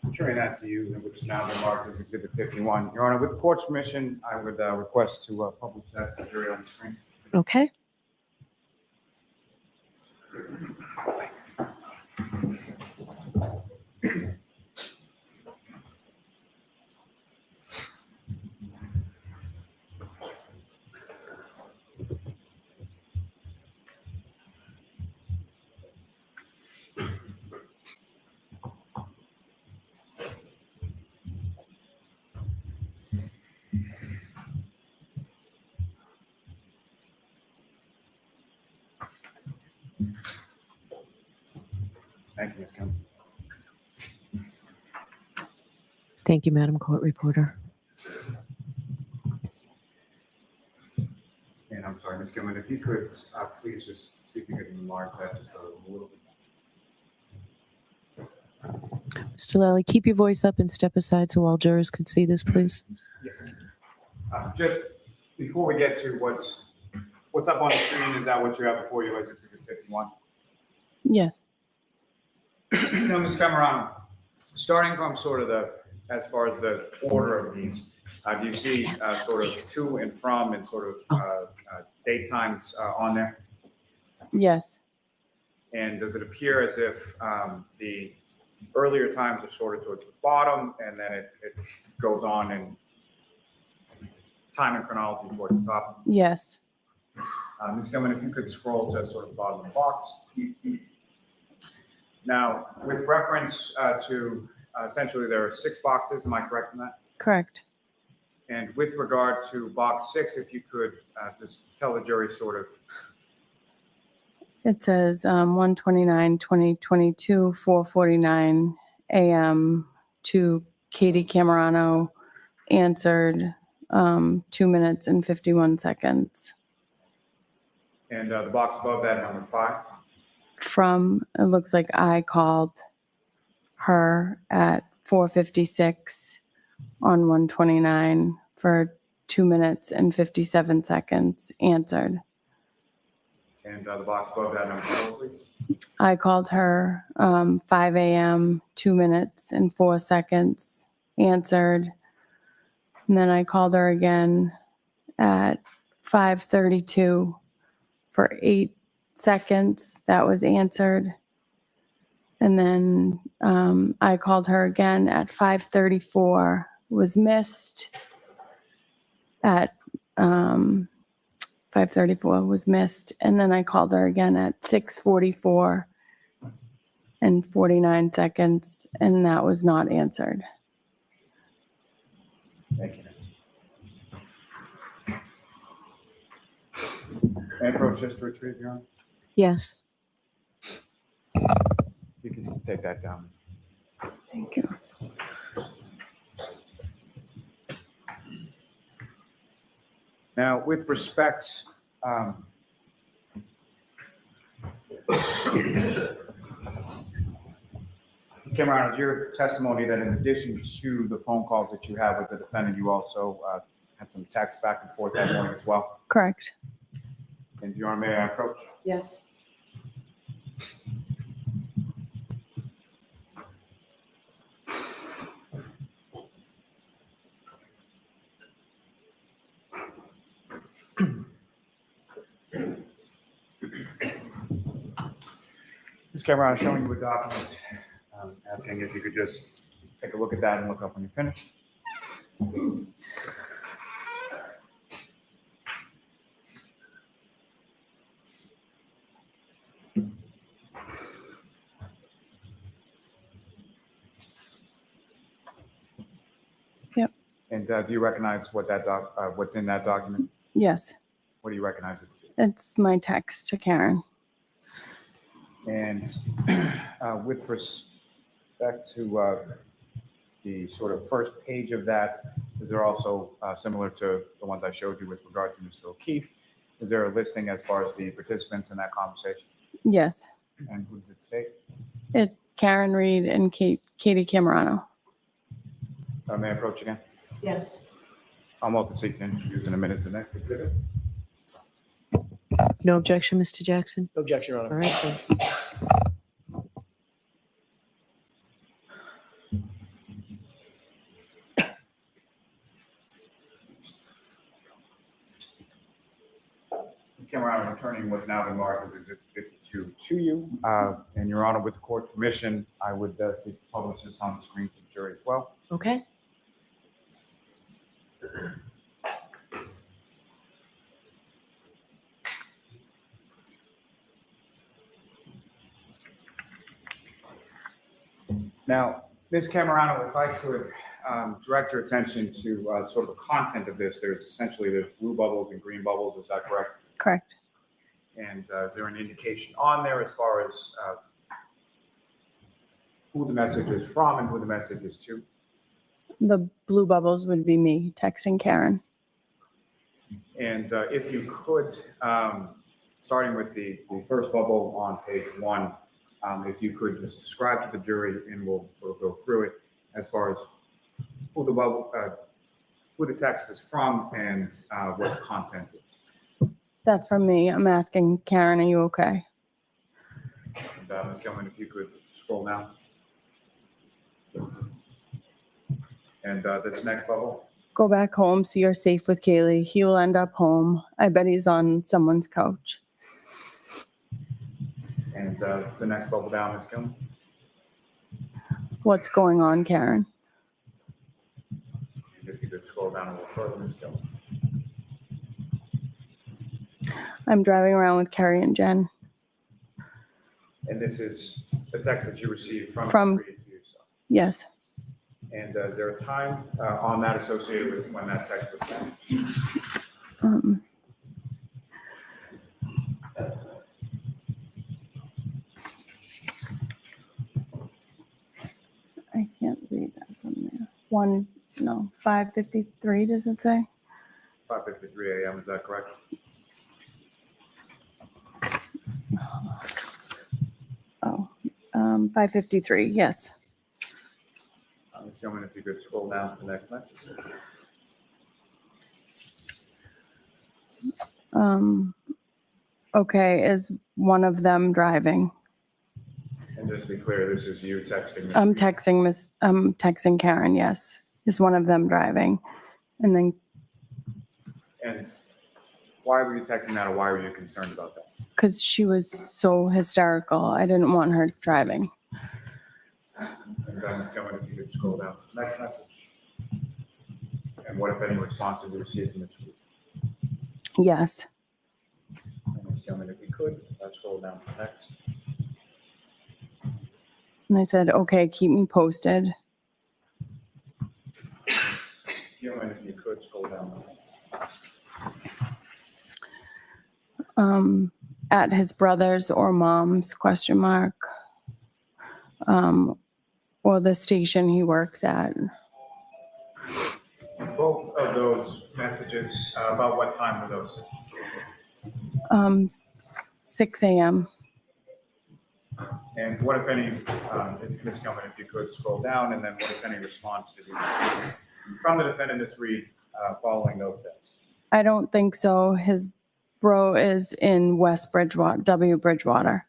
I'm showing that to you, which is now been marked as Exhibit 51. Your Honor, with the court's permission, I would request to publish that to the jury on the screen. Okay. Thank you, Ms. Kim. Thank you, Madam Court Reporter. And I'm sorry, Ms. Gilman, if you could please just see if you could enlarge that just a little bit. Mr. Lally, keep your voice up and step aside so all jurors could see this, please. Yes. Just before we get to what's up on the screen, is that what you have before you, Exhibit 51? Yes. No, Ms. Camarano, starting from sort of as far as the order of these, do you see sort of to and from and sort of date times on there? Yes. And does it appear as if the earlier times are sorted towards the bottom and then it goes on in time and chronology towards the top? Yes. Ms. Gilman, if you could scroll to sort of the bottom of the box. Now, with reference to essentially there are 6 boxes, am I correct in that? Correct. And with regard to box 6, if you could just tell the jury sort of. It says 1/29/2022, 4:49 a.m. to Katie Camarano, answered 2 minutes and 51 seconds. And the box above that, number 5. It looks like I called her at 4:56 on 1/29 for 2 minutes and 57 seconds, answered. And the box above that, number 4, please. I called her 5 a.m., 2 minutes and 4 seconds, answered. And then I called her again at 5:32 for 8 seconds. That was answered. And then I called her again at 5:34, was missed. At 5:34 was missed. And then I called her again at 6:44 and 49 seconds, and that was not answered. Thank you. And approach just to retrieve your arm. Yes. You can take that down. Thank you. Now, with respect, Camarano, is your testimony that in addition to the phone calls that you had with the defendant, you also had some text back and forth that morning as well? Correct. And Your Honor, may I approach? Yes. Ms. Camarano, showing you a document, asking if you could just take a look at that and look up when you're finished. Yep. And do you recognize what that what's in that document? Yes. What do you recognize it to be? It's my text to Karen. And with respect to the sort of first page of that, is there also similar to the ones I showed you with regard to Mr. O'Keefe? Is there a listing as far as the participants in that conversation? Yes. And who does it state? It's Karen Reed and Katie Camarano. May I approach again? Yes. I'll multi-seek to introduce in a minute the next exhibit. No objection, Mr. Jackson? No objection, Your All Honor. right, thank you. Ms. Camarano, returning what's now been marked as Exhibit 52 to you. And Your Honor, with the court's permission, I would seek to publish this on the screen for the jury as well. Okay. Now, Ms. Camarano, if I could direct your attention to sort of the content of this. There's blue bubbles and green bubbles. Is that correct? Correct. And is there an indication on there as far as who the message is from and who the message is to? The blue bubbles would be me texting Karen. And if you could, starting with the first bubble on page 1, if you could just describe to the jury, and we'll sort of go through it as far as who the text is from and what the content is. That's from me. I'm asking Karen, are you okay? And Ms. Gilman, if you could scroll down. And this next bubble. Go back home so you're safe with Kaylee. He will end up home. I bet he's on someone's couch. And the next bubble down, Ms. Gilman. What's going on, Karen? And if you could scroll down a little further, Ms. Gilman. I'm driving around with Kerry and Jen. And this is the text that you received from From- Ms. Reed to yourself. Yes. And is there a time on that associated with when that text was sent? I can't read that from there. 5:53, does it say? 5:53 a.m., is that correct? Oh, 5:53, yes. Ms. Gilman, if you could scroll down to the next message. Okay, is one of them driving? And just to be clear, this is you texting. Ms. I'm Reed. texting Karen, yes. Is one of them driving? And then, And why were you texting that, or why were you concerned about that? because she was so hysterical, I didn't want her driving. And Ms. Gilman, if you could scroll down to the next message. And what, if any, response did you receive from Ms. Reed? Yes. And Ms. Gilman, if you could, scroll down to the next. And I said, okay, keep me posted. Gilman, if you could, scroll down. At his brother's or mom's, ? Or the station he works at. Both of those messages, about what time were those? 6 a.m. And what, if any, if Ms. Gilman, if you could scroll down, and then what, if any, response did you receive from the defendant, Ms. Reed, following those texts? I don't think so. His bro is in West Bridgewater, W. Bridgewater.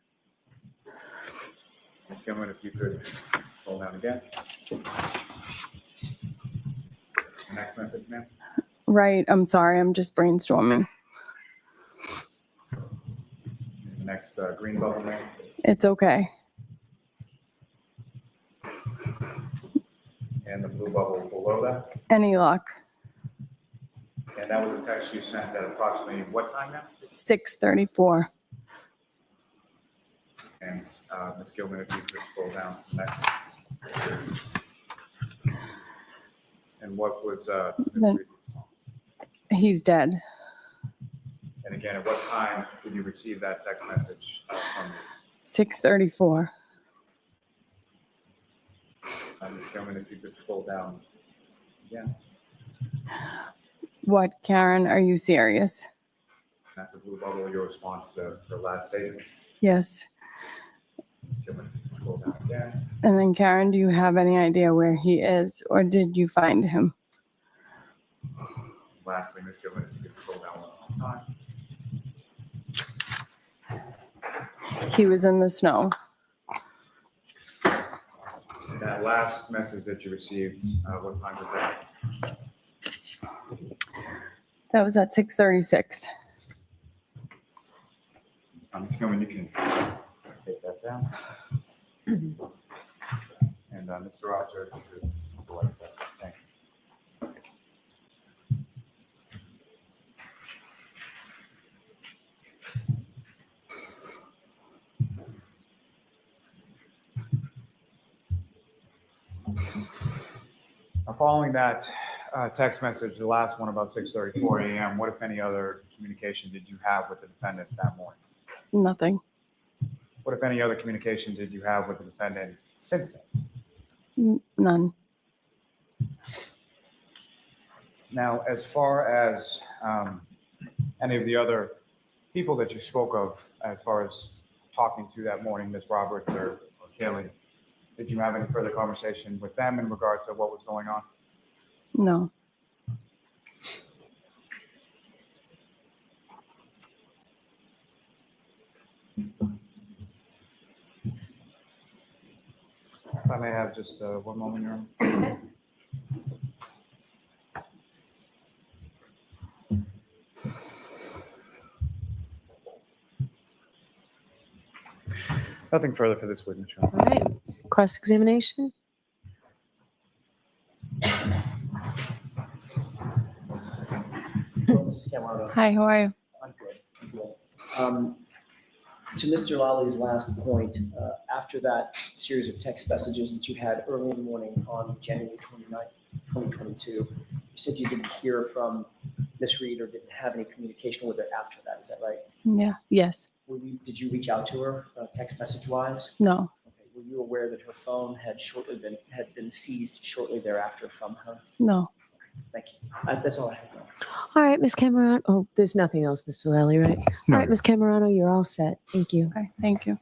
Ms. Gilman, if you could scroll down again. The next message, ma'am. Right. I'm sorry. I'm just brainstorming. The next green bubble, ma'am. It's okay. And the blue bubble below that. Any luck? And that was a text you sent at approximately what time now? 6:34. And Ms. Gilman, if you could scroll down to the next. And what was Ms. Reed's response? He's dead. And again, at what time did you receive that text message from Ms. 6:34. Ms. Gilman, if you could scroll down again. What, Karen? Are you serious? That's a blue bubble, your response to her last statement. Yes. Ms. Gilman, if you could scroll down again. And then, Karen, do you have any idea where he is, or did you find him? Lastly, Ms. Gilman, if you could scroll down one more time. He was in the snow. And that last message that you received, what time was that? That was at 6:36. Ms. Gilman, you can take that down. And Mr. Officer, if you could select that. Thank you. Following that text message, the last one about 6:34 a.m., what, if any, other communication did you have with the defendant that morning? Nothing. What, if any, other communication did you have with the defendant since then? None. Now, as far as any of the other people that you spoke of, as far as talking to that morning, Ms. Roberts or Kaylee, did you have any further conversation with them in regard to what was going on? No. If I may have just one moment, Your Honor. Nothing further for this witness, Your Honor. All right. Cross-examination? Mrs. Camarano. Hi, how are you? I'm good. I'm good. To Mr. Lally,'s last point, after that series of text messages that you had early in the morning on January 29th, 2022, you said you didn't hear from Miss Reed or didn't have any communication with her after that. Is that right? Yeah. Yes. Did you reach out to her text message wise? No. Okay. Were you aware that her phone had been seized shortly thereafter from her? No. Thank you. That's all I have now. All right, Ms. Camarano. Oh, there's nothing else, Mr. Lally, right? No. All right, Ms. Camarano, you're all set. Thank you. Okay. Thank you.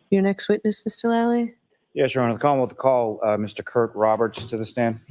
Your next witness, Mr. Lally? Yes, Your Honor. The Commonwealth will call Mr. Curt Roberts to the stand.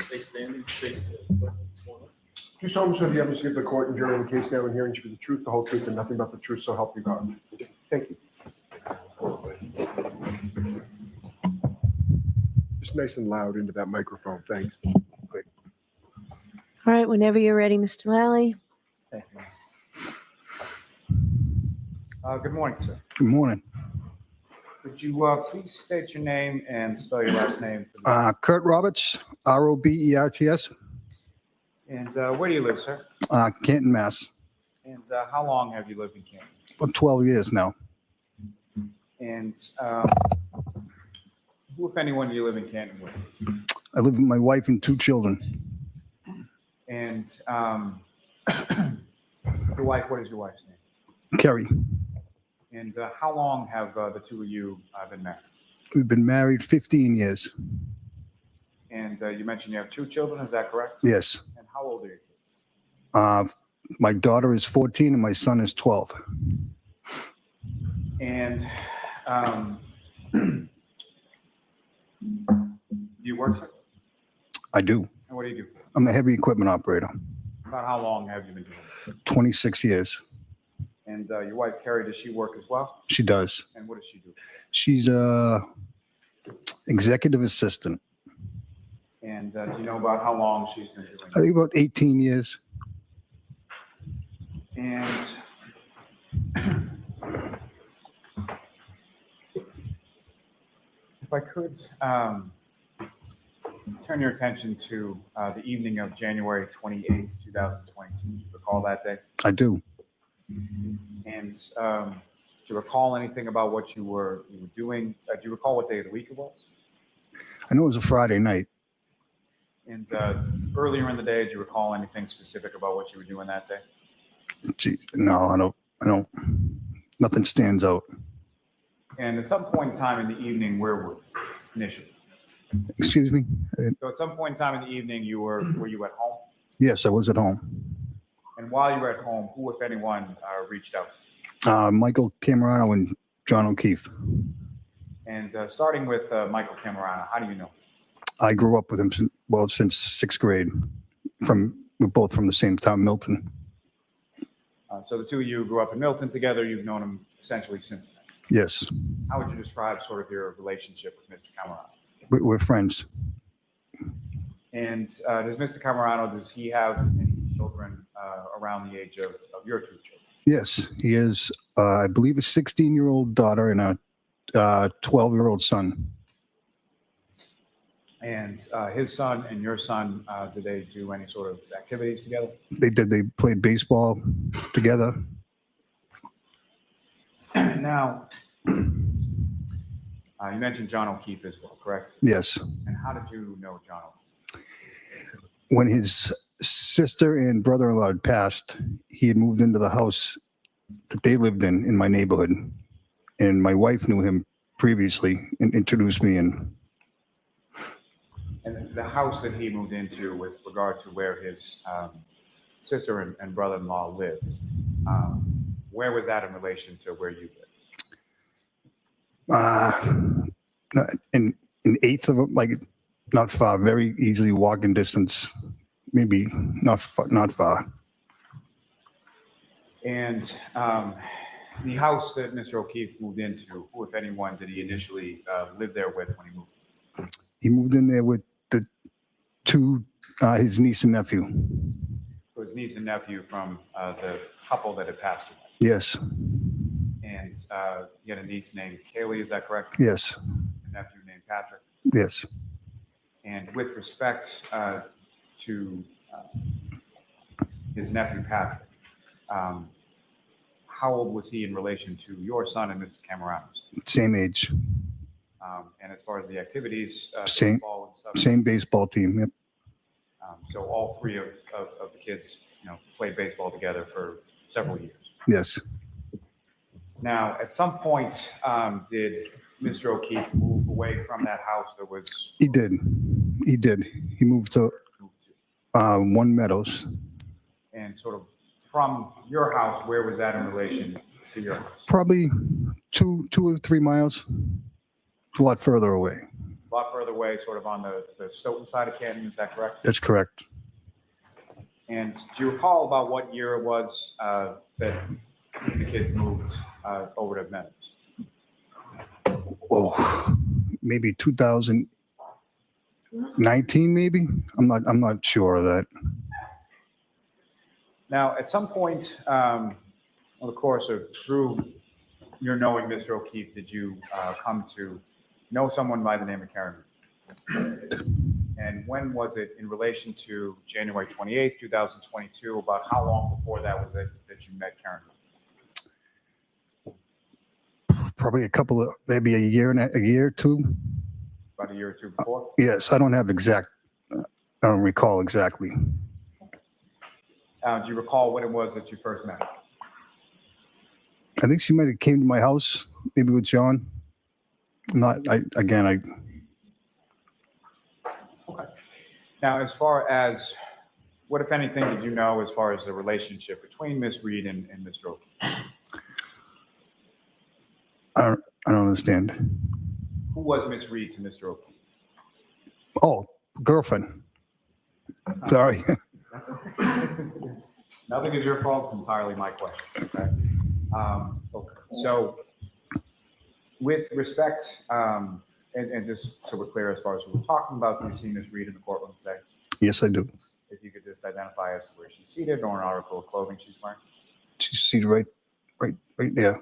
Stay standing, stay still. Do solemnly swear the evidence you give the court and jury in the case now and hearing should be the truth, the whole truth, and nothing but the truth, so help you God. Thank you. Just nice and loud into that microphone, thanks. All right, whenever you're ready, Mr. Lally. Thank you. Good morning, sir. Good morning. Could you please state your name and spell your last name? For the Curt Roberts, Roberts. And where do you live, sir? Canton, Mass. And how long have you lived in Canton? About 12 years now. And who, if anyone, do you live in Canton with? I live with my wife and 2 children. And your wife, what is your wife's name? Kerry. And how long have the two of you been married? We've been married 15 years. And you mentioned you have 2 children, is that correct? Yes. And how old are your kids? My daughter is 14 and my son is 12. And do you work, sir? I do. And what do you do? I'm a heavy equipment operator. About how long have you been doing it? 26 years. And your wife, Carrie, does she work as well? She does. And what does she do? She's a executive assistant. And do you know about how long she's been doing I it? think about 18 years. And if I could turn your attention to the evening of January 28th, 2022. Do you recall that day? I do. And do you recall anything about what you were doing? Do you recall what day of the week it was? I know it was a Friday night. And earlier in the day, do you recall anything specific about what you were doing that day? Gee, no, I don't. Nothing stands out. And at some point in time in the evening, where were you initially? Excuse me? So at some point in time in the evening, were you at home? Yes, I was at home. And while you were at home, who, if anyone, reached out to you? Michael Camarano and John O'Keefe. And starting with Michael Camarano, how do you know? I grew up with him since 6th grade. We're both from the same town, Milton. So the two of you grew up in Milton together. You've known him essentially since then. Yes, How would you describe sort of your relationship with Mr. Camarano? we're friends. And does Mr. Camarano, does he have any children around the age of your two children? Yes, he is, I believe, a 16-year-old daughter and a 12-year-old son. And his son and your son, do they do any sort of activities together? They did. They played baseball together. Now, you mentioned John O'Keefe as well, correct? Yes. And how did you know John O'Keefe? When his sister and brother-in-law had passed, he had moved into the house that they lived in my neighborhood. And my wife knew him previously and introduced me in. And the house that he moved into with regard to where his sister and brother-in-law lived, where was that in relation to where you lived? An eighth of it, like not far, very easily walking distance, maybe not far. And the house that Mr. O'Keefe moved into, who, if anyone, did he initially live there with when he moved? He moved in there with the two, his niece and nephew. So his niece and nephew from the couple that had passed away. Yes, And you had a niece named Kaylee, is that correct? yes, A nephew named Patrick. yes. And with respect to his nephew Patrick, how old was he in relation to your son and Mr. Camarano's? Same age, And as far as the activities, Same- baseball and stuff. same baseball team. Yep. So all three of the kids, played baseball together for several years. Yes, Now, at some point, did Mr. O'Keefe move away from that house that was he did. He did. He moved to moved to? One Meadows. And sort of from your house, where was that in relation to your house? Probably 2 or 3 miles. A lot further away. A lot further away, sort of on the Stoughton side of Canton, is that correct? That's correct. And do you recall about what year it was that the kids moved over to Meadows? Oh, maybe 2019, maybe. I'm not sure of that. Now, at some point, over the course of through your knowing Mr. O'Keefe, did you come to know someone by the name of Karina? And when was it in relation to January 28th, 2022? About how long before that was it that you met Karina? Probably maybe a year or two. About a year or two before? Yes, I don't recall exactly. Do you recall when it was that you first met her? I think she might have came to my house, maybe with John. Okay. Now, as far as what, if anything, did you know as far as the relationship between Miss Reed and Mr. O'Keefe? I don't understand. Who was Miss Reed to Mr. O'Keefe? Oh, girlfriend. Sorry. Nothing is your fault. It's entirely my question. Okay. Okay. So, with respect, and just so we're clear as far as what we're talking about, do you see Miss Reed in the courtroom today? Yes, I do. If you could just identify as to where she's seated or an article of clothing she's wearing. She's seated right there.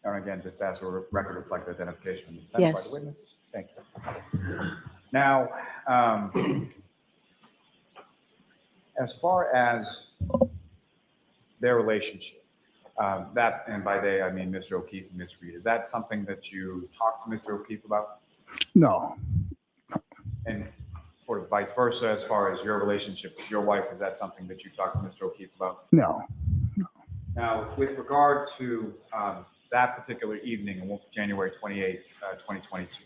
And again, just as a record reflect identification by Yes. the witness. Thank you. Now, as far as their relationship, that, and by they, I mean Mr. O'Keefe and Miss Reed, is that something that you talked to Mr. O'Keefe about? No, And sort of vice versa, as far as your relationship with your wife, is that something that you talked to Mr. O'Keefe about? no. Now, with regard to that particular evening on January 28th, 2022,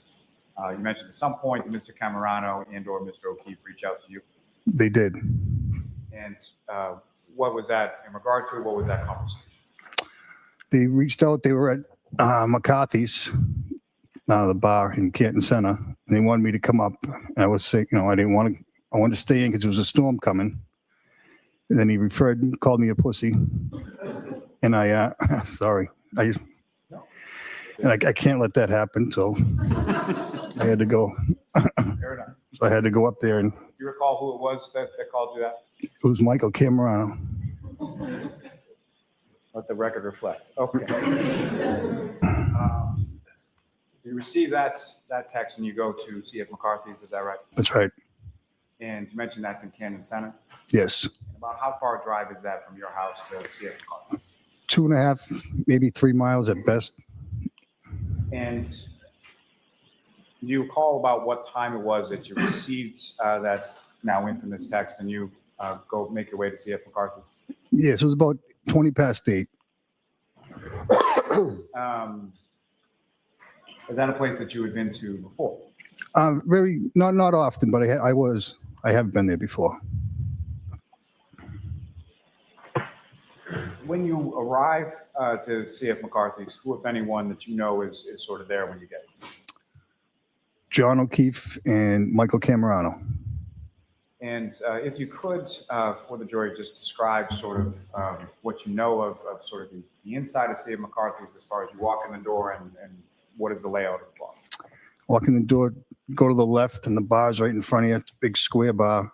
you mentioned at some point that Mr. Camarano and or Mr. O'Keefe reached out to you. They did. And what was that in regard to? What was that conversation? They reached out. They were at McCarthy's, the bar in Canton Center. And they wanted me to come up. And I was saying, I didn't want to. I wanted to stay in because there was a storm coming. And then he called me a pussy. And I, sorry, and I can't let that happen. So I had to go. Fair enough. So I had to go up there, and Do you recall who it was that called you that? it was Michael Camarano. Let the record reflect. Okay. You receive that text and you go to CF McCarthy's, is that right? That's right. And you mentioned that's in Canton Center. Yes. About how far a drive is that from your house to CF McCarthy's? 2.5, maybe 3 miles at best. And do you recall about what time it was that you received that now infamous text and you go make your way to CF McCarthy's? Yes, it was about 20 past 8. Is that a place that you had been to before? Not often, but I have been there before. When you arrive to CF McCarthy's, who, if anyone, that you know is sort of there when you get there? John O'Keefe and Michael Camarano. And if you could, for the jury, just describe sort of what you know of sort of the inside of CF McCarthy's as far as you walk in the door and what is the layout of the bar? Walk in the door, go to the left, and the bar's right in front of you. It's a big square bar.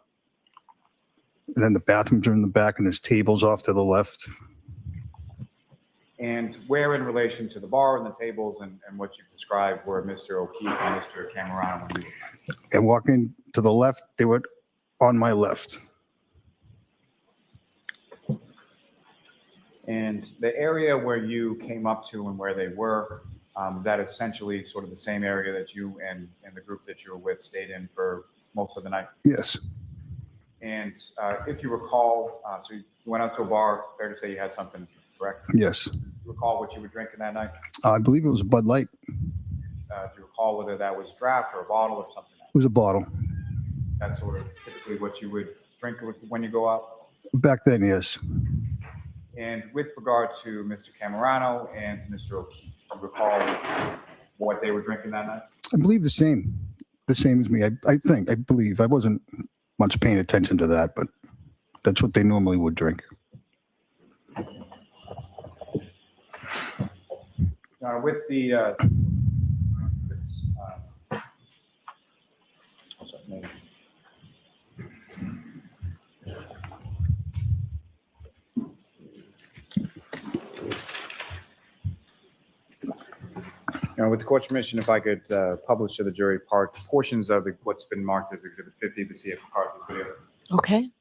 And then the bathrooms are in the back, and there's tables off to the left. And where in relation to the bar and the tables and what you've described were Mr. O'Keefe and Mr. Camarano when you were? And walking to the left, they were on my left. And the area where you came up to and where they were, is that essentially sort of the same area that you and the group that you were with stayed in for most of the night? Yes. And if you recall, so you went out to a bar, fair to say you had something, correct? Yes. Do you recall what you were drinking that night? I believe it was a Bud Light. Do you recall whether that was draft or a bottle or something else? It was a bottle. That's sort of typically what you would drink when you go out? Back then, yes. And with regard to Mr. Camarano and Mr. O'Keefe, do you recall what they were drinking that night? I believe the same as me. I believe. I wasn't much paying attention to that, but that's what they normally would drink. With the with the court's permission, if I could publish to the jury portions of what's been marked as Exhibit 50, the CF McCarthy's video. Okay.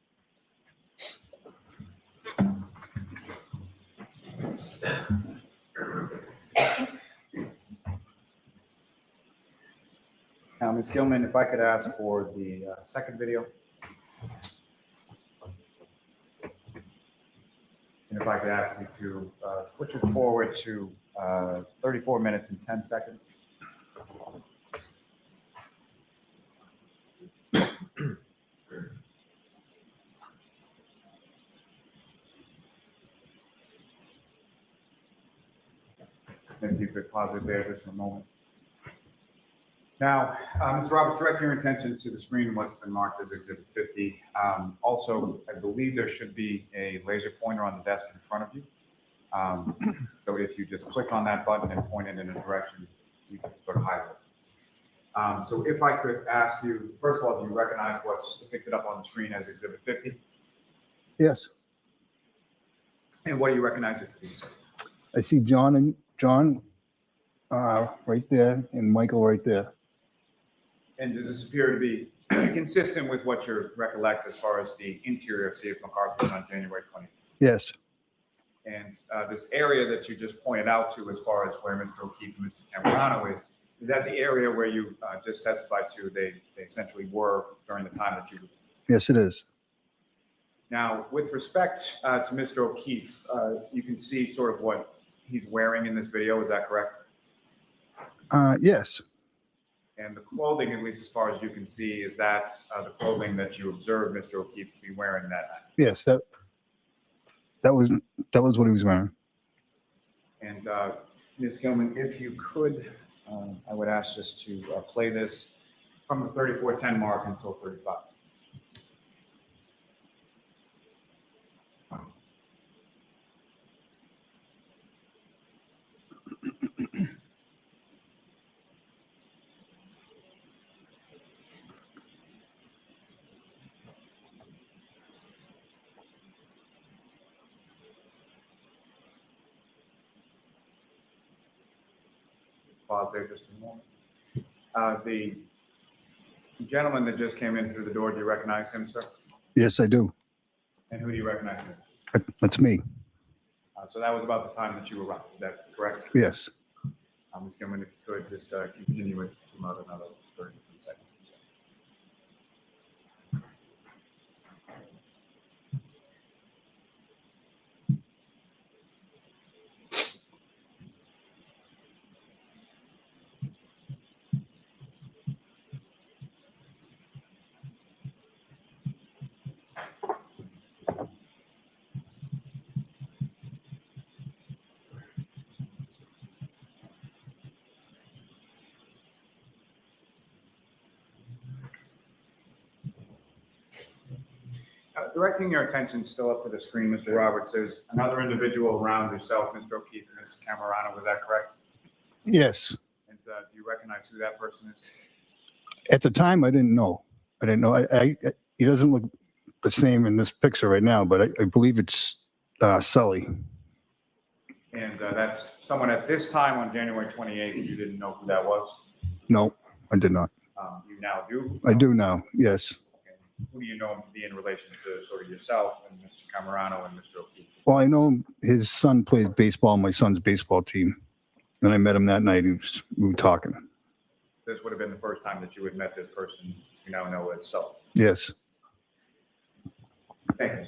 Now, Ms. Gilman, if I could ask for the second video. And if I could ask you to push it forward to 34 minutes and 10 seconds. If you could pause it there just for a moment. Now, Ms. Roberts, direct your attention to the screen, what's been marked as Exhibit 50. Also, I believe there should be a laser pointer on the desk in front of you. So if you just click on that button and point it in a direction, you can sort of highlight it. So if I could ask you, first of all, do you recognize what's depicted up on the screen as Exhibit 50? Yes. And what do you recognize it to be, sir? I see John right there and Michael right there. And does this appear to be consistent with what you recollect as far as the interior of CF McCarthy's on January 20th? Yes. And this area that you just pointed out to as far as where Mr. O'Keefe and Mr. Camarano is that the area where you just testified to they essentially were during the time that you were? Yes, it is. Now, with respect to Mr. O'Keefe, you can see sort of what he's wearing in this video, is that correct? Yes. And the clothing, at least as far as you can see, is that the clothing that you observed Mr. O'Keefe to be wearing that night? Yes, that was what he was wearing. And Ms. Gilman, if you could, I would ask just to play this from the 34:10 mark until 35. pause there just for a moment. The gentleman that just came in through the door, do you recognize him, sir? Yes, I do. And who do you recognize him? That's me. So that was about the time that you arrived, is that correct? Yes. Ms. Gilman, if you could just continue it for another 30 seconds. Directing your attention still up to the screen, Mr. Roberts, there's another individual around yourself, Mr. O'Keefe and Mr. Camarano, was that correct? Yes. And do you recognize who that person is? At the time, I didn't know. He doesn't look the same in this picture right now, but I believe it's Sully. And that's someone at this time on January 28th, you didn't know who that was? No, I did not. You now do? I do now. Yes. Okay. Who do you know him to be in relation to sort of yourself and Mr. Camarano and Mr. O'Keefe? Well, I know his son plays baseball on my son's baseball team. And I met him that night. We were talking. This would have been the first time that you had met this person you now know as Sully. Yes. Thank you,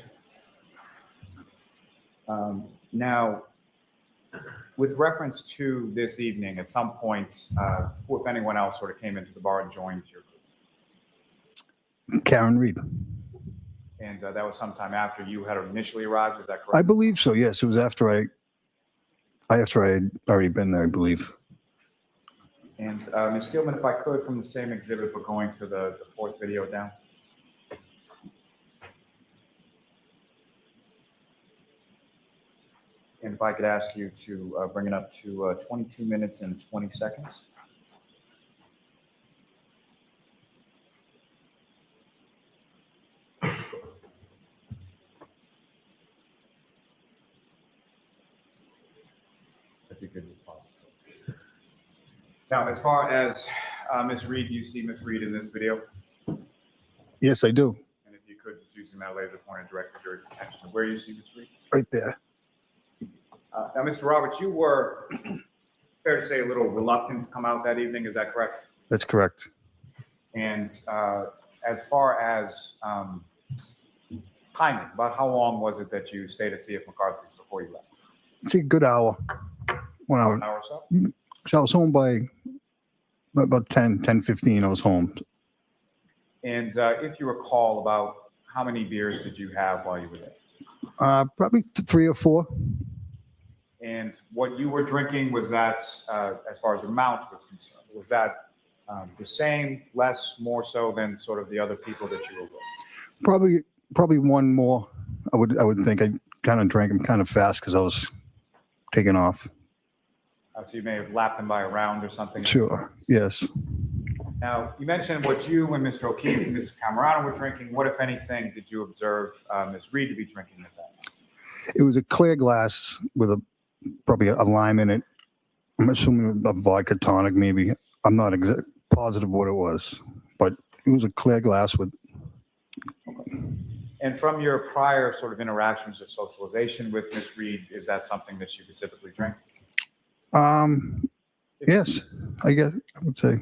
sir. Now, with reference to this evening, at some point, who, if anyone else, sort of came into the bar and joined your group? Karen Reed. And that was sometime after you had initially arrived, is that correct? I believe so. Yes. It was after I had already been there, I believe. And Ms. Gilman, if I could, from the same exhibit, but going to the fourth video down. And if I could ask you to bring it up to 22 minutes and 20 seconds. If you could just pause. Now, as far as Ms. Reed, you see Ms. Reed in this video? Yes, I do. And if you could, just using that laser pointer, direct the jury's attention to where you see Ms. Reed. Right there. Now, Mr. Roberts, you were, fair to say, a little reluctant to come out that evening. Is that correct? That's correct. And as far as timing, about how long was it that you stayed at C.F. McCarthy's before you left? It's a good hour. 1 hour. An hour or so? So I was home by about 10:15. I was home. And if you recall, about how many beers did you have while you were there? Probably 3 or 4. And what you were drinking, was that, as far as amount was concerned, was that the same, less, more so than sort of the other people that you were with? Probably one more. I would think. I kind of drank them kind of fast because I was taking off. So you may have lapped them by a round or something? Sure. Yes. Now, you mentioned what you and Mr. O'Keefe and Mr. Camarano were drinking. What, if anything, did you observe Ms. Reed to be drinking at that time? It was a clear glass with probably a lime in it. I'm assuming a vodka tonic, maybe. I'm not positive what it was, but it was a clear glass with. And from your prior sort of interactions or socialization with Ms. Reed, is that something that she would typically drink? Yes, I guess I would say.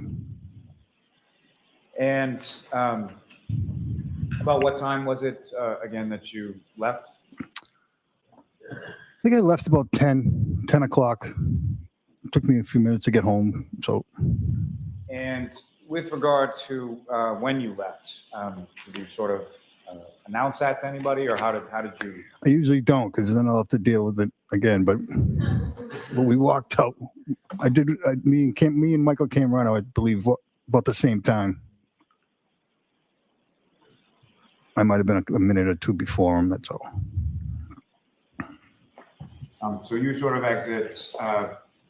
And about what time was it again that you left? I think I left about 10 o'clock. It took me a few minutes to get home. So. And with regard to when you left, did you sort of announce that to anybody, or how did you? I usually don't, because then I'll have to deal with it again. But when we walked out, I did. Me and Michael Camarano, I believe, about the same time. I might have been a minute or two before him. That's all. So you sort of exit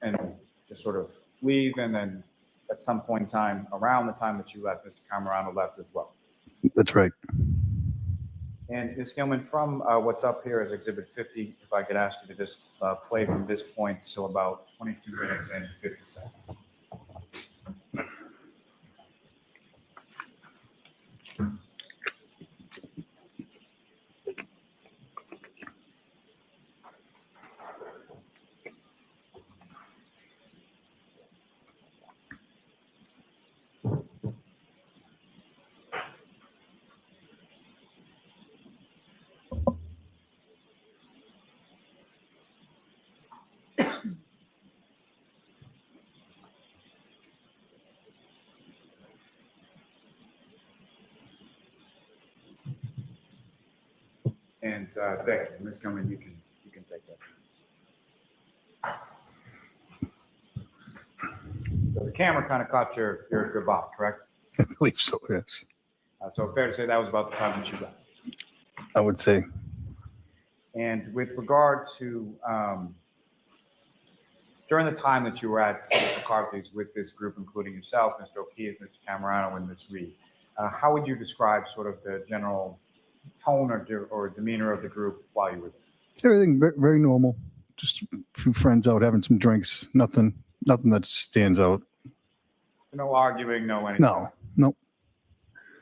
and just sort of leave, and then at some point in time, around the time that you left, Mr. Camarano left as well. That's right. And Ms. Gilman, from what's up here as Exhibit 50, if I could ask you to just play from this point, so about 22 minutes and 50 seconds. And thank you, Ms. Gilman, you can take that. So the camera kind of caught your bop, correct? I believe so, yes. So fair to say that was about the time that you left. I would say. And with regard to during the time that you were at McCarthy's with this group, including yourself, Mr. O'Keefe, Mr. Camarano, and Ms. Reed, how would you describe sort of the general tone or demeanor of the group while you were there? Everything very normal. Just a few friends out having some drinks. Nothing that stands out. No arguing, no anything? No.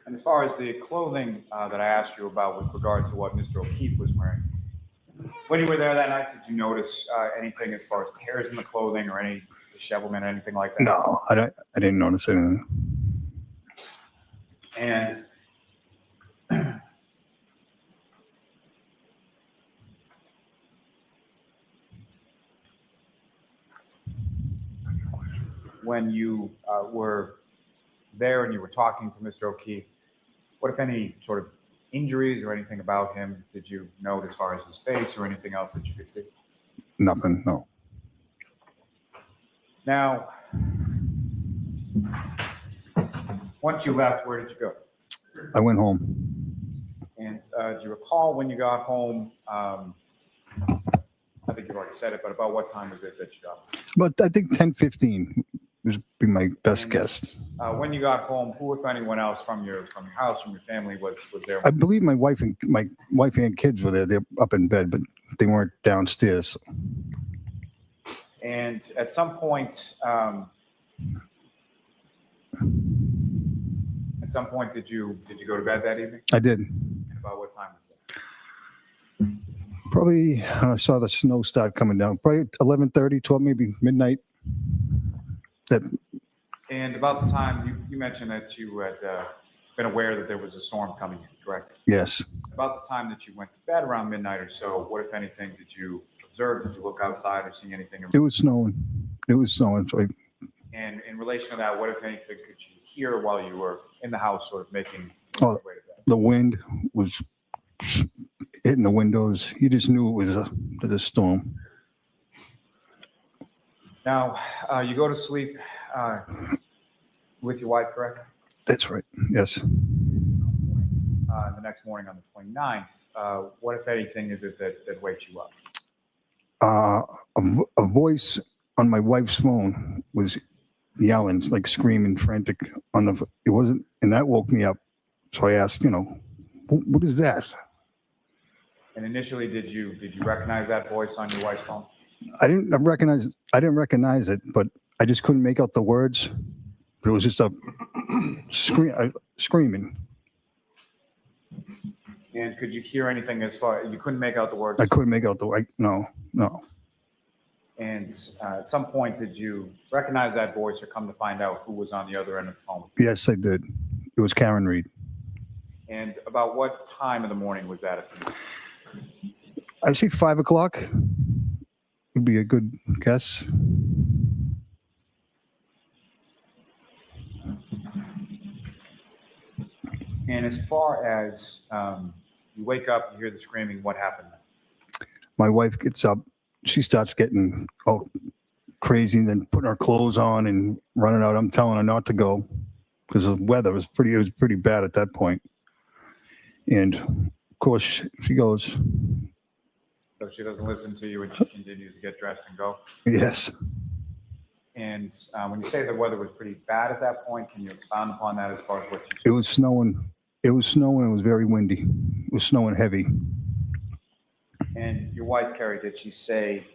And as far as the clothing that I asked you about with regard to what Mr. O'Keefe was wearing, when you were there that night, did you notice anything as far as tears in the clothing or any dishevelment, anything like that? No, I didn't notice anything. And when you were there and you were talking to Mr. O'Keefe, what, if any, sort of injuries or anything about him did you note as far as his face or anything else that you could see? Nothing, no. Now, once you left, where did you go? I went home. And do you recall when you got home? I think you already said it, but about what time was it that you got home? But I think 10:15 would be my best guess. When you got home, who, if anyone else from your house, from your family, was there? I believe my wife and kids were there. They're up in bed, but they weren't downstairs. And at some point, did you go to bed that evening? I did. And about what time was it? Probably I saw the snow start coming down. Probably 11:30, 12, maybe midnight. And about the time you mentioned that you had been aware that there was a storm coming in, correct? Yes. About the time that you went to bed around midnight or so, what, if anything, did you observe? Did you look outside or see anything? It was snowing. So And in relation to that, what, if anything, could you hear while you were in the house, sort of making Oh, your way to bed? the wind was hitting the windows. You just knew it was a storm. Now, you go to sleep with your wife, correct? That's right. Yes. The next morning on the 29th, what, if anything, is it that wakes you up? A voice on my wife's phone was yelling, like screaming, frantic it wasn't, and that woke me up. So I asked, what is that? And initially, did you recognize that voice on your wife's phone? I didn't recognize it, but I just couldn't make out the words. But it was just a screaming. And could you hear anything you couldn't make out the words? I couldn't make out no. And at some point, did you recognize that voice or come to find out who was on the other end of the phone? Yes, I did. It was Karen Reed. And about what time of the morning was that? I see 5 o'clock would be a good guess. And as far as you wake up, you hear the screaming, what happened? My wife gets up. She starts getting crazy and then putting her clothes on and running out. I'm telling her not to go because the weather was pretty bad at that point. And of course she goes. So she doesn't listen to you and she continues to get dressed and go? Yes. And when you say the weather was pretty bad at that point, can you expound upon that as far as what you saw? It was snowing. It was very windy. It was snowing heavy. And your wife, Carrie, did she say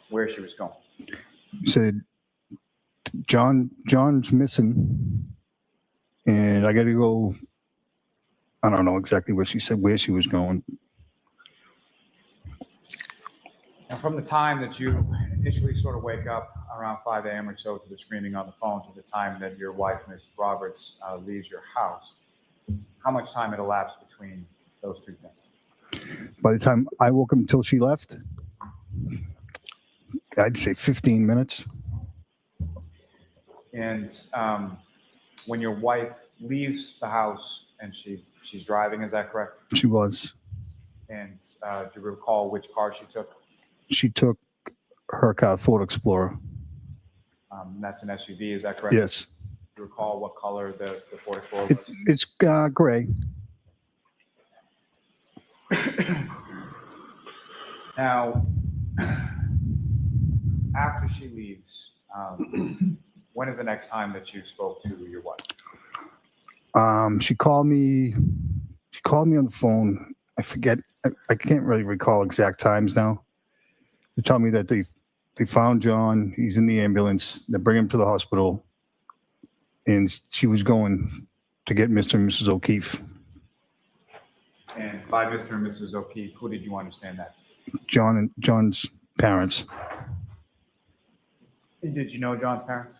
where she was going? She said, John's missing and I got to go. I don't know exactly what she said, where she was going. And from the time that you initially sort of wake up around 5 a.m. or so to the screaming on the phone to the time that your wife, Ms. Roberts, leaves your house, how much time had elapsed between those two things? By the time I woke up until she left, I'd say 15 minutes. And when your wife leaves the house and she's driving, is that correct? She was. And do you recall which car she took? She took her car, Ford Explorer. That's an SUV, is that correct? Yes. Do you recall what color the Ford Explorer was? It's gray. Now, after she leaves, when is the next time that you spoke to your wife? She called me on the phone. I forget. I can't really recall exact times now. They tell me that they found John. He's in the ambulance. They bring him to the hospital. And she was going to get Mr. and Mrs. O'Keefe. And by Mr. and Mrs. O'Keefe, who did you understand that? John's parents. And did you know John's parents?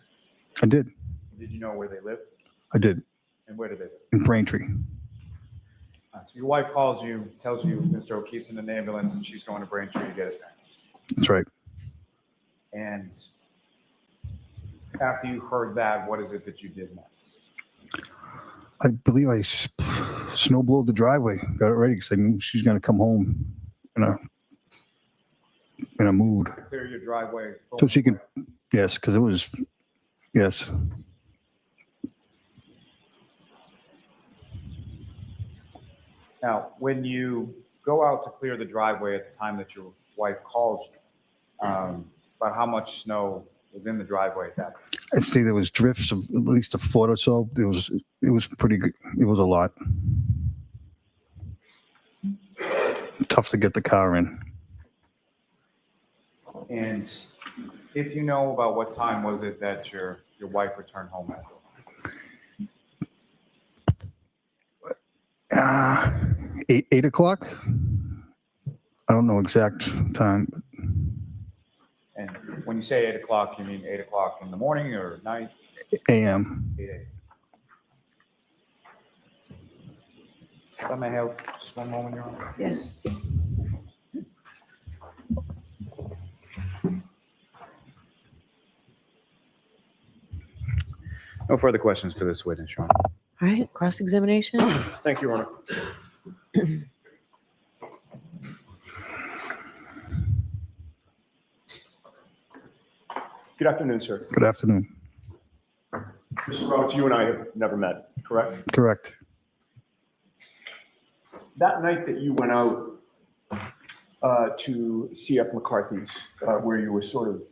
I did. Did you know where they lived? I did. And where did they live? In Braintree. So your wife calls you, tells you Mr. O'Keefe's in an ambulance and she's going to Braintree to get his parents. That's right. And after you heard that, what is it that you did next? I believe I snowblowed the driveway, got it ready because I knew she's going to come home in a mood. Clear your driveway. So she could, yes, because it was, yes. Now, when you go out to clear the driveway at the time that your wife calls you, about how much snow was in the driveway at that point? I'd say there was drifts of at least a foot or so. It was pretty good. It was a lot. Tough to get the car in. And if you know about what time was it that your wife returned home at? 8 o'clock. I don't know exact time. And when you say 8 o'clock, you mean 8 o'clock in the morning or night? A.M. 8 a.m. If I may have just one moment, Your Honor. Yes. No further questions for this witness, Your Honor. All right, cross-examination. Thank you, Your Honor. Good afternoon, sir. Good afternoon. Mr. Roberts, you and I have never met, correct? Correct. That night that you went out to CF McCarthy's, where you were sort of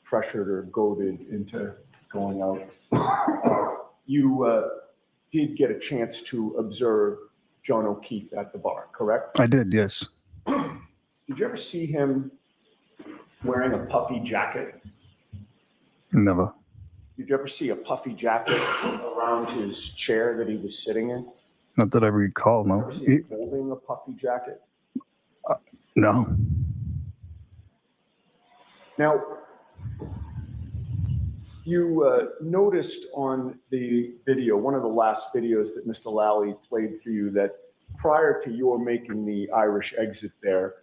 pressured or goaded into going out, you did get a chance to observe John O'Keefe at the bar, correct? I did, yes. Did you ever see him wearing a puffy jacket? Never. Did you ever see a puffy jacket around his chair that he was sitting in? Not that I recall, no. Ever see him holding a puffy jacket? No. Now, you noticed on the video, one of the last videos that Mr. Lally played for you, that prior to your making the Irish exit there,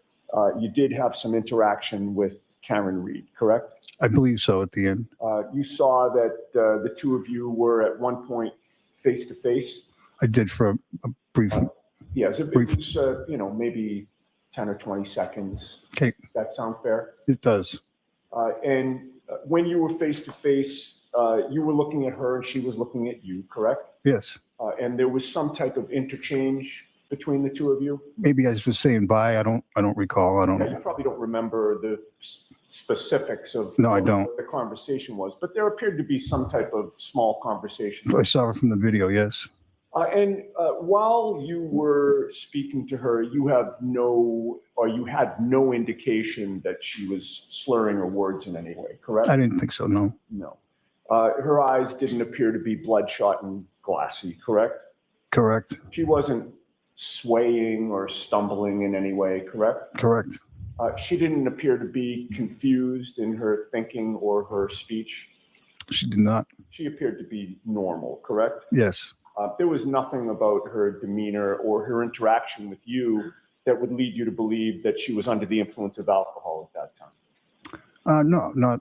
you did have some interaction with Karen Reed, correct? I believe so at the end. You saw that the two of you were at one point face to face. I did for a brief. Yeah, it was maybe 10 or 20 seconds. Okay. Does that sound fair? It does. And when you were face to face, you were looking at her and she was looking at you, correct? Yes. And there was some type of interchange between the two of you. Maybe I was saying bye. I don't recall. I don't You know. probably don't remember the specifics of No, I don't. what the conversation was, but there appeared to be some type of small conversation. I saw her from the video, yes. And while you were speaking to her, you had no indication that she was slurring her words in any way, correct? I didn't think so, no. No. Her eyes didn't appear to be bloodshot and glassy, correct? Correct. She wasn't swaying or stumbling in any way, correct? Correct. She didn't appear to be confused in her thinking or her speech. She did not. She appeared to be normal, correct? Yes. There was nothing about her demeanor or her interaction with you that would lead you to believe that she was under the influence of alcohol at that time. No, not.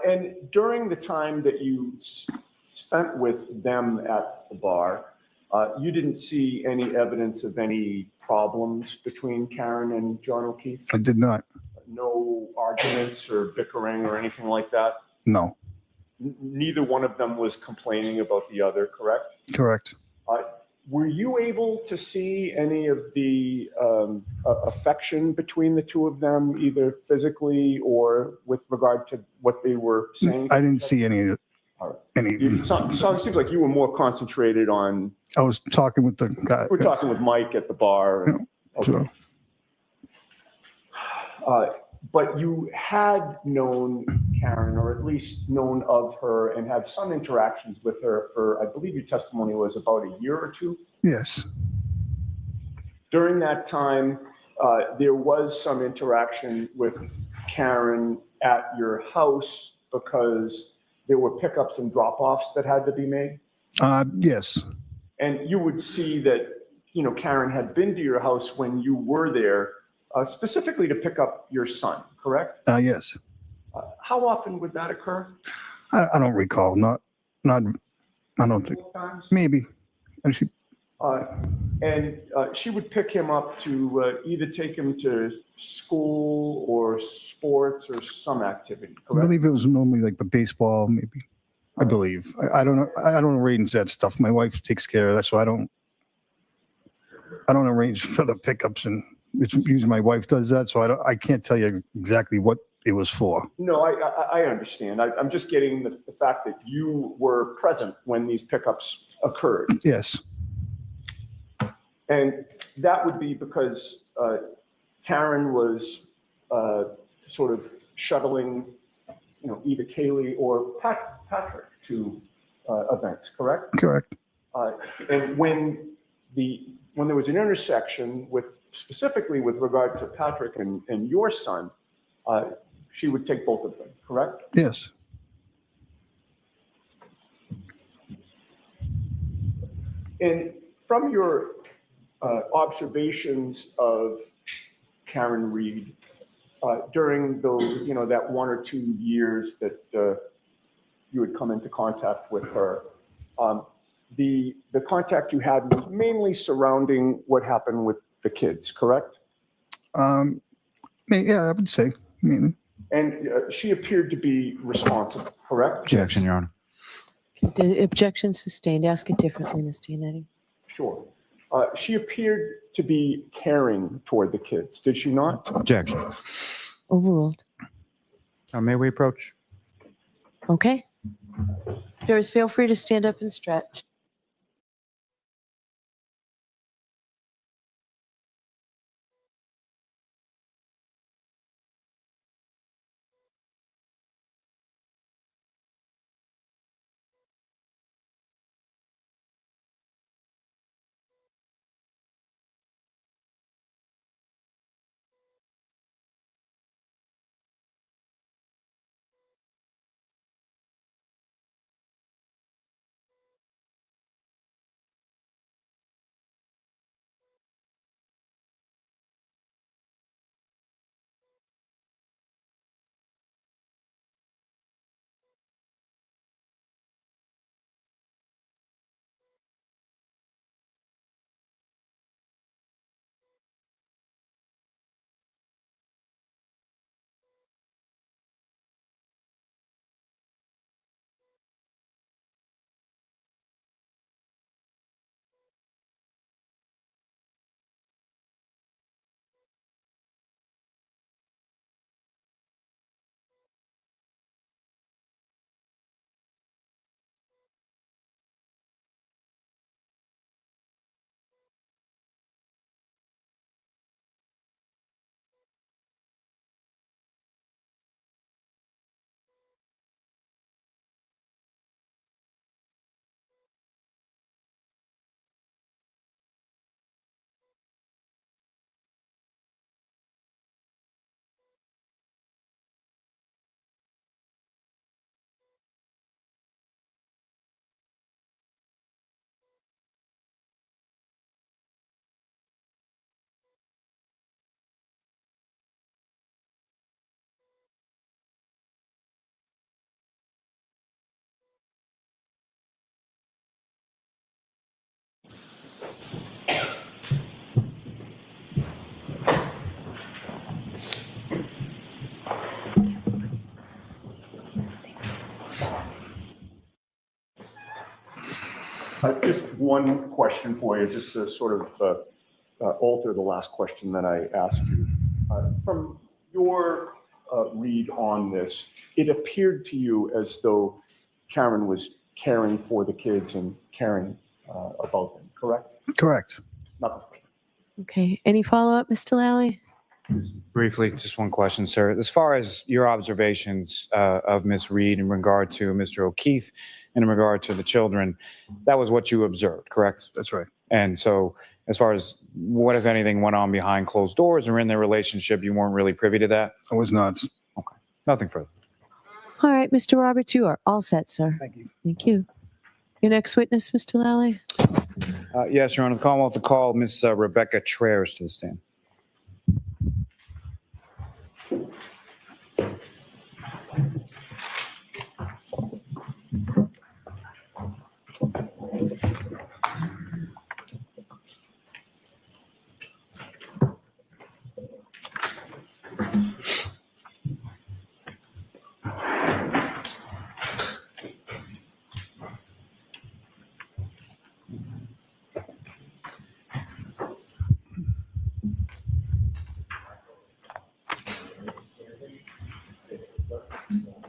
And during the time that you spent with them at the bar, You didn't see any evidence of any problems between Karen and John O'Keefe? I did not. No arguments or bickering or anything like that? No. Neither one of them was complaining about the other, correct? Correct. Were you able to see any of the affection between the two of them, either physically or with regard to what they were saying? I didn't see any of it. Any. It seems like you were more concentrated on. I was talking with the guy. We're talking with Mike at the bar. And, So, but you had known Karen, or at least known of her, and had some interactions with her for, I believe your testimony was about a year or two. yes. During that time, there was some interaction with Karen at your house because there were pickups and drop-offs that had to be made. Yes. And you would see that, you know, Karen had been to your house when you were there, specifically to pick up your son, correct? Yes. How often would that occur? I don't recall. Not, I don't think. Both times? Maybe. And she, And she would pick him up to either take him to school or sports or some activity, I correct? believe it was normally like the baseball, maybe. I believe. I don't know. I don't arrange that stuff. My wife takes care of that, so I don't arrange for the pickups, and it's usually my wife does that. So I can't tell you exactly what it was for. No, I understand. I'm just getting the fact that you were present when these pickups occurred. Yes. And that would be because Karen was sort of shuttling, you know, either Kaylee or Patrick to events, correct? Correct. And when there was an intersection specifically with regard to Patrick and your son, she would take both of them, correct? Yes. And from your observations of Karen Reed during those, you know, that 1 or 2 years that you would come into contact with her, the contact you had was mainly surrounding what happened with the kids, correct? Yeah, I would say. Maybe. And she appeared to be responsible, correct? Objection, Your Honor. The objection sustained. Ask it differently, Mr. Yannetti. Sure. She appeared to be caring toward the kids, did she not? Objection. Overruled. May we approach? Okay. Jurors, feel free to stand up and stretch. Just one question for you, just to sort of alter the last question that I asked you. From your read on this, it appeared to you as though Karen was caring for the kids and caring about them, correct? Correct. Nothing. Okay. Any follow-up, Mr. Lally? Briefly, just one question, sir. As far as your observations of Ms. Reed in regard to Mr. O'Keefe and in regard to the children, that was what you observed, correct? That's right. And so as far as what, if anything, went on behind closed doors or in their relationship, you weren't really privy to that? I was not. Okay. Nothing further. All right, Mr. Roberts, you are all set, sir. Thank you. Thank you. Your next witness, Mr. Lally? Yes, Your Honor. The Commonwealth to call Ms. Rebecca Traers to the stand.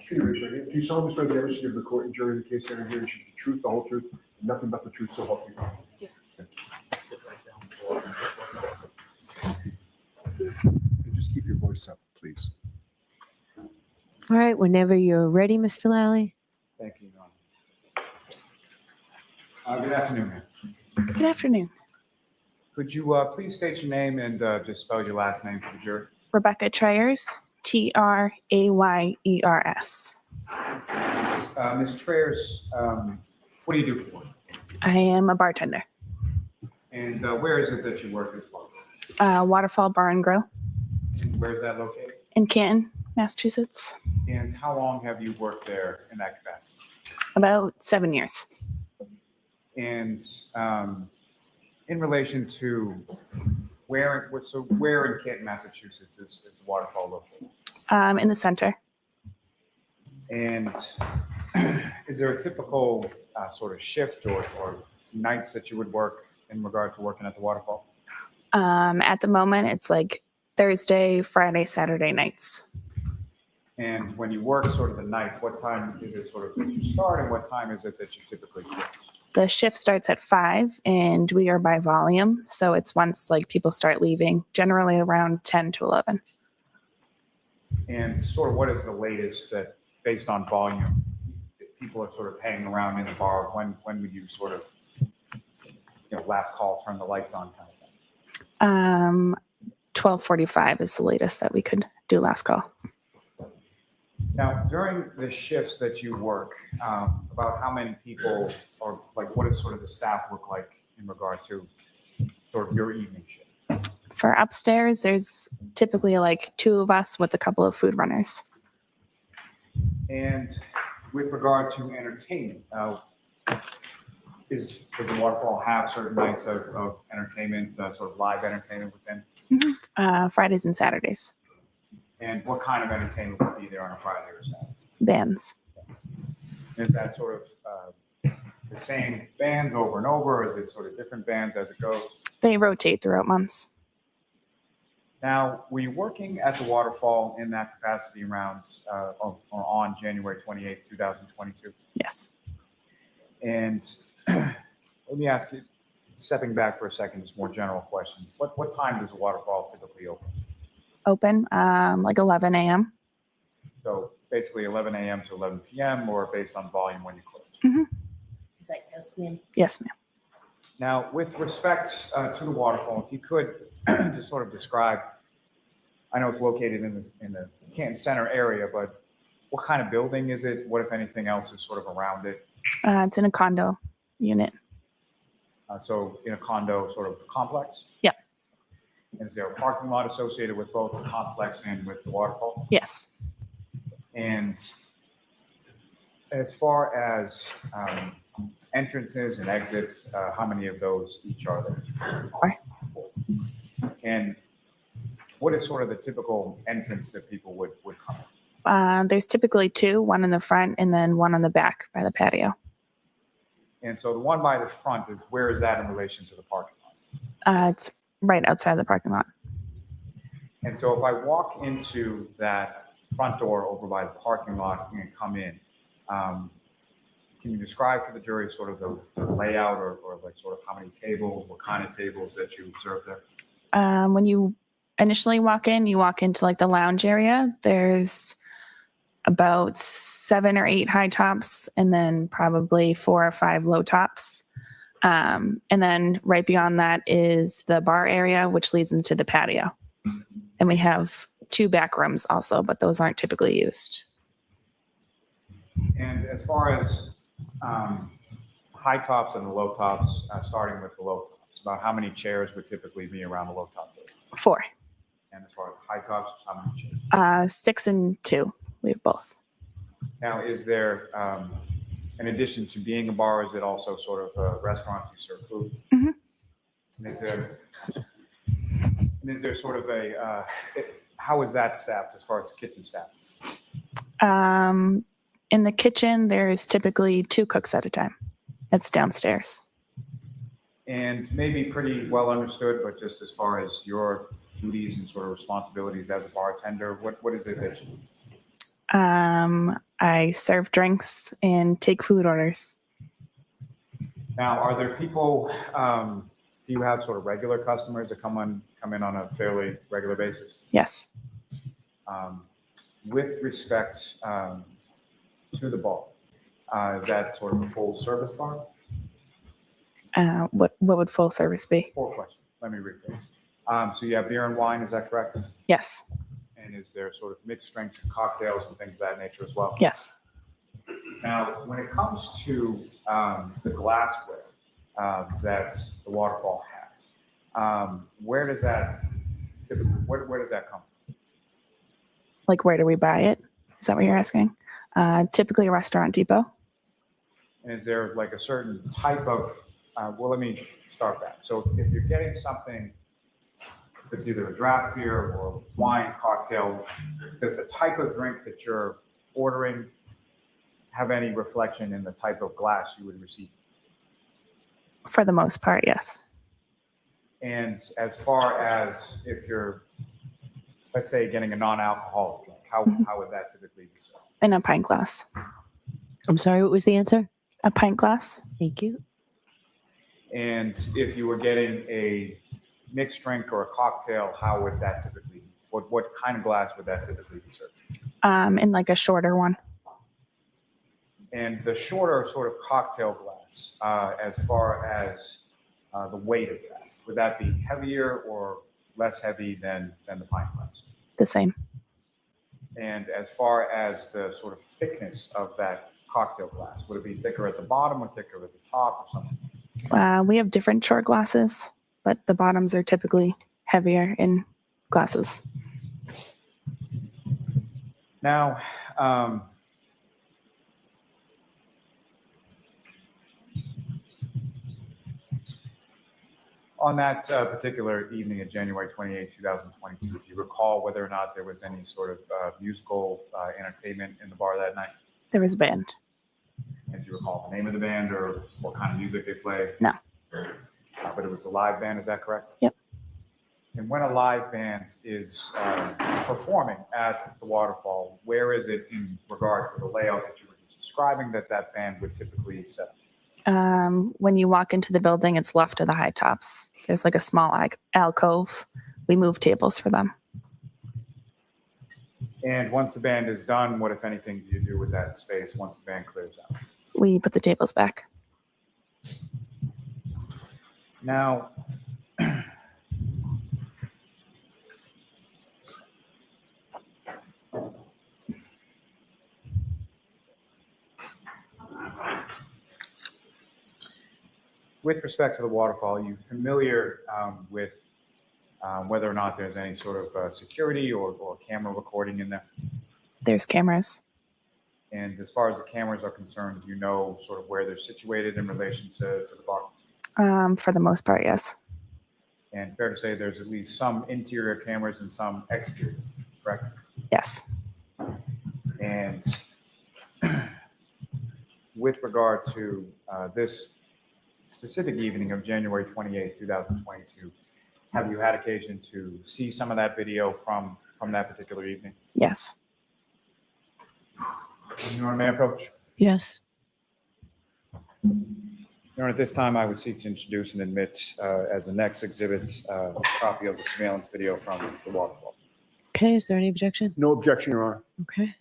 Do you solemnly swear the evidence you give the court and jury in the case hearing here is the truth, the whole truth, and nothing but the truth, so help you God? And just keep your voice up, please. All right, whenever you're ready, Mr. Lally. Thank you, Your Honor. Good afternoon, ma'am. Good afternoon. Could you please state your name and just spell your last name for the jury? Rebecca Traers, Trayers. Ms. Traers, what do you do for work? I am a bartender. And where is it that you work as well? Waterfall Bar and Grille And where is that located? in Canton, Massachusetts. And how long have you worked there in that capacity? About 7 years. And in relation to where in Canton, Massachusetts is the Waterfall located? In the center. And is there a typical sort of shift or nights that you would work in regard to working at the Waterfall? At the moment, it's like Thursday, Friday, Saturday nights. And when you work sort of the nights, what time is it sort of that you start and what time is it that you typically finish? The shift starts at 5 and we are by volume. So it's once like people start leaving, generally around 10 to 11. And sort of what is the latest that, based on volume, if people are sort of hanging around in the bar, when would you sort of, last call, turn the lights on kind of thing? 12:45 is the latest that we could do last call. Now, during the shifts that you work, about how many people, or like what does sort of the staff look like in regard to sort of your evening shift? For upstairs, there's typically like 2 of us with a couple of food runners. And with regard to entertainment, does the Waterfall have certain nights of entertainment, sort of live entertainment within? Fridays and Saturdays. And what kind of entertainment would be there on a Friday or Saturday? Bands. Is that sort of the same bands over and over, or is it sort of different bands as it goes? They rotate throughout months. Now, were you working at the Waterfall in that capacity around or on January 28th, 2022? Yes. And let me ask you, stepping back for a second, just more general questions. What time does the Waterfall typically open? Open like 11 a.m. So basically 11 a.m. to 11 p.m. or based on volume when you close? Mm-hmm. Is that yes, ma'am? Yes, ma'am. Now, with respect to the Waterfall, if you could just sort of describe, I know it's located in the Canton Center area, but what kind of building is it? What, if anything else, is sort of around it? It's in a condo unit. So in a condo sort of complex? Yeah. And is there a parking lot associated with both the complex and with the Waterfall? Yes. And as far as entrances and exits, how many of those each are there? 4. And what is sort of the typical entrance that people would come in? There's typically 2, one in the front and then one on the back by the patio. And so the one by the front where is that in relation to the parking lot? It's right outside the parking lot. And so if I walk into that front door over by the parking lot and come in, can you describe for the jury sort of the layout or like sort of how many tables, what kind of tables that you observe there? When you initially walk in, you walk into like the lounge area. There's about 7 or 8 high tops and then probably 4 or 5 low tops. And then right beyond that is the bar area, which leads into the patio. And we have 2 back rooms also, but those aren't typically used. And as far as high tops and the low tops, starting with the low tops, about how many chairs would typically be around the low top? 4. And as far as high tops, how many chairs? 6 and 2. We have both. Now, is there, in addition to being a bar, is it also sort of a restaurant you serve food? Mhm. And is there sort of a, how is that staffed as far as the kitchen staff is? In the kitchen, there's typically 2 cooks at a time. That's downstairs. And maybe pretty well understood, but just as far as your duties and sort of responsibilities as a bartender, what is it that you do? I serve drinks and take food orders. Now, are there people, do you have sort of regular customers that come in on a fairly regular basis? Yes. With respect to the bar, is that sort of a full service bar? What would full service be? 4 questions. Let me rephrase. So you have beer and wine, is that correct? Yes. And is there sort of mixed drinks and cocktails and things of that nature as well? Yes. Now, when it comes to the glassware that the Waterfall has, where does that typically, where does that come from? Like, where do we buy it? Is that what you're asking? Typically a Restaurant Depot. And is there like a certain type of, well, let me start that. So if you're getting something that's either a draft beer or wine cocktail, does the type of drink that you're ordering have any reflection in the type of glass you would receive? For the most part, yes. And as far as if you're, let's say, getting a non-alcoholic drink, how would that typically be served? In a pint glass. I'm sorry, what was the answer? A pint glass. Thank you. And if you were getting a mixed drink or a cocktail, how would that typically, what kind of glass would that typically be served? In like a shorter one. And the shorter sort of cocktail glass, as far as the weight of that, would that be heavier or less heavy than the pint glass? The same. And as far as the sort of thickness of that cocktail glass, would it be thicker at the bottom or thicker at the top or something? We have different short glasses, but the bottoms are typically heavier in glasses. Now, on that particular evening of January 28, 2022, do you recall whether or not there was any sort of musical entertainment in the bar that night? There was a band. And do you recall the name of the band or what kind of music they played? No. But it was a live band, is that correct? Yep. And when a live band is performing at the Waterfall, where is it in regard to the layout that you were just describing that band would typically set up? When you walk into the building, it's left of the high tops. There's like a small alcove. We move tables for them. And once the band is done, what, if anything, do you do with that space once the band clears out? We put the tables back. Now, with respect to the Waterfall, are you familiar with whether or not there's any sort of security or camera recording in there? There's cameras. And as far as the cameras are concerned, do you know sort of where they're situated in relation to the bar? For the most part, yes. And fair to say there's at least some interior cameras and some exterior, correct? Yes. And with regard to this specific evening of January 28th, 2022, have you had occasion to see some of that video from that particular evening? Yes. Your Honor, may I approach? Yes. Your Honor, at this time, I would seek to introduce and admit as the next exhibit a copy of the surveillance video from the Waterfall. Okay, is there any objection? No objection, Your Honor. Okay.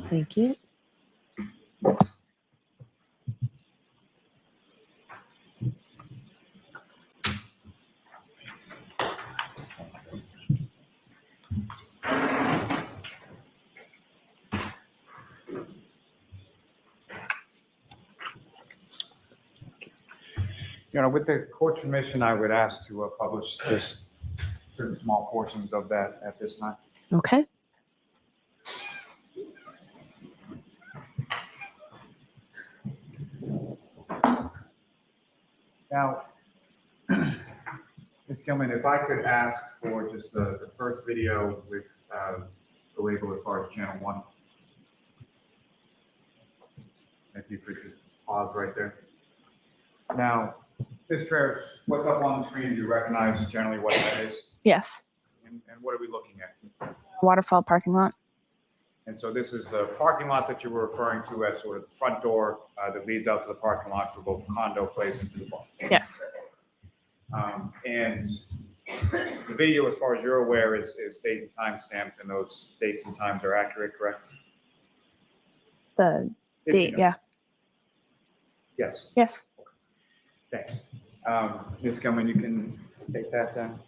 Thank you. Your Honor, with the court's permission, I would ask to publish just certain small portions of that at this time. Okay. Now, Ms. Gilman, if I could ask for just the first video with the label as far as channel 1. If you could just pause right there. Now, Ms. Traers, what's up on the screen? Do you recognize generally what that is? Yes. And what are we looking at? Waterfall parking lot. And so this is the parking lot that you were referring to as sort of the front door that leads out to the parking lot for both the condo place and for the bar. Yes. And the video, as far as you're aware, is date and time stamped, and those dates and times are accurate, correct? The If you date, know. yeah. Yes. Yes. Thanks. Ms. Gilman, you can take that down.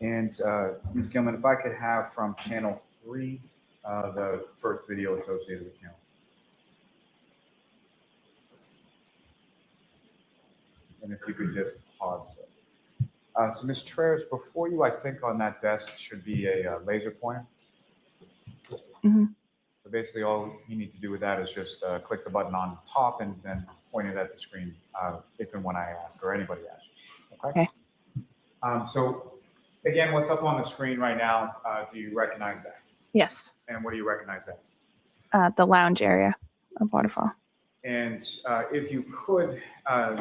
And Ms. Gilman, if I could have from channel 3, the first video associated with channel. And if you could just pause. So Ms. Traers, before you, I think on that desk should be a laser pointer. Mm-hmm. So basically all you need to do with that is just click the button on top and then point it at the screen if and when I ask or anybody asks. Okay. So again, what's up on the screen right now, do you recognize that? Yes. And what do you recognize that? The lounge area of Waterfall. And if you could,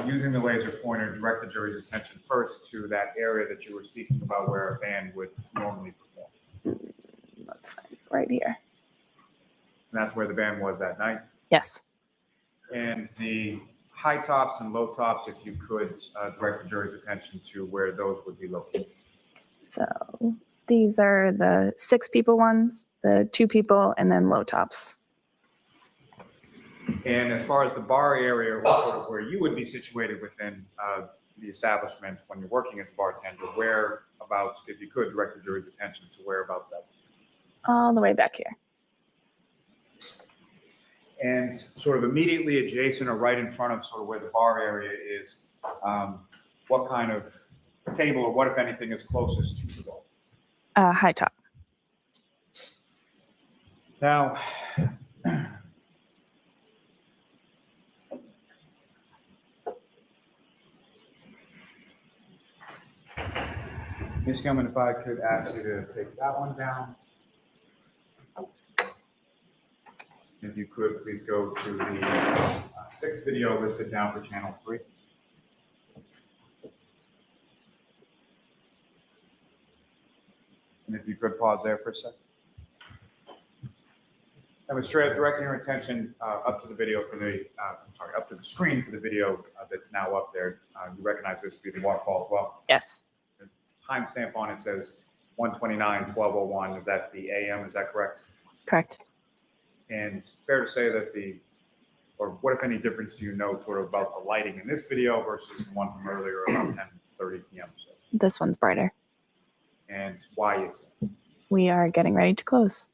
using the laser pointer, direct the jury's attention first to that area that you were speaking about where a band would normally perform. Let's find it right here. And that's where the band was that night. Yes. And the high tops and low tops, if you could direct the jury's attention to where those would be located. So these are the 6 people ones, the 2 people, and then low tops. And as far as the bar area, sort of where you would be situated within the establishment when you're working as a bartender, whereabouts, if you could direct the jury's attention to whereabouts that. All the way back here. And sort of immediately adjacent or right in front of sort of where the bar area is, what kind of table or what, if anything, is closest to the bar? High top. Now, Ms. Gilman, if I could ask you to take that one down. If you could, please go to the 6th video listed down for channel 3. And if you could pause there for a second. And Ms. Traers, directing your attention up to the video for the, up to the screen for the video that's now up there. You recognize this to be the Waterfall as well? Yes. The timestamp on it says 1:29:12:01. Is that the AM? Is that correct? Correct. And it's fair to say that or what, if any, difference do you know sort of about the lighting in this video versus the one from earlier about 10:30 p.m. So, This one's brighter. and why is it? We are getting ready to close.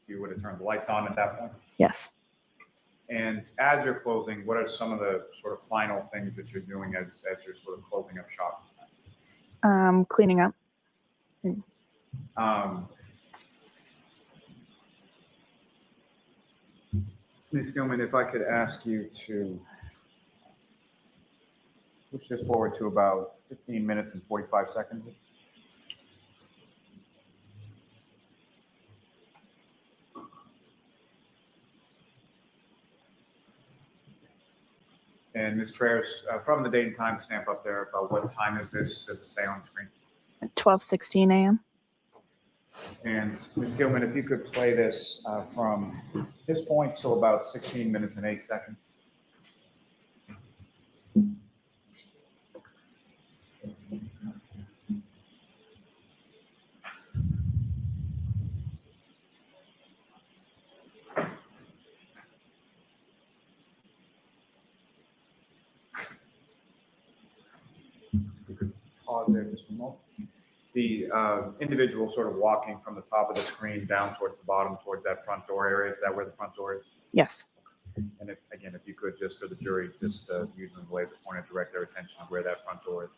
You would have turned the lights on at that point. Yes. And as you're closing, what are some of the sort of final things that you're doing as you're sort of closing up shop? Cleaning up. Ms. Gilman, if I could ask you to push this forward to about 15 minutes and 45 seconds. And Ms. Traers, from the date and time stamp up there, about what time is this? Does it say on the screen? 12:16 a.m. And Ms. Gilman, if you could play this from this point till about 16 minutes and 8 seconds. You could pause there just for a moment. The individual sort of walking from the top of the screen down towards the bottom, towards that front door area. Is that where the front door is? Yes. And again, if you could, just for the jury, just using the laser pointer, direct their attention to where that front door is.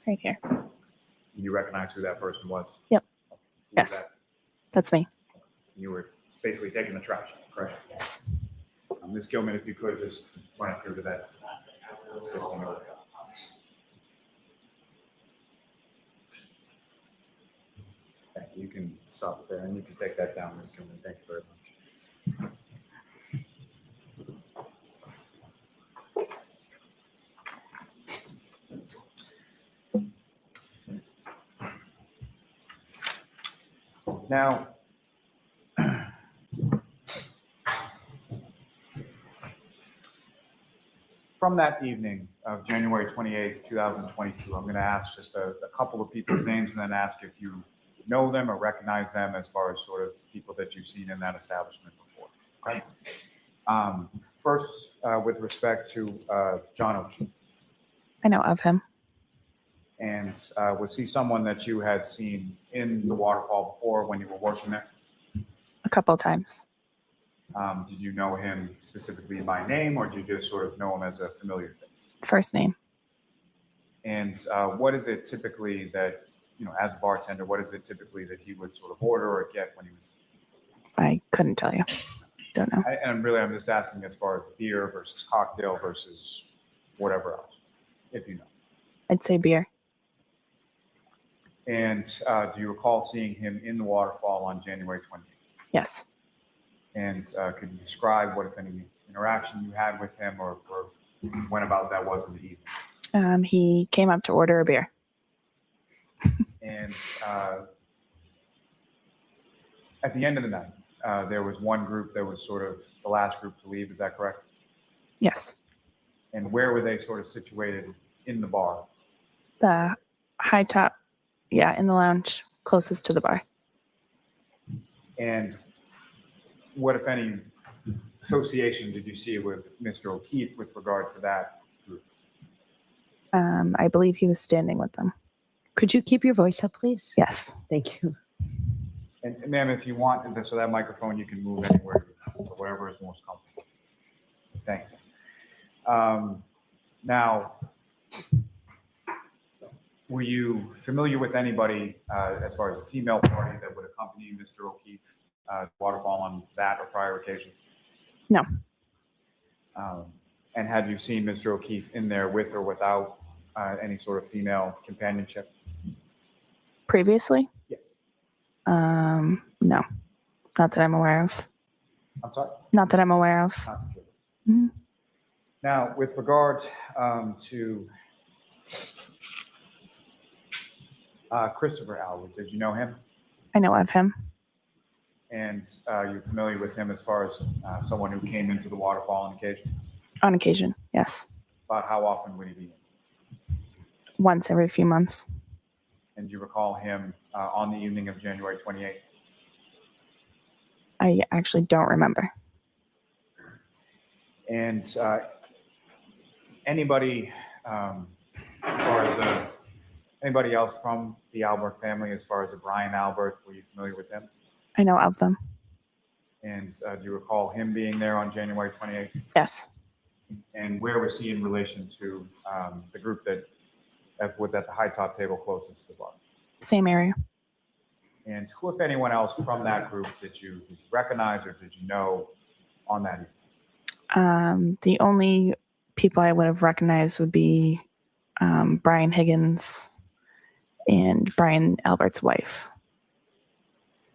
Right here. You recognize who that person was? Yep. Who was Yes. that? That's me. You were basically taking the trash, correct? Yes. Ms. Gilman, if you could just run it through to that 16 over. Thank you. You can stop it there and you can take that down, Ms. Gilman. Thank you very much. Now, from that evening of January 28th, 2022, I'm going to ask just a couple of people's names and then ask if you know them or recognize them as far as sort of people that you've seen in that establishment before. Okay. First, with respect to John O'Keefe. I know of him. And was he someone that you had seen in the Waterfall before when you were working there? A couple of times. Did you know him specifically by name, or did you just sort of know him as a familiar face? First name. And what is it typically that, you know, as a bartender, what is it typically that he would sort of order or get when he was? I couldn't tell you. Don't know. I'm just asking as far as beer versus cocktail versus whatever else, if you know. I'd say beer. And do you recall seeing him in the Waterfall on January 28th? Yes. And could you describe what, if any, interaction you had with him or when about that was in the evening? He came up to order a beer. And at the end of the night, there was one group that was sort of the last group to leave. Is that correct? Yes. And where were they sort of situated in the bar? The high top, yeah, in the lounge closest to the bar. And what, if any, association did you see with Mr. O'Keefe with regard to that group? I believe he was standing with them. Could you keep your voice up, please? Yes. Thank you. And ma'am, if you want, so that microphone, you can move anywhere, so whatever is most comfortable. Thanks. Now, were you familiar with anybody as far as a female party that would accompany Mr. O'Keefe to Waterfall on that or prior occasions? No. And had you seen Mr. O'Keefe in there with or without any sort of female companionship? Previously? Yes. No. Not that I'm aware of. I'm sorry? Not that I'm aware of. Not sure. Mhm. Now, with regard to Christopher Albert, did you know him? I know of him. And you're familiar with him as far as someone who came into the Waterfall on occasion? On occasion, yes. About how often would he be in? Once every few months. And do you recall him on the evening of January 28th? I actually don't remember. And anybody, as far as anybody else from the Albert family, as far as a Brian Albert, were you familiar with him? I know of them. And do you recall him being there on January 28th? Yes. And where was he in relation to the group that was at the high top table closest to the bar? Same area. And who, if anyone else from that group, did you recognize or did you know on that evening? The only people I would have recognized would be Brian Higgins and Brian Albert's wife.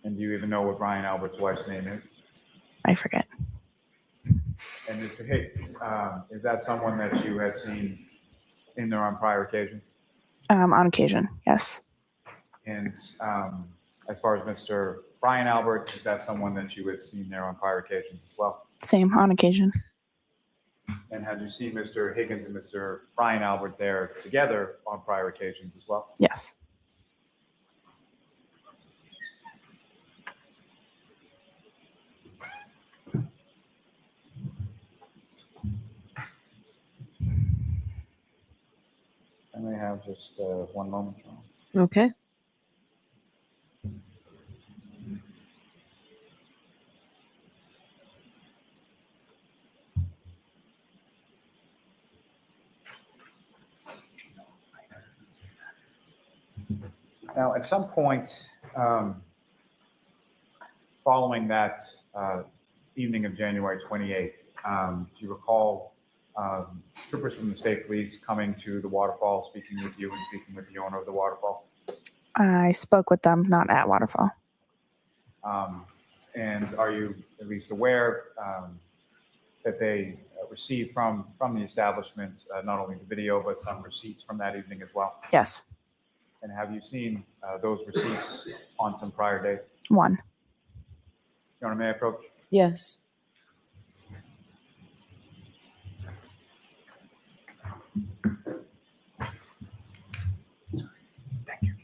And do you even know what Brian Albert's wife's name is? I forget. And Mr. Higgs, is that someone that you had seen in there on prior occasions? On occasion, yes. And as far as Mr. Brian Albert, is that someone that you had seen there on prior occasions as well? Same, on occasion. And had you seen Mr. Higgins and Mr. Brian Albert there together on prior occasions as well? Yes. I may have just one moment, John. Okay. Now, at some point following that evening of January 28th, do you recall troopers from the state police coming to the Waterfall, speaking with you and speaking with the owner of the Waterfall? I spoke with them, not at Waterfall. And are you at least aware that they received from the establishment not only the video, but some receipts from that evening as well? Yes. And have you seen those receipts on some prior date? One. Your Honor, may I approach? Yes. Thank you.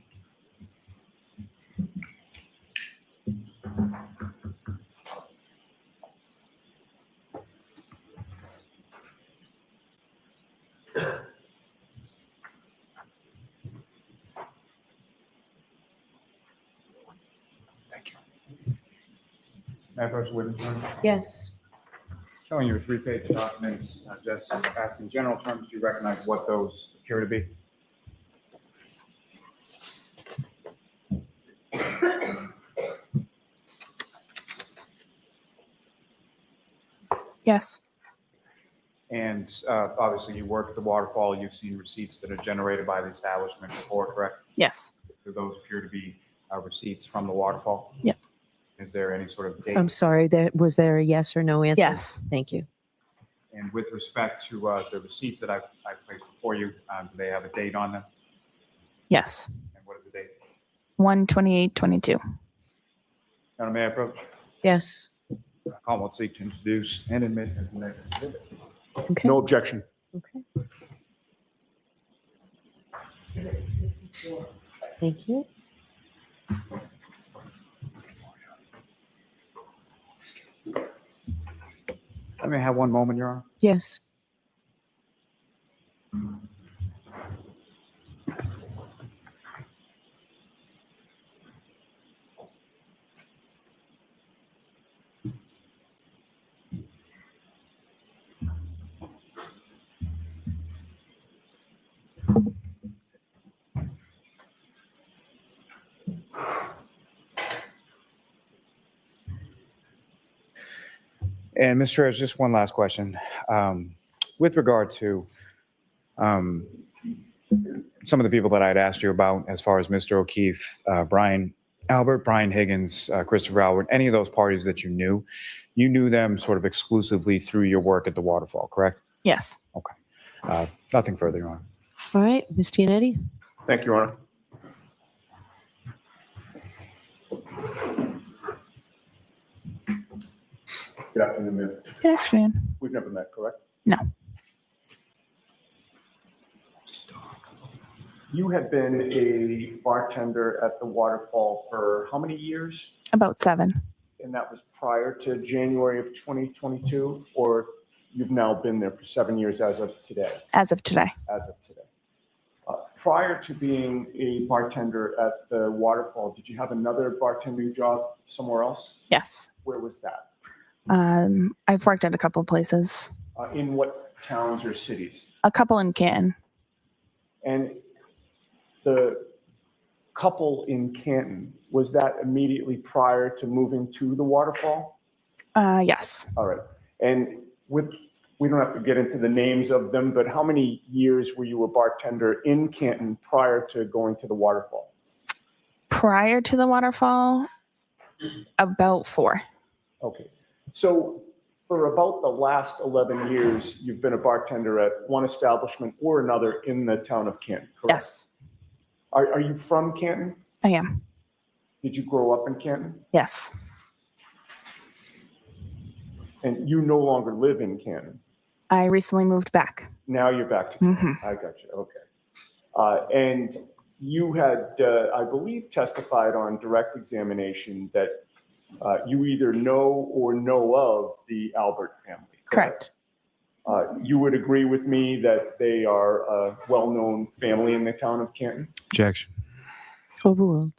Thank you. May I approach the witness, Your Honor? Yes. Showing you 3-page documents, just ask in general terms, do you recognize what those appear to be? Yes. And obviously you work at the Waterfall, you've seen receipts that are generated by the establishment before, correct? Yes. Do those appear to be receipts from the Waterfall? Yep. Is there any sort of date? I'm sorry. Was there a yes or no answer? Yes. Thank you. And with respect to the receipts that I've placed before you, do they have a date on them? Yes. And what is the date? 1/28/22. Your Honor, may I approach? Yes. Call will seek to introduce and admit as the next exhibit. Okay. No objection. Okay. Thank you. I may have one moment, Your Honor. Yes. And Mr. Ayers, just one last question. With regard to some of the people that I'd asked you about, as far as Mr. O'Keefe, Brian Albert, Brian Higgins, Christopher Albert, any of those parties that you knew them sort of exclusively through your work at the Waterfall, correct? Yes. Okay. Nothing further, Your Honor. All right. Ms. Giannetti? Thank you, Your Honor. Good afternoon, Ms. Good afternoon. We've never met, correct? No. You had been a bartender at the Waterfall for how many years? About 7. And that was prior to January of 2022, or you've now been there for 7 years as of today? As of today. As of today. Prior to being a bartender at the Waterfall, did you have another bartending job somewhere else? Yes. Where was that? I've worked at a couple of places. In what towns or cities? A couple in Canton. And the couple in Canton, was that immediately prior to moving to the Waterfall? Yes. All right. And we don't have to get into the names of them, but how many years were you a bartender in Canton prior to going to the Waterfall? Prior to the Waterfall, about 4. Okay. So For about the last 11 years, you've been a bartender at one establishment or another in the town of Canton, correct? Yes, Are you from Canton? I am. Did you grow up in Canton? Yes. And you no longer live in Canton? I recently moved back. Now you're back to Canton. I got you. Okay. And you had, I believe, testified on direct examination that you either know or know of the Albert family. Correct. You would agree with me that they are a well-known family in the town of Canton? Objection. Overruled.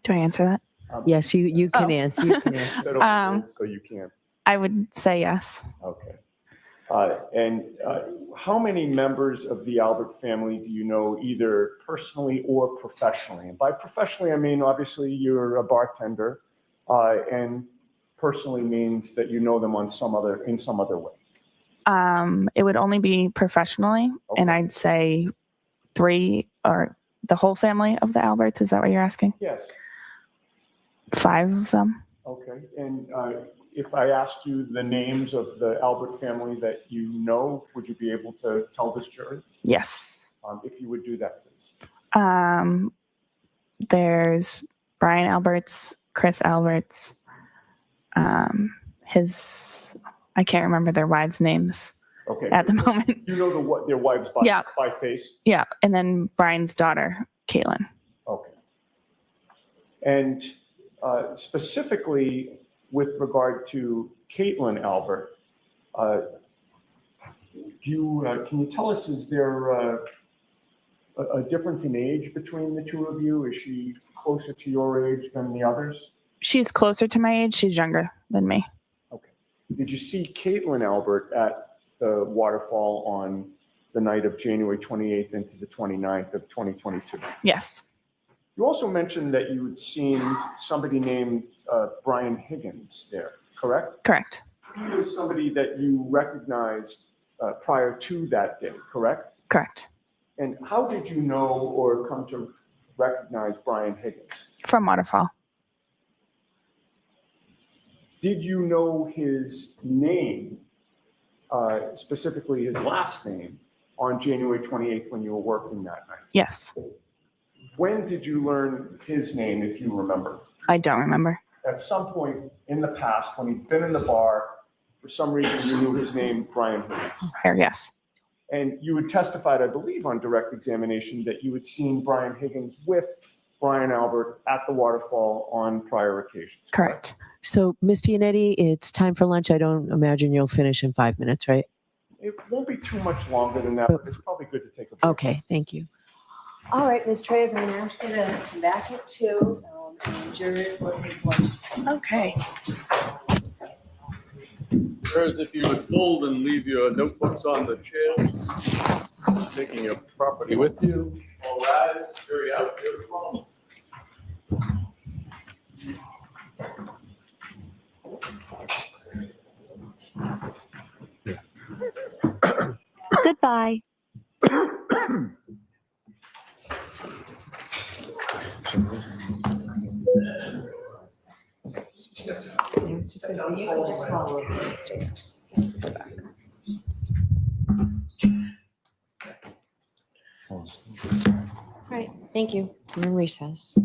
Do I answer that? Yes, you can Oh. answer. You can answer. Instead of overruled, so you can. I would say yes. Okay. And how many members of the Albert family do you know either personally or professionally? And by professionally, I mean, obviously, you're a bartender, and personally means that you know them in some other way. It would only be professionally, and I'd say 3 or the whole family of the Alberts. Is that what you're asking? Yes. 5 of them. Okay. And if I asked you the names of the Albert family that you know, would you be able to tell this jury? Yes. If you would do that, please. There's Brian Alberts, Chris Alberts, I can't remember their wives' names at the moment. You know their wives by face? Yeah. And then Brian's daughter, Caitlin. Okay. And specifically with regard to Caitlin Albert, can you tell us, is there a difference in age between the two of you? Is she closer to your age than the others? She's closer to my age. She's younger than me. Okay. Did you see Caitlin Albert at the Waterfall on the night of January 28th into the 29th of 2022? Yes. You also mentioned that you had seen somebody named Brian Higgins there, correct? Correct. He was somebody that you recognized prior to that day, correct? Correct. And how did you know or come to recognize Brian Higgins? From Waterfall. Did you know his name, specifically his last name, on January 28th when you were working that night? Yes. When did you learn his name, if you remember? I don't remember. At some point in the past, when he'd been in the bar, for some reason you knew his name, Brian Higgins. Yes. And you had testified, I believe, on direct examination that you had seen Brian Higgins with Brian Albert at the Waterfall on prior occasions. Correct. So, Ms. Giannetti, it's time for lunch. I don't imagine you'll finish in 5 minutes, right? It won't be too much longer than that, but it's probably good to take a break. Okay, thank you. All right, Ms. Treyes, I'm actually going to come back at 2, and jurors will take lunch. Okay. Jurors, if you would fold and leave your notebooks on the chairs, taking your property with you. All right, jury out. Beautiful. Goodbye. You can just follow it. All right, thank you. We're in recess.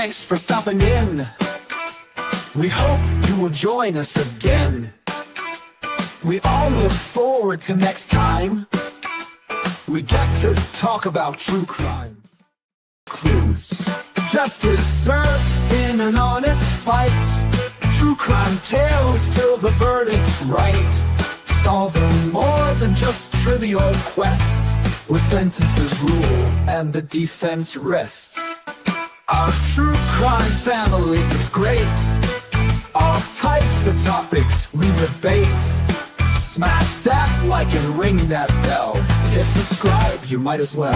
thanks for stopping in. We hope you will join us again. We all look forward to next time. We get to talk about true crime. Clues. Justice served in an honest fight. True crime tales till the verdict's right. Solving more than just trivial quests, where sentences rule and the defense rests. Our true crime family is great. All types of topics we debate. Smash that like and ring that bell. Hit subscribe, you might as well.